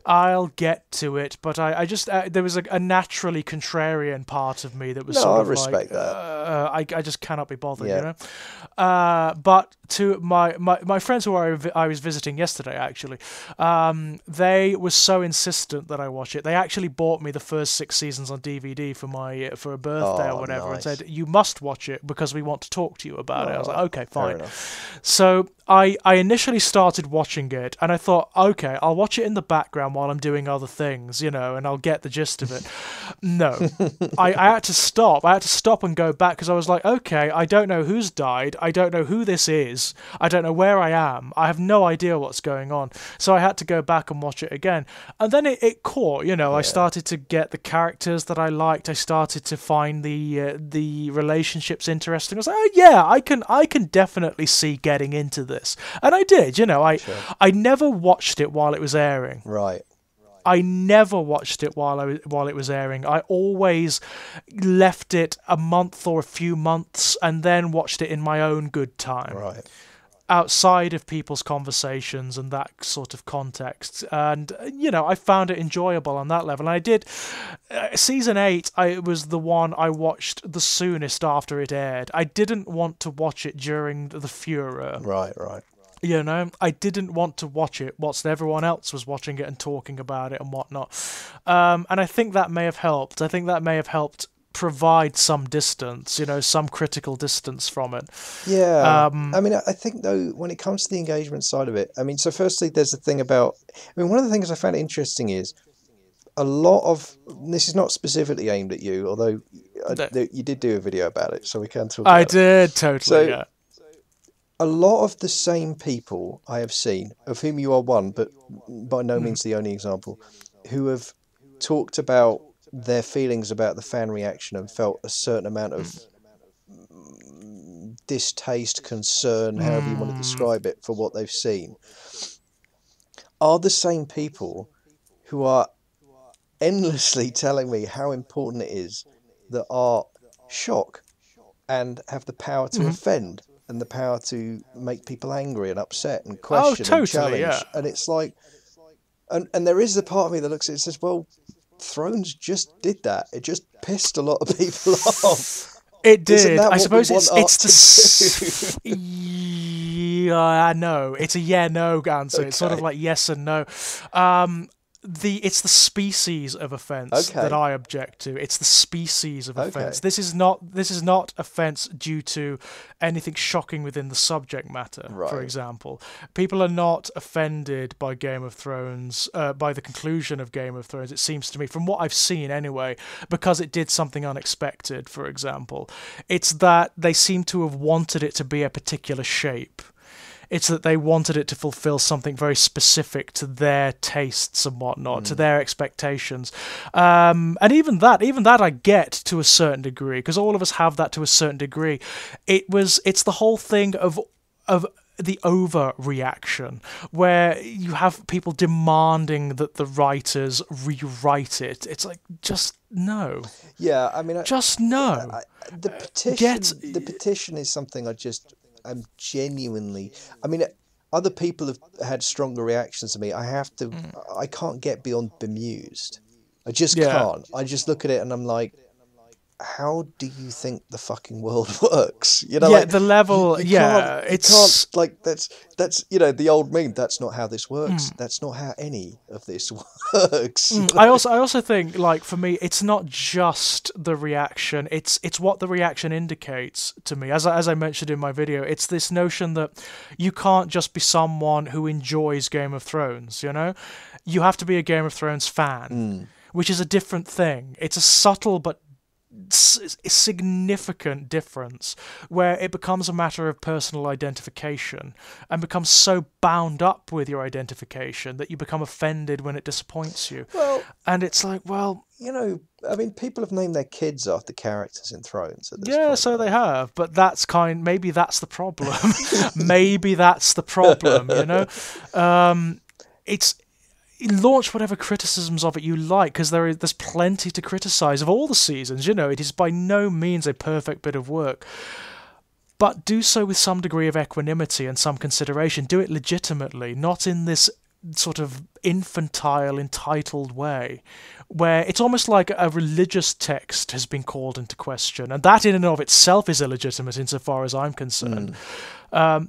I'll get to it. But I just, there was a naturally contrarian part of me that was sort of respect like, that. I just cannot be bothered, you know? But to my friends who I was visiting yesterday, actually, they were so insistent that I watch it. They actually bought me the first 6 seasons on DVD for a birthday or whatever, and said, you must watch it because we want to talk to you about it. I was like, okay, fine. So I initially started watching it, and I thought, okay, I'll watch it in the background while I'm doing other things, and I'll get the gist of it. No. I had to stop. I had to stop and go back because I was like, okay, I don't know who's died. I don't know who this is. I don't know where I am. I have no idea what's going on. So I had to go back and watch it again. And then it caught, I started to get the characters that I liked. I started to find the relationships interesting. I was like, oh yeah, I can definitely see getting into this. And I did, I never watched it while it was airing. Right. I never watched it while it was airing. I always left it a month or a few months and then watched it in my own good time. Right. Outside of people's conversations and that sort of context. And, I found it enjoyable on that level. And I did... season 8, it was the one I watched the soonest after it aired. I didn't want to watch it during the furor. Right. I didn't want to watch it whilst everyone else was watching it and talking about it and whatnot. And I think that may have helped. I think that may have helped provide some distance, some critical distance from it. Yeah. I mean, I think, though, when it comes to the engagement side of it, I mean, so firstly, there's the thing about... I mean, one of the things I found interesting is a lot of... This is not specifically aimed at you, although you did do a video about it, so we can talk about it. I did, totally, yeah. A lot of the same people I have seen, of whom you are one, but by no means the only example, who have talked about their feelings about the fan reaction and felt a certain amount of distaste, concern, however you want to describe it, for what they've seen, are the same people who are endlessly telling me how important it is that art shock and have the power to offend and the power to make people angry and upset and question and challenge. Yeah. And it's like, and there is a part of me that looks at it and says, well, Thrones just did that. It just pissed a lot of people off. It did. I suppose it's the... Yeah, I know. It's a yeah-no answer. Okay. It's sort of like yes and no. It's the species of offence that I object to. It's the species of offence. This is not offence due to anything shocking within the subject matter. Right. For example, people are not offended by Game of Thrones, by the conclusion of Game of Thrones. It seems to me, from what I've seen anyway, because it did something unexpected. For example, it's that they seem to have wanted it to be a particular shape. It's that they wanted it to fulfill something very specific to their tastes and whatnot, to their expectations. And even that I get to a certain degree, because all of us have that to a certain degree. It's the whole thing of the overreaction, where you have people demanding that the writers rewrite it. It's like, just no. Yeah, I mean... just no. The petition is something I'm genuinely... I mean, other people have had stronger reactions to me. I can't get beyond bemused. I just can't. I just look at it and I'm like, how do you think the fucking world works? You know, Yeah, like the level. Yeah, you can't, like, that's you know, the old meme. That's not how this works. That's not how any of this works. You know? I also think, like, for me, it's not just the reaction. It's what the reaction indicates to me. As I mentioned in my video, it's this notion that you can't just be someone who enjoys Game of Thrones. You know, you have to be a Game of Thrones fan, which is a different thing. It's a subtle but significant difference where it becomes a matter of personal identification and becomes so bound up with your identification that you become offended when it disappoints you. Well, and it's like, well, you know, I mean, people have named their kids after characters in Thrones at this yeah, point, so right? they have, but maybe that's the problem. Maybe that's the problem, you know? It's launch whatever criticisms of it you like, because there's plenty to criticize of all the seasons. You know, it is by no means a perfect bit of work, but do so with some degree of equanimity and some consideration. Do it legitimately, not in this sort of infantile, entitled way, where it's almost like a religious text has been called into question, and that in and of itself is illegitimate insofar as I'm concerned.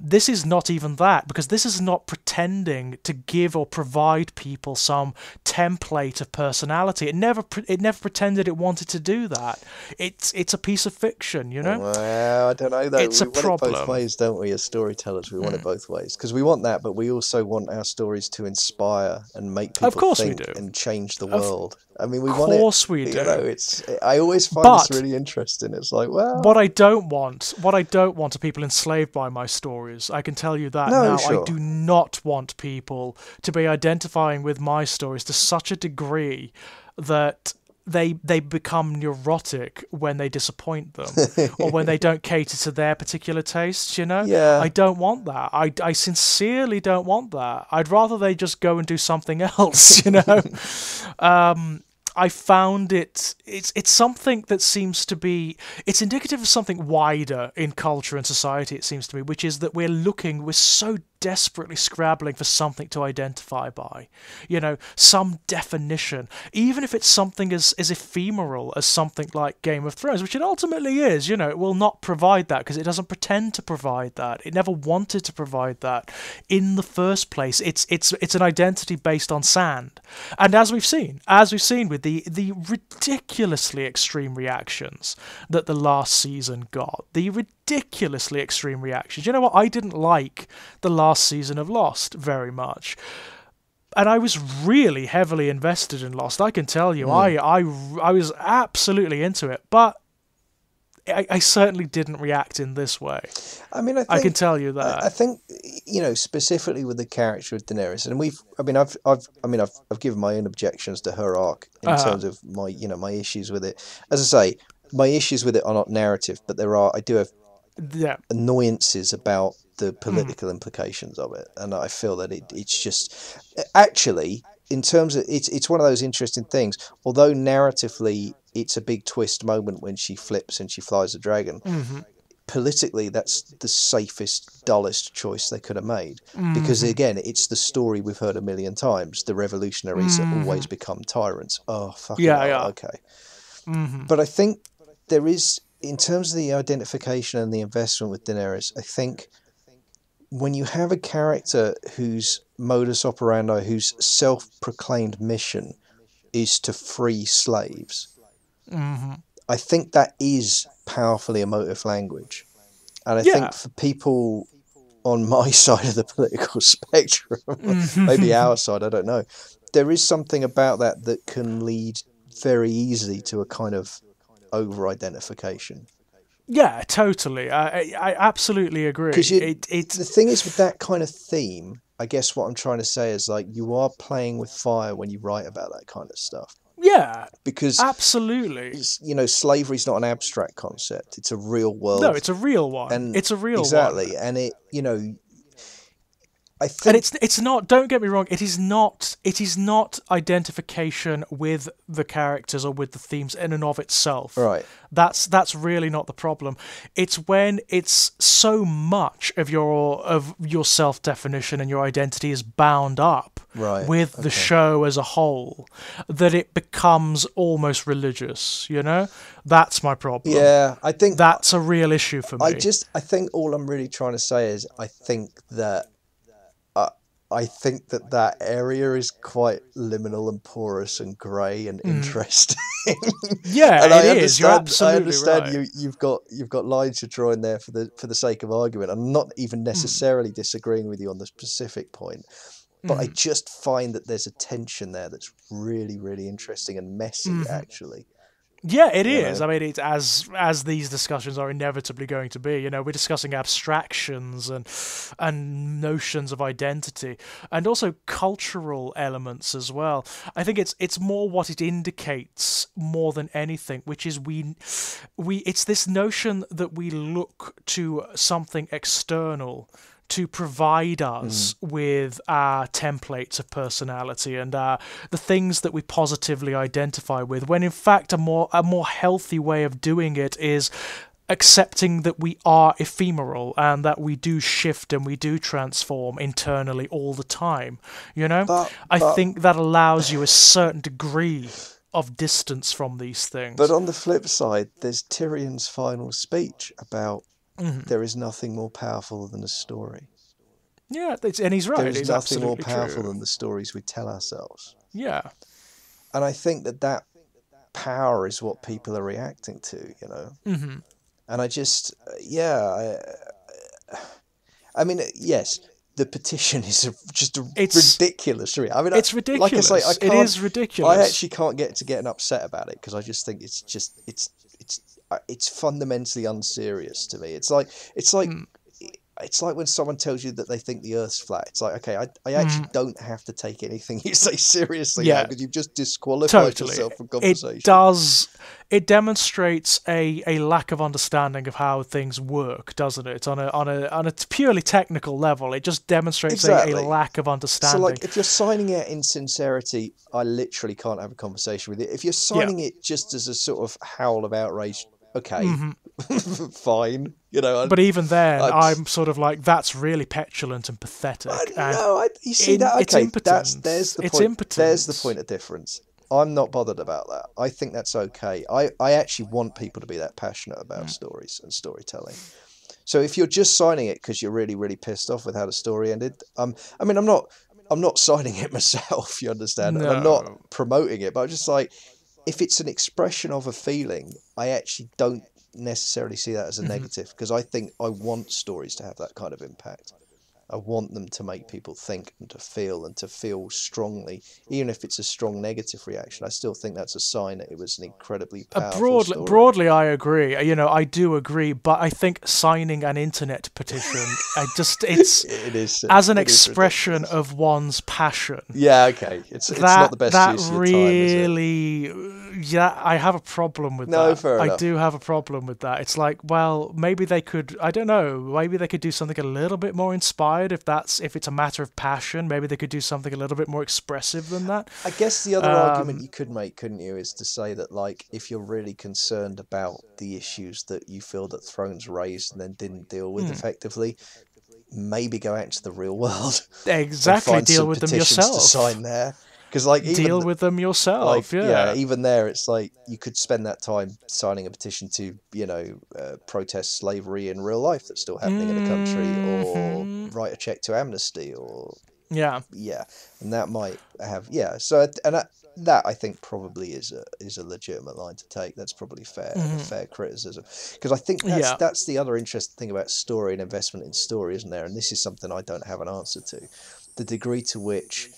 This is not even that, because this is not pretending to give or provide people some template of personality. It never pretended it wanted to do that. It's a piece of fiction, you know. Well, I don't know though. It's we a want problem. it both ways, don't we? As storytellers, we want it both ways, because we want that, but we also want our stories to inspire and make people Of course think we do. and change the world. I mean, we Of want it. course we do. You know, I always find this really interesting. It's like, well, what I don't want are people enslaved by my stories. I can tell you that now. Sure. I do not want people to be identifying with my stories to such a degree that they become neurotic when they disappoint them or when they don't cater to their particular tastes, you know? Yeah. I don't want that. I sincerely don't want that. I'd rather they just go and do something else, you know? I found it's something that seems to be, it's indicative of something wider in culture and society, it seems to me, which is that we're so desperately scrabbling for something to identify by, you know, some definition, even if it's something as ephemeral as something like Game of Thrones, which it ultimately is. You know, it will not provide that because it doesn't pretend to provide that. It never wanted to provide that in the first place. It's an identity based on sand, and as we've seen with the ridiculously extreme reactions that the last season got, the ridiculously extreme reactions. You know what? I didn't like the last season of Lost very much, and I was really heavily invested in Lost. I can tell you, I was absolutely into it, but I certainly didn't react in this way. I mean, I can tell you that. I think, you know, specifically with the character of Daenerys, and I've given my own objections to her arc in terms of my issues with it. As I say, my issues with it are not narrative, but I do have annoyances about the political implications of it, and I feel that it's just actually, in terms of it's one of those interesting things. Although narratively it's a big twist moment when she flips and she flies a dragon, politically that's the safest, dullest choice they could have made, because again, it's the story we've heard a million times. The revolutionaries always become tyrants. Oh, fucking hell, okay. But I think there is, in terms of the identification and the investment with Daenerys, I think when you have a character whose modus operandi, whose self-proclaimed mission is to free slaves, I think that is powerfully emotive language. And I think for people on my side of the political spectrum, maybe our side, I don't know, there is something about that can lead very easily to a kind of over-identification. Yeah, totally. I absolutely agree. Because the thing is with that kind of theme, I guess what I'm trying to say is, like, you are playing with fire when you write about that kind of stuff. Yeah, because absolutely. You know, slavery is not an abstract concept; it's a real world. No, it's a real one. And it's a real exactly, one. and it, you know, I think, and it's not. Don't get me wrong. It is not. It is not identification with the characters or with the themes in and of itself. Right. That's really not the problem. It's when it's so much of your self definition and your identity is bound up Right, with the show as a whole that it becomes almost religious, you know? That's my problem. Yeah, I think That's a real issue for me. I think all I'm really trying to say is I think that that area is quite liminal and porous and grey and interesting. Yeah, and it is. You're absolutely I understand right. you've got lines you're drawing there for the sake of argument. I'm not even necessarily disagreeing with you on the specific point, but I just find that there's a tension there that's really, really interesting and messy, actually. Yeah, it is. know? I mean, it's as these discussions are inevitably going to be. You know, we're discussing abstractions and notions of identity, and also cultural elements as well. I think it's more what it indicates more than anything, which is we it's this notion that we look to something external to provide us with our templates of personality and the things that we positively identify with, when in fact a more healthy way of doing it is accepting that we are ephemeral and that we do shift and we do transform internally all the time, you know? I think that allows you a certain degree of distance from these things. But on the flip side, there's Tyrion's final speech about there is nothing more powerful than a story. Yeah, and he's right. There is It's nothing more absolutely powerful true. than the stories we tell ourselves. Yeah. And I think that power is what people are reacting to, you know? Mm-hmm. And I just, I mean, yes, the petition is ridiculous. I mean, it's ridiculous. Like I say, It is ridiculous. I actually can't get to getting upset about it because I just think it's fundamentally unserious to me. It's like when someone tells you that they think the Earth's flat. It's like, okay, I actually don't have to take anything you say seriously now because you've just disqualified yourself from conversation. It demonstrates a lack of understanding of how things work, doesn't it? On a purely technical level, it just demonstrates a lack of understanding. So, like, if you're signing it in sincerity, I literally can't have a conversation with it. If you're signing it just as a sort of howl of outrage, okay, fine, you know. But even then, I'm sort of like, that's really petulant and pathetic. You see that? Okay, it's impotence. There's the it's point. impotence. There's the point of difference. I'm not bothered about that. I think that's okay. I actually want people to be that passionate about stories and storytelling. So if you're just signing it because you're really, really pissed off with how the story ended, I mean, I'm not signing it myself. You understand? No. And I'm not promoting it, but I'm just like, if it's an expression of a feeling, I actually don't necessarily see that as a negative, because I think I want stories to have that kind of impact. I want them to make people think and to feel strongly, even if it's a strong negative reaction. I still think that's a sign that it was an incredibly powerful story. Broadly, I agree. You know, I do agree, but I think signing an internet petition, it is as an expression of one's passion. Yeah, okay. It's not the best use of your time, is it? Yeah, I have a problem with that. No, fair enough. I do have a problem with that. It's like, well, maybe they could, I don't know, maybe they could do something a little bit more inspired if it's a matter of passion. Maybe they could do something a little bit more expressive than that. I guess the other argument you could make, couldn't you, is to say that, like, if you're really concerned about the issues that you feel that Thrones raised and then didn't deal with effectively, maybe go out into the real world. Exactly, deal with them yourself. To sign there. Because, like, deal with them yourself. Like, yeah, even there, it's like you could spend that time signing a petition to, you know, protest slavery in real life that's still happening in the country, or write a check to Amnesty, or and that might have So that I think probably is a legitimate line to take. That's probably fair criticism, because I think that's the other interesting thing about story and investment in story, isn't there? And this is something I don't have an answer to: the degree to which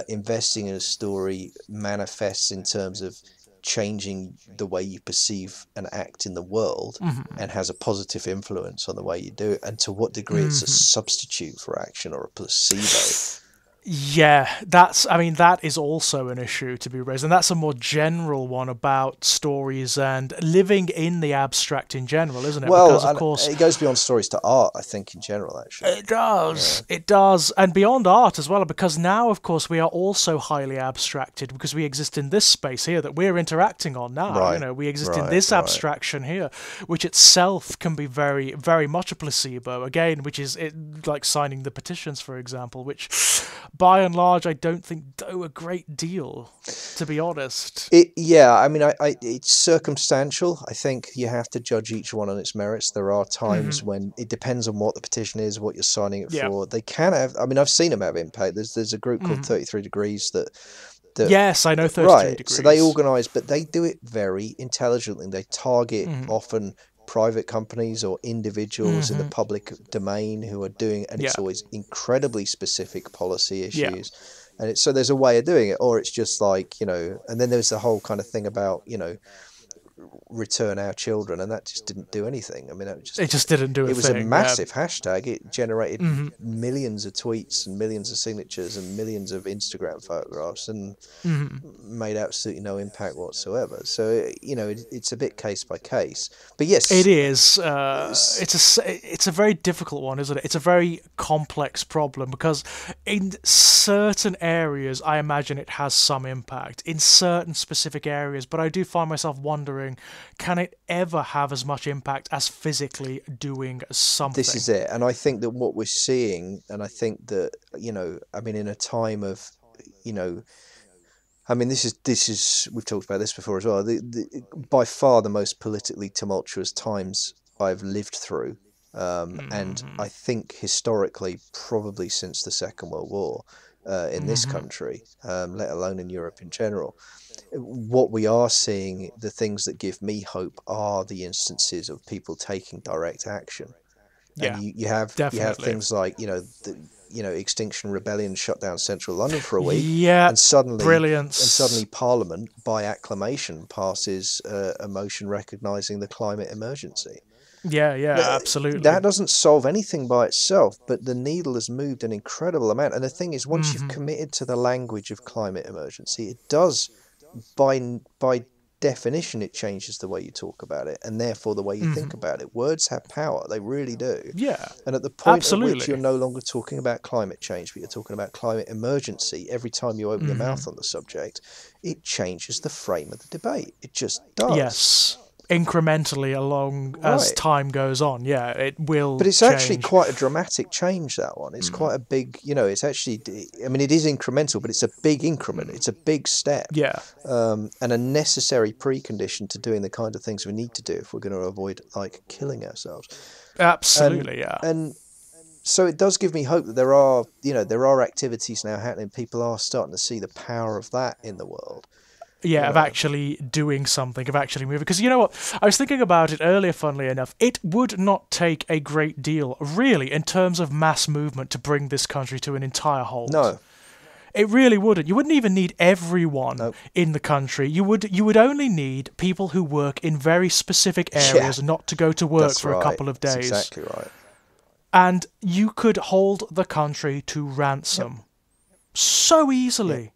investing in a story manifests in terms of changing the way you perceive and act in the world, and has a positive influence on the way you do it, and to what degree it's a substitute for action or a placebo. Yeah, that is also an issue to be raised, and that's a more general one about stories and living in the abstract in general, isn't it? Well, because of course it goes beyond stories to art, I think, in general, actually. It does. Yeah. It does, and beyond art as well, because now, of course, we are also highly abstracted because we exist in this space here that we're interacting on now. Right. You know, we exist in this abstraction here, which itself can be very, very much a placebo. Again, which is like signing the petitions, for example, which by and large, I don't think do a great deal, to be honest. I mean, it's circumstantial. I think you have to judge each one on its merits. There are times when it depends on what the petition is, what you're signing it Yeah. for. They can have. I mean, I've seen them have impact. There's a group called 33 Degrees that Yes, I know 33 right. Degrees. So they organise, but they do it very intelligently. They target often private companies or individuals in the public domain who are doing, and it's always incredibly specific policy issues. And so there's a way of doing it, or it's just like, you know, and then there's the whole kind of thing about, you know, return our children, and that just didn't do anything. I mean, it just didn't do a thing. It was a massive hashtag. It generated millions of tweets and millions of signatures and millions of Instagram photographs, and made absolutely no impact whatsoever. So, you know, it's a bit case by case. But yes, it is. It's a very difficult one, isn't it? It's a very complex problem because in certain areas, I imagine it has some impact in certain specific areas. But I do find myself wondering, can it ever have as much impact as physically doing something? This is it. And I think that what we're seeing, and I think that, you know, I mean, in a time of, you know, I mean, this is we've talked about this before as well. By far the most politically tumultuous times I've lived through. And I think historically, probably since the Second World War in this country, let alone in Europe in general. What we are seeing, the things that give me hope, are the instances of people taking direct action. Yeah, and you have things like, you know, Extinction Rebellion shut down central London for a week. Yeah, and suddenly brilliance. And suddenly Parliament, by acclamation, passes a motion recognising the climate emergency. Yeah, absolutely. That doesn't solve anything by itself, but the needle has moved an incredible amount. And the thing is, once you've committed to the language of climate emergency, it does, by definition, it changes the way you talk about it, and therefore the way you think about it. Words have power, they really do. Yeah, and at the point absolutely. at which you're no longer talking about climate change, but you're talking about climate emergency, every time you open your mouth on the subject, it changes the frame of the debate. It just does. Yes, incrementally along as time goes on. Yeah, it will. But it's change. actually quite a dramatic change, that one. It's quite a big, you know, it's actually, I mean, it is incremental, but it's a big increment. It's a big step. Yeah. And a necessary precondition to doing the kind of things we need to do if we're going to avoid, like, killing ourselves. Absolutely, And so it does give me hope that there are activities now happening. People are starting to see the power of that in the world. Yeah, of actually doing something, of actually moving. Because you know what? I was thinking about it earlier, funnily enough. It would not take a great deal, really, in terms of mass movement to bring this country to an entire halt. No. It really wouldn't. You wouldn't even need everyone in the country. You would only need people who work in very specific areas not to go to work for a couple of days. That's exactly right. And you could hold the country to ransom. So easily. Yep.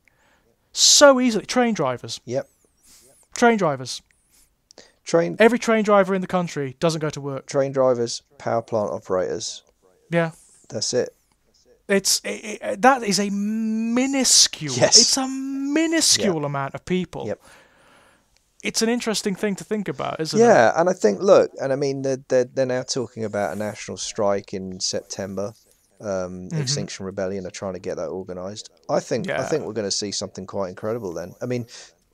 So easily. Train drivers. Yep. Train drivers. Every train driver in the country doesn't go to work. Train drivers, power plant operators. Yeah. That's it. That is a minuscule. Yes. It's a minuscule amount of people. Yep. It's an interesting thing to think about, isn't it? Yeah, and I think, look, and I mean, they're now talking about a national strike in September. Extinction Rebellion are trying to get that organised. I think we're going to see something quite incredible then. I mean,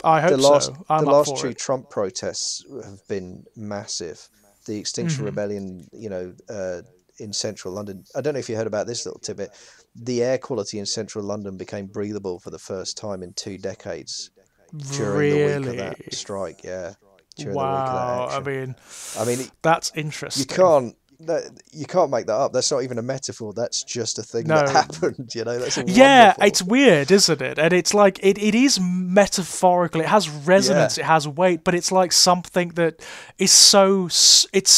I hope so. The last two Trump protests have been massive. The Extinction Rebellion, you know, in central London. I don't know if you heard about this little tidbit. The air quality in central London became breathable for the first time in 2 decades during the week of that strike. Yeah. During the week of that action. I mean, that's interesting. You can't make that up. That's not even a metaphor. That's just a thing that happened. You know, that's it's weird, isn't it? And it's like it is metaphorical. It has resonance. It has weight. But it's like something that is so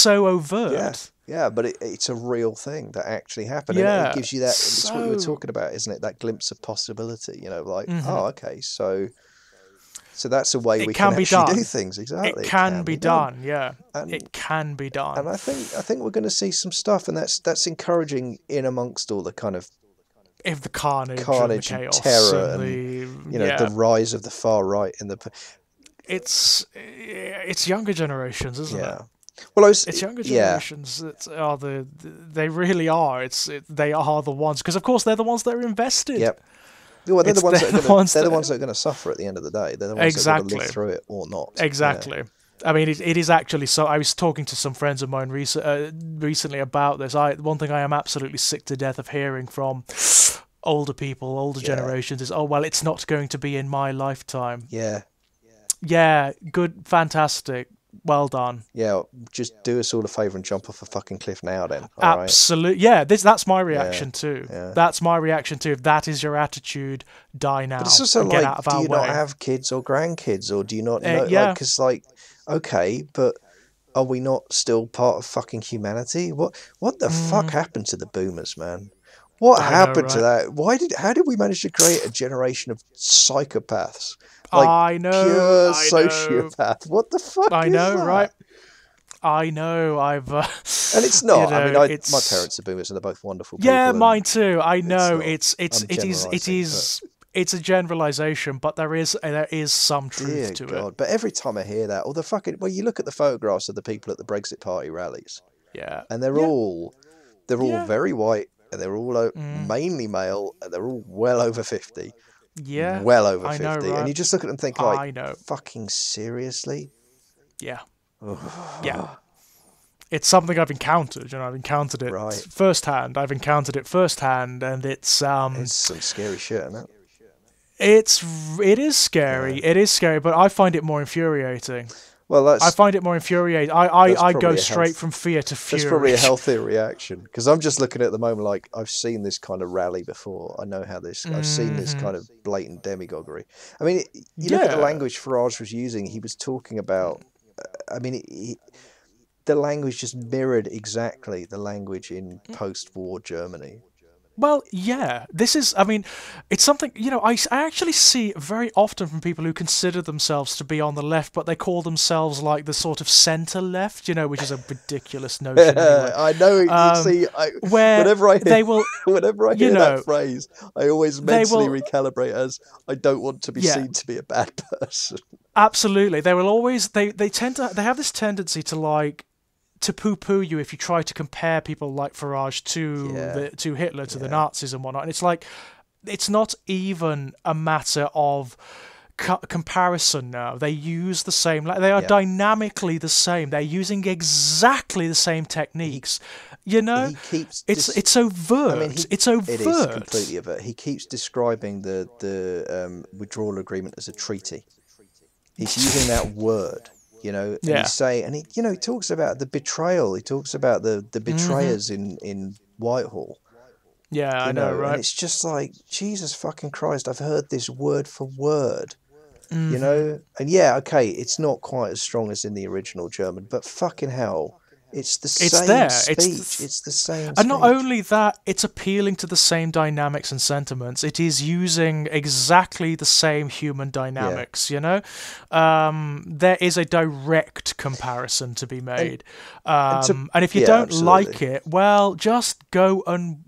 overt. Yeah, but it's a real thing that actually happened. And it gives you that. It's what you were talking about, isn't it? That glimpse of possibility. You know, like okay, so that's a way we can actually do things. Exactly. It can be done. Yeah, it can be done. And I think we're going to see some stuff, and that's encouraging in amongst all the kind of the carnage and the chaos, terror, and the rise of the far right in the. It's younger generations, isn't it? Well, I was, It's younger yeah, generations that are they really are. They are the ones, because of course they're the ones that are invested. yep. Well, they're the ones They're that are the ones they're the that ones that are gonna suffer at the end of the day. They're the ones that are gonna live exactly. through it or not. Yeah, Exactly. I mean, it is actually so. I was talking to some friends of mine recently about this. One thing I am absolutely sick to death of hearing from older people, older yeah, generations is, oh, well, it's not going to be in my lifetime. yeah, Yeah, good, fantastic, well done. yeah. Just do us all a favor and jump off a fucking cliff now, then. All right. Absolute. Yeah, that's my Yeah, reaction too. yeah. That's my reaction too. If that is your attitude, die But it's now also and get like, out of do our you not way. have kids or grandkids, or do you not know? Like, Yeah. because like, okay, but are we not still part of fucking humanity? What the fuck happened to the boomers, man? What I know, happened to right? that? How did we manage to create a generation of psychopaths? Like I know. pure I know. sociopath. What the fuck I is know, right? that? I know. And it's You not. I mean, know, my it's parents are boomers and they're both wonderful yeah, people, and mine too. I it's know. not. It I'm is generalising, but it's a generalization, but there is some truth dear to it. God. But every time I hear that, or the fucking, well, you look at the photographs of the people at the Brexit Party rallies, Yeah. and Yeah. they're all Yeah. very white, and they're all Mm. mainly male, and they're all well over 50. Yeah. Well over I know, 50. And right? you just look at them and think, like, I know. fucking seriously? Yeah. Yeah. It's something I've encountered, I've encountered it Right. firsthand. I've encountered it firsthand, and It's some scary shit, isn't it? it is scary. It is scary, but I find it more infuriating. Well, I find it more infuriating. I go probably a straight health. from fear to That's fury. probably a healthier reaction, because I'm just looking at the moment like, I've seen this kind of rally before. I know how this. I've seen this kind of blatant demagoguery. I mean, you look at the Yeah. language Farage was using. He was talking about. I mean, the language just mirrored exactly the language in post-war Germany. Well, yeah. This is, I mean, it's something, I actually see very often from people who consider themselves to be on the left, but they call themselves like the sort of centre left, which is a ridiculous notion anyway. I know. You see, Where whenever I hear, they will, whenever I you hear know, that phrase, I always they mentally will, recalibrate as, I don't want to be yeah. seen to be a bad person. Absolutely. They will always they have this tendency to poo-poo you if you try to compare people like Farage to Hitler, to the Nazis and whatnot. And it's like, it's not even a matter of comparison now. They use the same, they are dynamically the same. They're using exactly the same techniques. He keeps. It's overt. I mean, it's overt. It is completely overt. He keeps describing the withdrawal agreement as a treaty. He's using that word. And he talks about the betrayal. He talks about the betrayers in Whitehall. Yeah, I know, right? And it's just like, Jesus fucking Christ, I've heard this word for word. And okay, it's not quite as strong as in the original German, but fucking hell, it's the same there. speech. It's the same And not speech. only that, it's appealing to the same dynamics and sentiments. It is using exactly the same human dynamics, There is a direct comparison to be made. And if you don't like it, well, just go and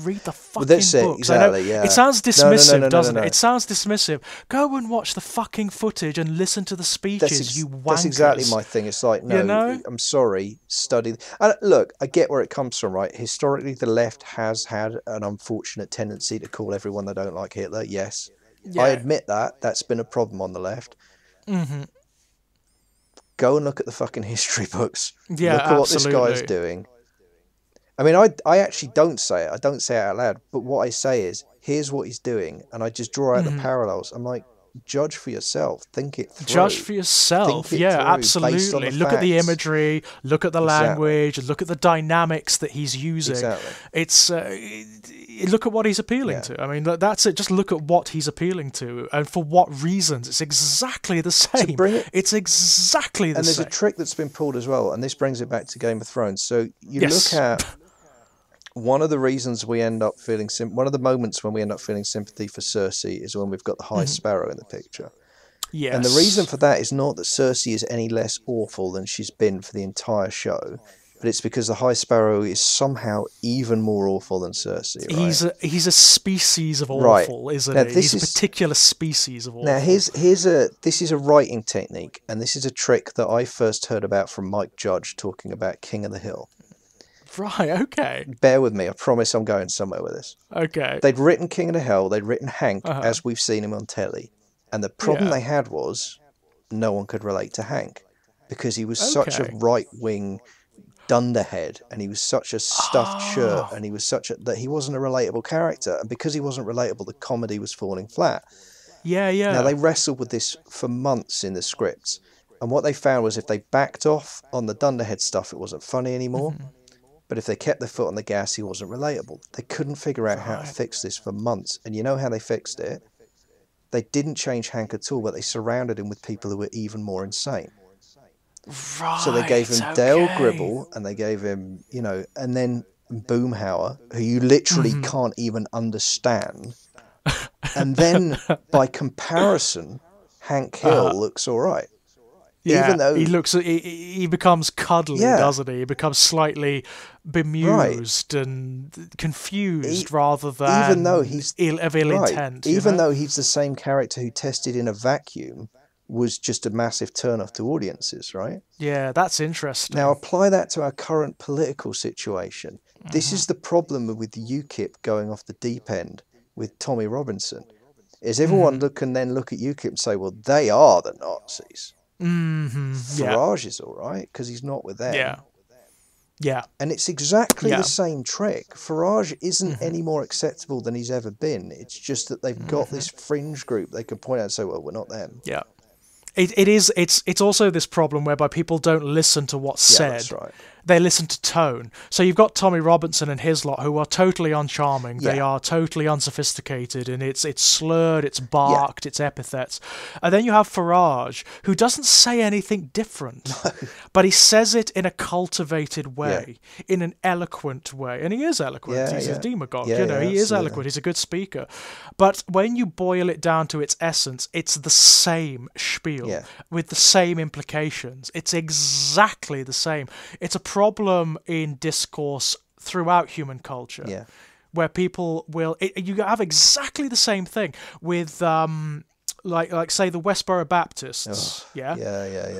read the fucking that's it, books. exactly, I know yeah. it sounds dismissive, doesn't no. it? It sounds dismissive. Go and watch the fucking footage and listen to the speeches, you wankers. That's exactly my thing. It's like, no, I'm sorry, study. And look, I get where it comes from, right? Historically, the left has had an unfortunate tendency to call everyone they don't like Hitler. Yes, I admit that. That's been a problem on the left. Mm-hmm. Go and look at the fucking history books. Yeah, look at what this guy is doing. I mean, I actually don't say it. I don't say it out loud. But what I say is, here's what he's doing. And I just draw out the parallels. I'm like, judge for yourself. Think it through. Judge for yourself. Think it through, Absolutely. Look at the imagery. Look at the language. Look at the dynamics that he's using. Exactly. It's look at what he's appealing to. I mean, that's it. Just look at what he's appealing to and for what reasons. It's exactly the same. It's exactly the same. And there's a trick that's been pulled as well. And this brings it back to Game of Thrones. So you look at one of the reasons we end up feeling one of the moments when we end up feeling sympathy for Cersei is when we've got the High Sparrow in the picture. Yes. And the reason for that is not that Cersei is any less awful than she's been for the entire show. but it's because the High Sparrow is somehow even more awful than Cersei, right? He's a species of Right. awful, isn't Now, he? this He's a is- particular species of awful. Now, this is a writing technique, and this is a trick that I first heard about from Mike Judge talking about King of the Hill. Right, okay. Bear with me, I promise I'm going somewhere with this. Okay. They'd written King of the Hill, they'd written Hank Uh-huh. as we've seen him on telly, and the problem Yeah. they had was no one could relate to Hank because he was such a Okay. right-wing dunderhead, and he was such a stuffed shirt, Oh. and he was that he wasn't a relatable character, and because he wasn't relatable, the comedy was falling flat. Yeah, yeah. Now, they wrestled with this for months in the scripts, and what they found was if they backed off on the dunderhead stuff, it wasn't funny anymore. Mm-hmm. But if they kept their foot on the gas, he wasn't relatable. They couldn't figure out how to fix this for months. And you know how they fixed it? They didn't change Hank at all, but they surrounded him with people who were even more insane. Right, So they gave him Dale okay. Gribble, and they gave him, and then Boomhauer, who you literally Mm-hmm. can't even understand. And then, by comparison, Hank Hill looks all right. Yeah, even though- he becomes cuddly, Yeah. doesn't he? He becomes slightly bemused and confused rather than even though he's ill right. intent. Even though he's the same character who tested in a vacuum was just a massive turn-off to audiences, right? yeah, that's interesting. Now apply that to our current political situation. This is the problem with UKIP going off the deep end with Tommy Robinson. Is everyone can then look at UKIP and say, well, they are the Nazis. Yeah, Farage is all right because he's not with them. yeah, And it's exactly Yeah. the same trick. Farage isn't any more acceptable than he's ever been. It's just that they've got this fringe group they can point out and say, well, we're not them. yeah. It's also this problem whereby people don't listen to what's Yeah, said. that's right. They listen to tone. So you've got Tommy Robinson and his lot who are totally uncharming. They Yeah. are totally unsophisticated, and it's slurred, it's barked, it's epithets. And then you have Farage, who doesn't say anything different, but he says it in a cultivated way, in an eloquent way, and he is eloquent. Yeah, He's yeah. a demagogue, Yeah, yeah, he is absolutely. eloquent. He's a good speaker. But when you boil it down to its essence, it's the same spiel Yeah. with the same implications. It's exactly the same. It's a problem in discourse throughout human culture, Yeah. where people will. You have exactly the same thing with, like say the Westboro Baptists, Yeah.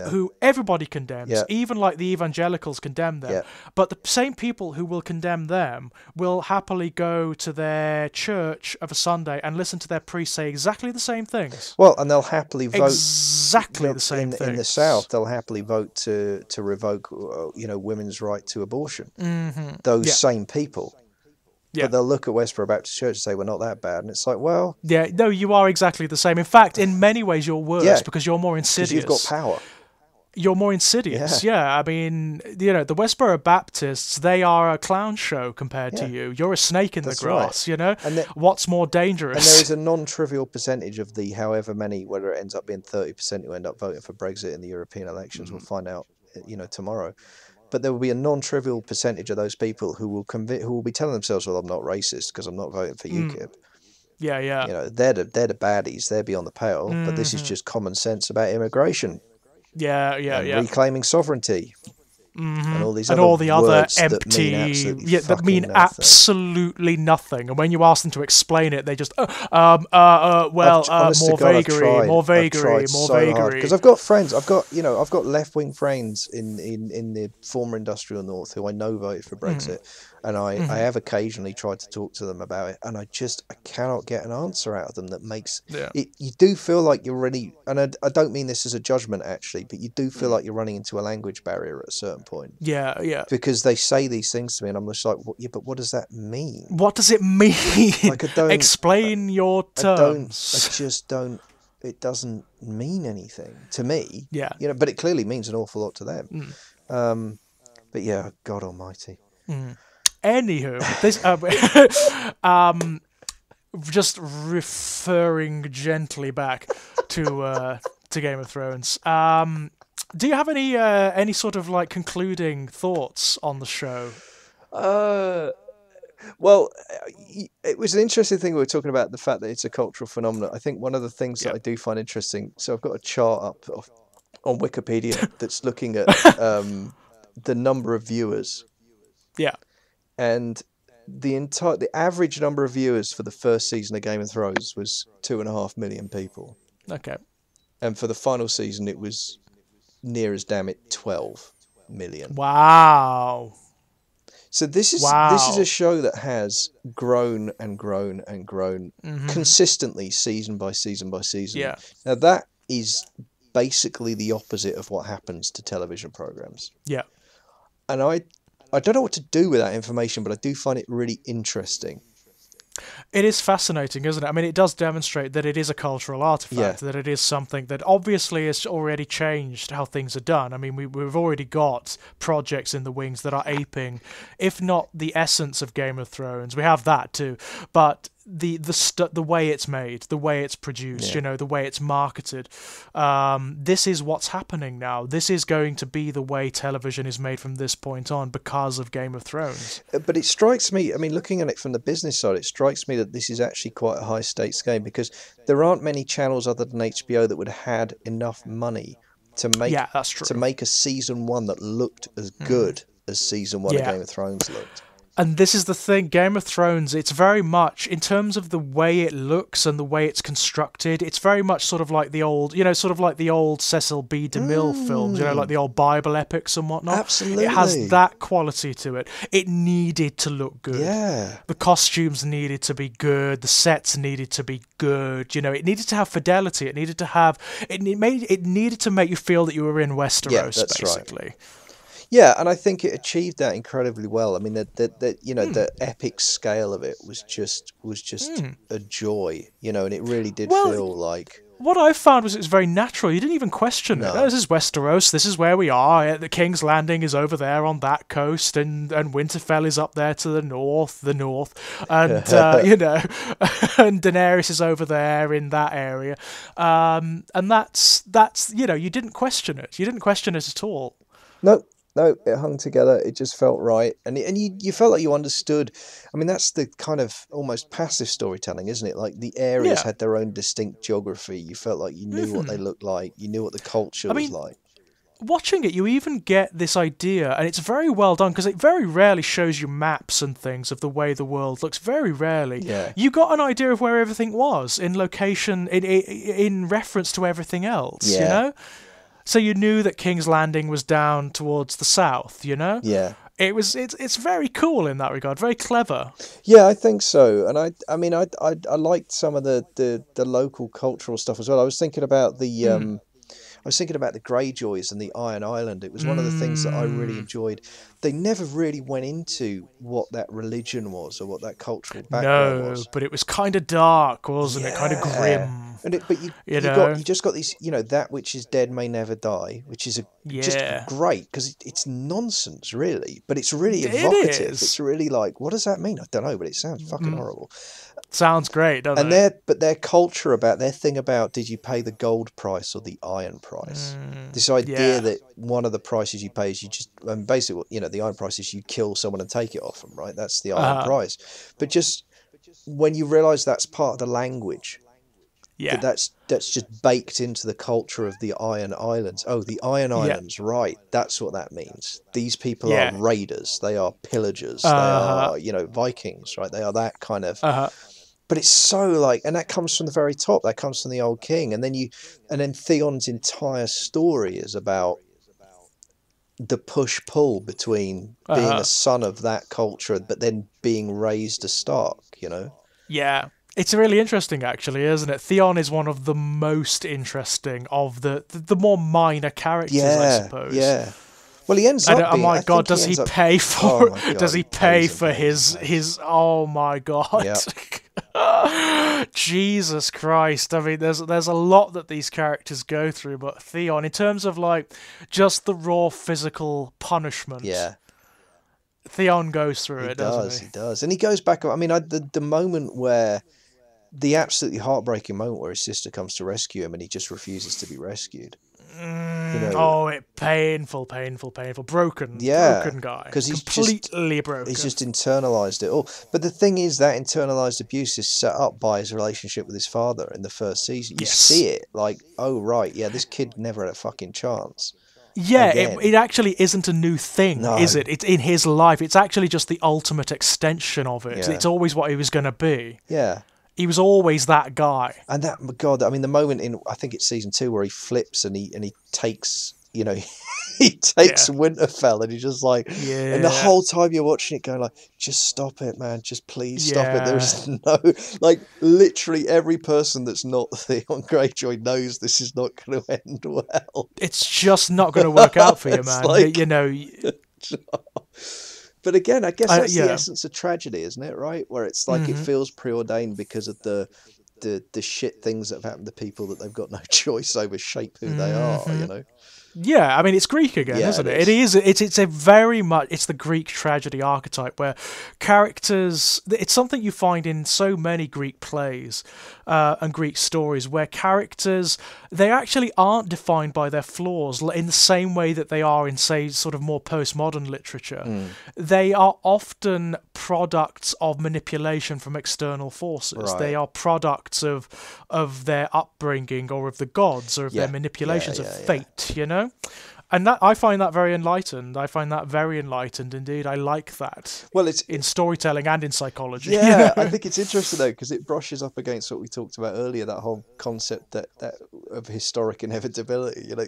who everybody condemns, Yeah. even like the evangelicals condemn them. Yeah. But the same people who will condemn them will happily go to their church of a Sunday and listen to their priest say exactly the same things. Well, and they'll happily vote. Exactly the same things. In the South, they'll happily vote to revoke, women's right to abortion. Mm-hmm. Those Yeah. same people. Yeah. But they'll look at Westboro Baptist Church and say, we're not that bad. And it's like, well, Yeah, no, you are exactly the same. In fact, in many ways, you're worse Yeah. because you're more because insidious. you've got power. You're more insidious. Yeah. I mean, the Westboro Baptists, they are a clown show compared to Yeah. you. You're a snake in That's the grass, right. And the- What's more And there dangerous? is a non-trivial percentage of the however many, whether it ends up being 30% who end up voting for Brexit in the European elections, we'll find out, tomorrow. But there will be a non-trivial percentage of those people who will be telling themselves, "Well, I'm not racist because I'm not voting for UKIP." Yeah. They're the baddies. They're beyond the pale. But this is just common sense about immigration, Yeah. and reclaiming sovereignty, and all these And other all the other words empty, that mean absolutely that mean fucking nothing. absolutely nothing. And when you ask them to explain it, they just, Honest to more God, I've vagary, tried. more I've vagary, tried more so vagary. because I've got friends. I've got left-wing friends in the former industrial north who I know voted for Brexit, and I have occasionally tried to talk to them about it, and I cannot get an answer out of them that makes it. You do feel like you're really, and I don't mean this as a judgment actually, but you do feel like you're running into a language barrier at a certain point. Yeah. Because they say these things to me, and I'm just like, but what does that mean? What does it mean? Like, I don't- Explain your terms. I just don't. It doesn't mean anything to me. Yeah. But it clearly means an awful lot to them. But yeah, God Almighty. Anywho, this just referring gently back to Game of Thrones. Do you have any sort of like concluding thoughts on the show? Well, it was an interesting thing we were talking about, the fact that it's a cultural phenomenon. I think one of the things that I do find interesting. So I've got a chart up on Wikipedia that's looking at the number of viewers, Yeah. and the average number of viewers for the first season of Game of Thrones was 2.5 million people, Okay. and for the final season it was near as damn it 12 million. Wow. So this is Wow. a show that has grown and grown and grown consistently, season by season by season. Yeah. Now that is basically the opposite of what happens to television programs. Yeah. And I don't know what to do with that information, but I do find it really interesting. It is fascinating, isn't it? I mean, it does demonstrate that it is a cultural artifact, that it is something that obviously has already changed how things are done. I mean, we've already got projects in the wings that are aping, if not the essence of Game of Thrones. We have that too, but the way it's made, the way it's produced, the way it's marketed. This is what's happening now. This is going to be the way television is made from this point on because of Game of Thrones. But it strikes me, I mean, looking at it from the business side, it strikes me that this is actually quite a high stakes game, because there aren't many channels other than HBO that would have had enough money to make a season 1 that looked as good as season 1 of Game of Thrones looked. And this is the thing, Game of Thrones, it's very much, in terms of the way it looks and the way it's constructed, it's very much sort of like the old, Cecil B. DeMille films, like the old Bible epics and whatnot. Absolutely. It has that quality to it. It needed to look good. Yeah. The costumes needed to be good. The sets needed to be good. It needed to have fidelity. It needed to have, it needed to make you feel that you were in Westeros, basically. Right. Yeah, and I think it achieved that incredibly well. I mean, the epic scale of it was just a joy, and it really did feel like. What I found was it was very natural. You didn't even question it. No. Oh, this is Westeros. This is where we are. The King's Landing is over there on that coast, and Winterfell is up there to the north, and and Daenerys is over there in that area, and that's you didn't question it. You didn't question it at all. No, it hung together. It just felt right, and you felt like you understood. I mean, that's the kind of almost passive storytelling, isn't it? Like the areas had their own distinct geography. You felt like you knew what they looked like. You knew what the culture was like. Watching it, you even get this idea, and it's very well done, because it very rarely shows you maps and things of the way the world looks. Very rarely. Yeah. You got an idea of where everything was in location, in reference to everything else. Yeah. So you knew that King's Landing was down towards the south, Yeah. It's very cool in that regard, very clever. Yeah, I think so. And I mean I liked some of the local cultural stuff as well. I was thinking about the Greyjoys and the Iron Island. It was one of the things that I really enjoyed. They never really went into what that religion was or what that cultural background was. No, but it was kind of dark, wasn't it? Kind of grim. But you just got these, that which is dead may never die, which is just great, because it's nonsense, really, but it's really evocative. It's really like, what does that mean? I don't know, but it sounds fucking horrible. Sounds great, doesn't it? And their culture their thing about, did you pay the gold price or the iron price? This idea that one of the prices you pay is basically, the iron price is you kill someone and take it off them, right? That's the iron price. But just when you realise that's part of the language. Yeah. That's just baked into the culture of the Iron Islands. Oh, the Iron Islands, right. That's what that means. These people are raiders. They are pillagers. They are, Vikings, right? They are that kind of... But it's so and that comes from the very top. That comes from the old king. And then Theon's entire story is about the push-pull between being a son of that culture, but then being raised a Stark, Yeah. It's really interesting, actually, isn't it? Theon is one of the most interesting of the more minor characters, I suppose. Yeah. Well, he ends up being... Oh my god, does he pay for... Does he pay for his... Oh my god. Yep. Jesus Christ. I mean, there's a lot that these characters go through, but Theon, in terms of, just the raw physical punishment... Yeah. Theon goes through it, doesn't he? He does. And he goes back... I mean, the moment where... The absolutely heartbreaking moment where his sister comes to rescue him and he just refuses to be rescued. Painful. Broken guy. Because he's completely broken. He's just internalized it all. But the thing is, that internalized abuse is set up by his relationship with his father in the first season. You see it, oh right, yeah, this kid never had a fucking chance. Yeah, again. it actually isn't a new thing, No. is it? It's in his life. It's actually just the ultimate extension of it. Yeah. It's always what he was going to be. Yeah. He was always that guy. And that, God, I mean, the moment in, I think it's season 2 where he flips and he takes, you know, he takes Winterfell, and he's just like, and the whole time you're watching it going like, just stop it, man, just please stop it. There's no, like, literally every person that's not Theon Greyjoy knows this is not going to end well. It's just not going to work out for you, man. Like, you know. But again, I guess that's the essence of tragedy, isn't it? Right, where it's like it feels preordained because of the shit things that have happened to people that they've got no choice over shape who they are. You know. Yeah, I mean, it's Greek again, isn't it? It is. It's a very much. It's the Greek tragedy archetype where characters. It's something you find in so many Greek plays and Greek stories where characters, they actually aren't defined by their flaws in the same way that they are in, say, sort of more postmodern literature. They are often products of manipulation from external forces. Right. They are products of their upbringing or of the gods or of their manipulations of fate, you know? And that, I find that very enlightened. I find that very enlightened indeed. I like that. Well, it's in storytelling and in psychology. Yeah, you know? I think it's interesting though because it brushes up against what we talked about earlier. That whole concept that of historic inevitability. You know,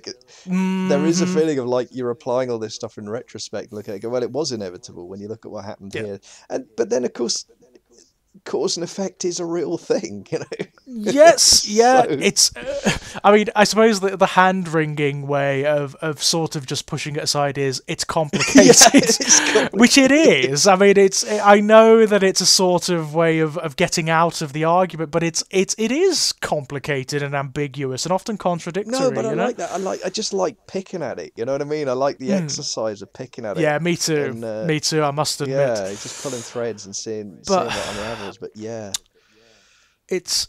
there is a feeling of like you're applying all this stuff in retrospect. Look at it, go, well, it was inevitable when you look at what happened here. But then of course, cause and effect is a real thing, you know. Yes, yeah. So... It's, I mean, I suppose the hand-wringing way of sort of just pushing it aside is it's complicated, it's complicated. Which it is. I mean, I know that it's a sort of way of getting out of the argument, but it is complicated and ambiguous and often contradictory. No, but I like that. I just like picking at it. You know what I mean? I like the exercise of picking at it. Yeah, me too. And, me too. I must admit. Yeah, just pulling threads and seeing what unravels. But yeah. It's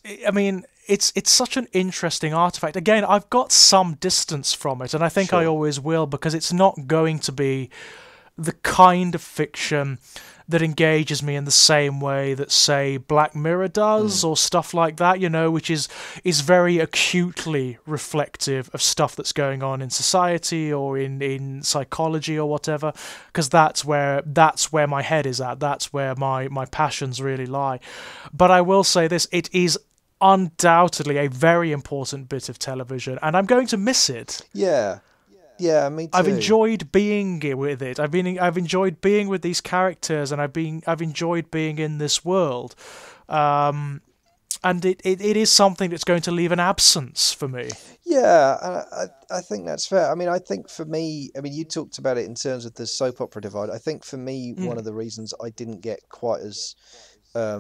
such an interesting artifact. Again, I've got some distance from it, and I think I always will, because it's not going to be the kind of fiction that engages me in the same way that, say, Black Mirror does, or stuff like that, you know, which is very acutely reflective of stuff that's going on in society or in psychology or whatever, because that's where my head is at, that's where my passions really lie. But I will say this, it is undoubtedly a very important bit of television, and I'm going to miss it. Yeah, me too. I've enjoyed being with it. I've enjoyed being with these characters, and I've enjoyed being in this world. And it is something that's going to leave an absence for me. Yeah, I think that's fair. I mean, I think for me, I mean, you talked about it in terms of the soap opera divide. I think for me, one of the reasons I didn't get quite as I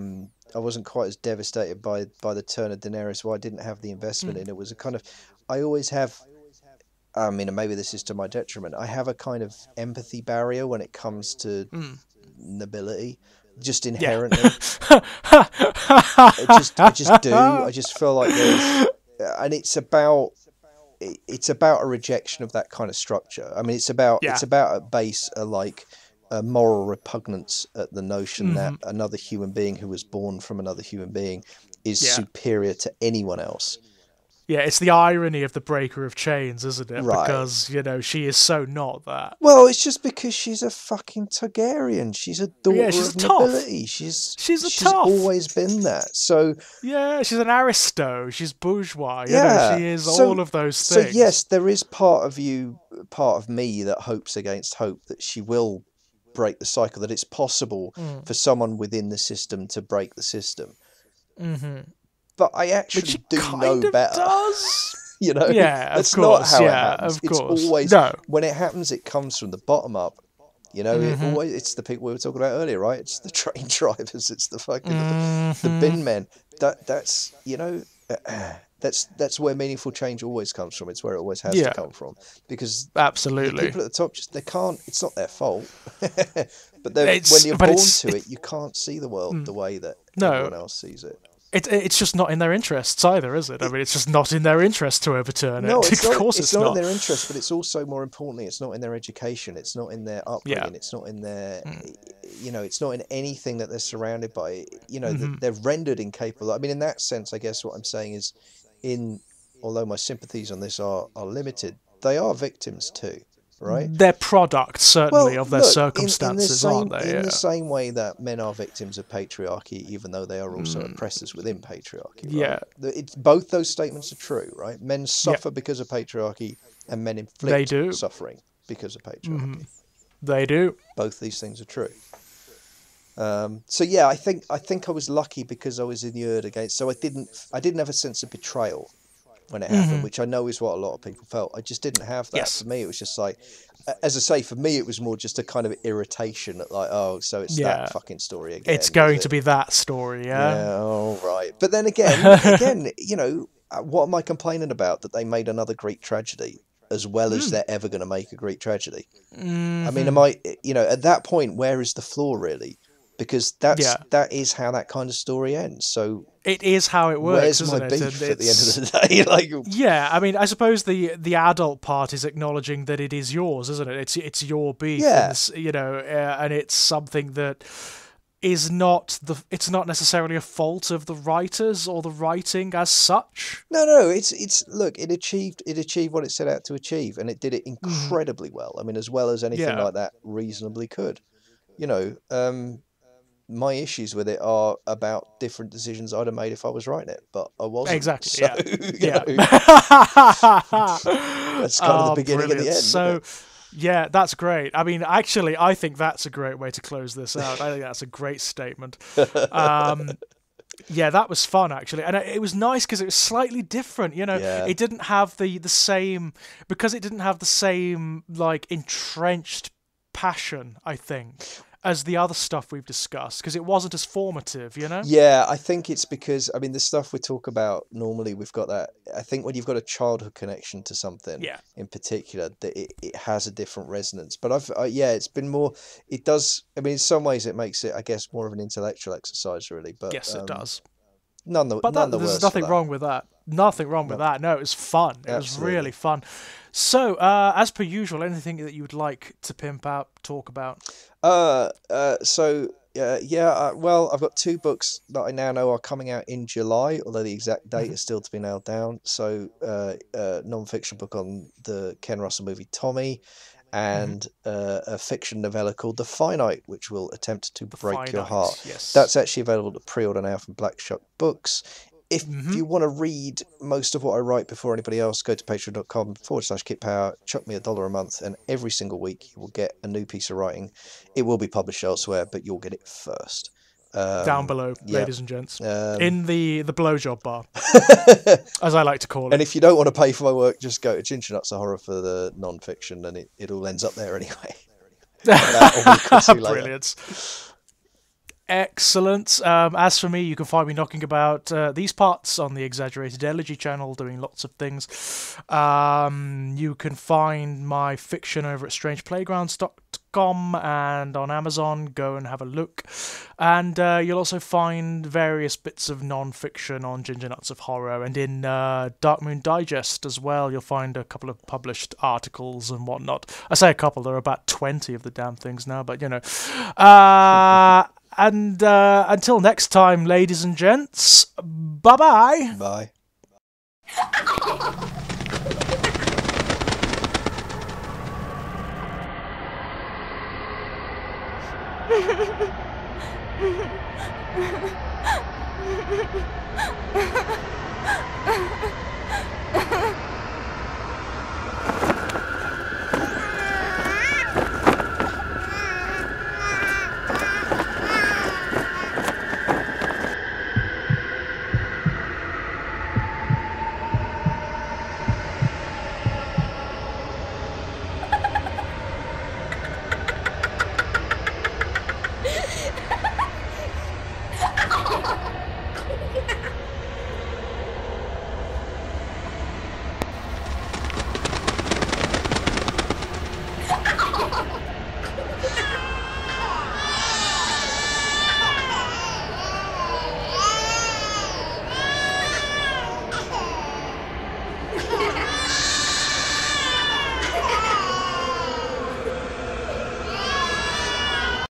wasn't quite as devastated by the turn of Daenerys, why I didn't have the investment in it, was a kind of, I always have. I mean, and maybe this is to my detriment, I have a kind of empathy barrier when it comes to nobility, just inherently. I just do. I just feel like there's, and it's about a rejection of that kind of structure. I mean, it's about at base a moral repugnance at the notion that another human being who was born from another human being is superior to anyone else. Yeah, it's the irony of the breaker of chains, isn't it? Right. Because, you know, she is so not that. Well, it's just because she's a fucking Targaryen. She's a daughter of nobility. She's always been that. So yeah, she's an aristo. She's bourgeois. You know, she is all of those things. So yes, there is part of me that hopes against hope that she will break the cycle, that it's possible for someone within the system to break the system. Mm-hmm. But I actually do know better. Does. You know, that's not how it happens. It's always when it happens, it comes from the bottom up. You know, it's the people we were talking about earlier, right? It's the train drivers, it's the fucking the bin men. That's you know, that's where meaningful change always comes from. It's where it always has to come from, because absolutely the people at the top they can't. It's not their fault, but when you're born to it, you can't see the world the way that everyone else sees it. It's just not in their interests either, is it? I mean, it's just not in their interest to overturn it. No, of course it's not in their interest, but it's also, more importantly, it's not in their education. It's not in their upbringing. It's not in their, you know, it's not in anything that they're surrounded by. You know, they're rendered incapable. I mean, in that sense, I guess what I'm saying is, although my sympathies on this are limited, they are victims too, right? They're products, certainly, of their look, circumstances, aren't they? In the same way that men are victims of patriarchy, even though they are also oppressors within patriarchy. Right? Yeah. It's, both those statements are true, right? Men suffer because of patriarchy, and men inflict suffering because of patriarchy. They do. Both these things are true. So yeah, I think I was lucky because I was inured against. So I didn't have a sense of betrayal when it happened, which I know is what a lot of people felt. I just didn't have that. Yes. For me, it was just like, as I say, for me, it was more just a kind of irritation at like, oh, so it's that fucking story again. It's going to be that story, yeah. Yeah, all right. But then again, you know, what am I complaining about? That they made another Greek tragedy as well as they're ever going to make a Greek tragedy. I mean, am I, you know, at that point, where is the flaw really? Because that is how that kind of story ends. So it is how it works. Where's isn't my it? beef at the end of the day? Like, yeah, I mean, I suppose the adult part is acknowledging that it is yours, isn't it? It's your beef, you know, and it's something that is not it's not necessarily a fault of the writers or the writing as such. No, it's look, it achieved what it set out to achieve, and it did it incredibly well. I mean, as well as anything like that reasonably could. You know, my issues with it are about different decisions I'd have made if I was writing it, but I wasn't. Exactly. So, yeah. That's kind of the beginning and the end. So, yeah, that's great. I mean, actually, I think that's a great way to close this out. I think that's a great statement. Yeah, that was fun actually, and it was nice because it was slightly different. You know, it didn't have the same, because it didn't have the same like entrenched passion, I think, as the other stuff we've discussed, because it wasn't as formative, you know? Yeah, I think it's because, I mean, the stuff we talk about normally, we've got that, I think when you've got a childhood connection to something in particular, that it has a different resonance. But it's been more, it does, I mean, in some ways it makes it, I guess, more of an intellectual exercise, really. But yes, it does. There's nothing wrong with that. Nothing wrong with that. No, it was fun. It was really fun. So, as per usual, anything that you would like to pimp out, talk about? Well, I've got 2 books that I now know are coming out in July, although the exact date is still to be nailed down. So, non-fiction book on the Ken Russell movie Tommy, and a fiction novella called The Finite, which will attempt to break your heart. Yes. That's actually available to pre-order now from Black Shark Books. If you want to read most of what I write before anybody else, go to patreon.com/KitPower, chuck me $1 a month, and every single week you will get a new piece of writing. It will be published elsewhere, but you'll get it first. Down below, ladies and gents. In the blowjob bar, as I like to call it. And if you don't want to pay for my work, just go to Ginger Nuts of Horror for the non-fiction, and it all ends up there anyway. Brilliant. Excellent. As for me, you can find me knocking about these parts on the Exaggerated Elegy channel, doing lots of things. You can find my fiction over at strangeplaygrounds.com and on Amazon. Go and have a look. And you'll also find various bits of non-fiction on Ginger Nuts of Horror, and in Dark Moon Digest as well. You'll find a couple of published articles and whatnot. I say a couple, there are about 20 of the damn things now, but you know. And until next time, ladies and gents, bye-bye. Bye. Bye.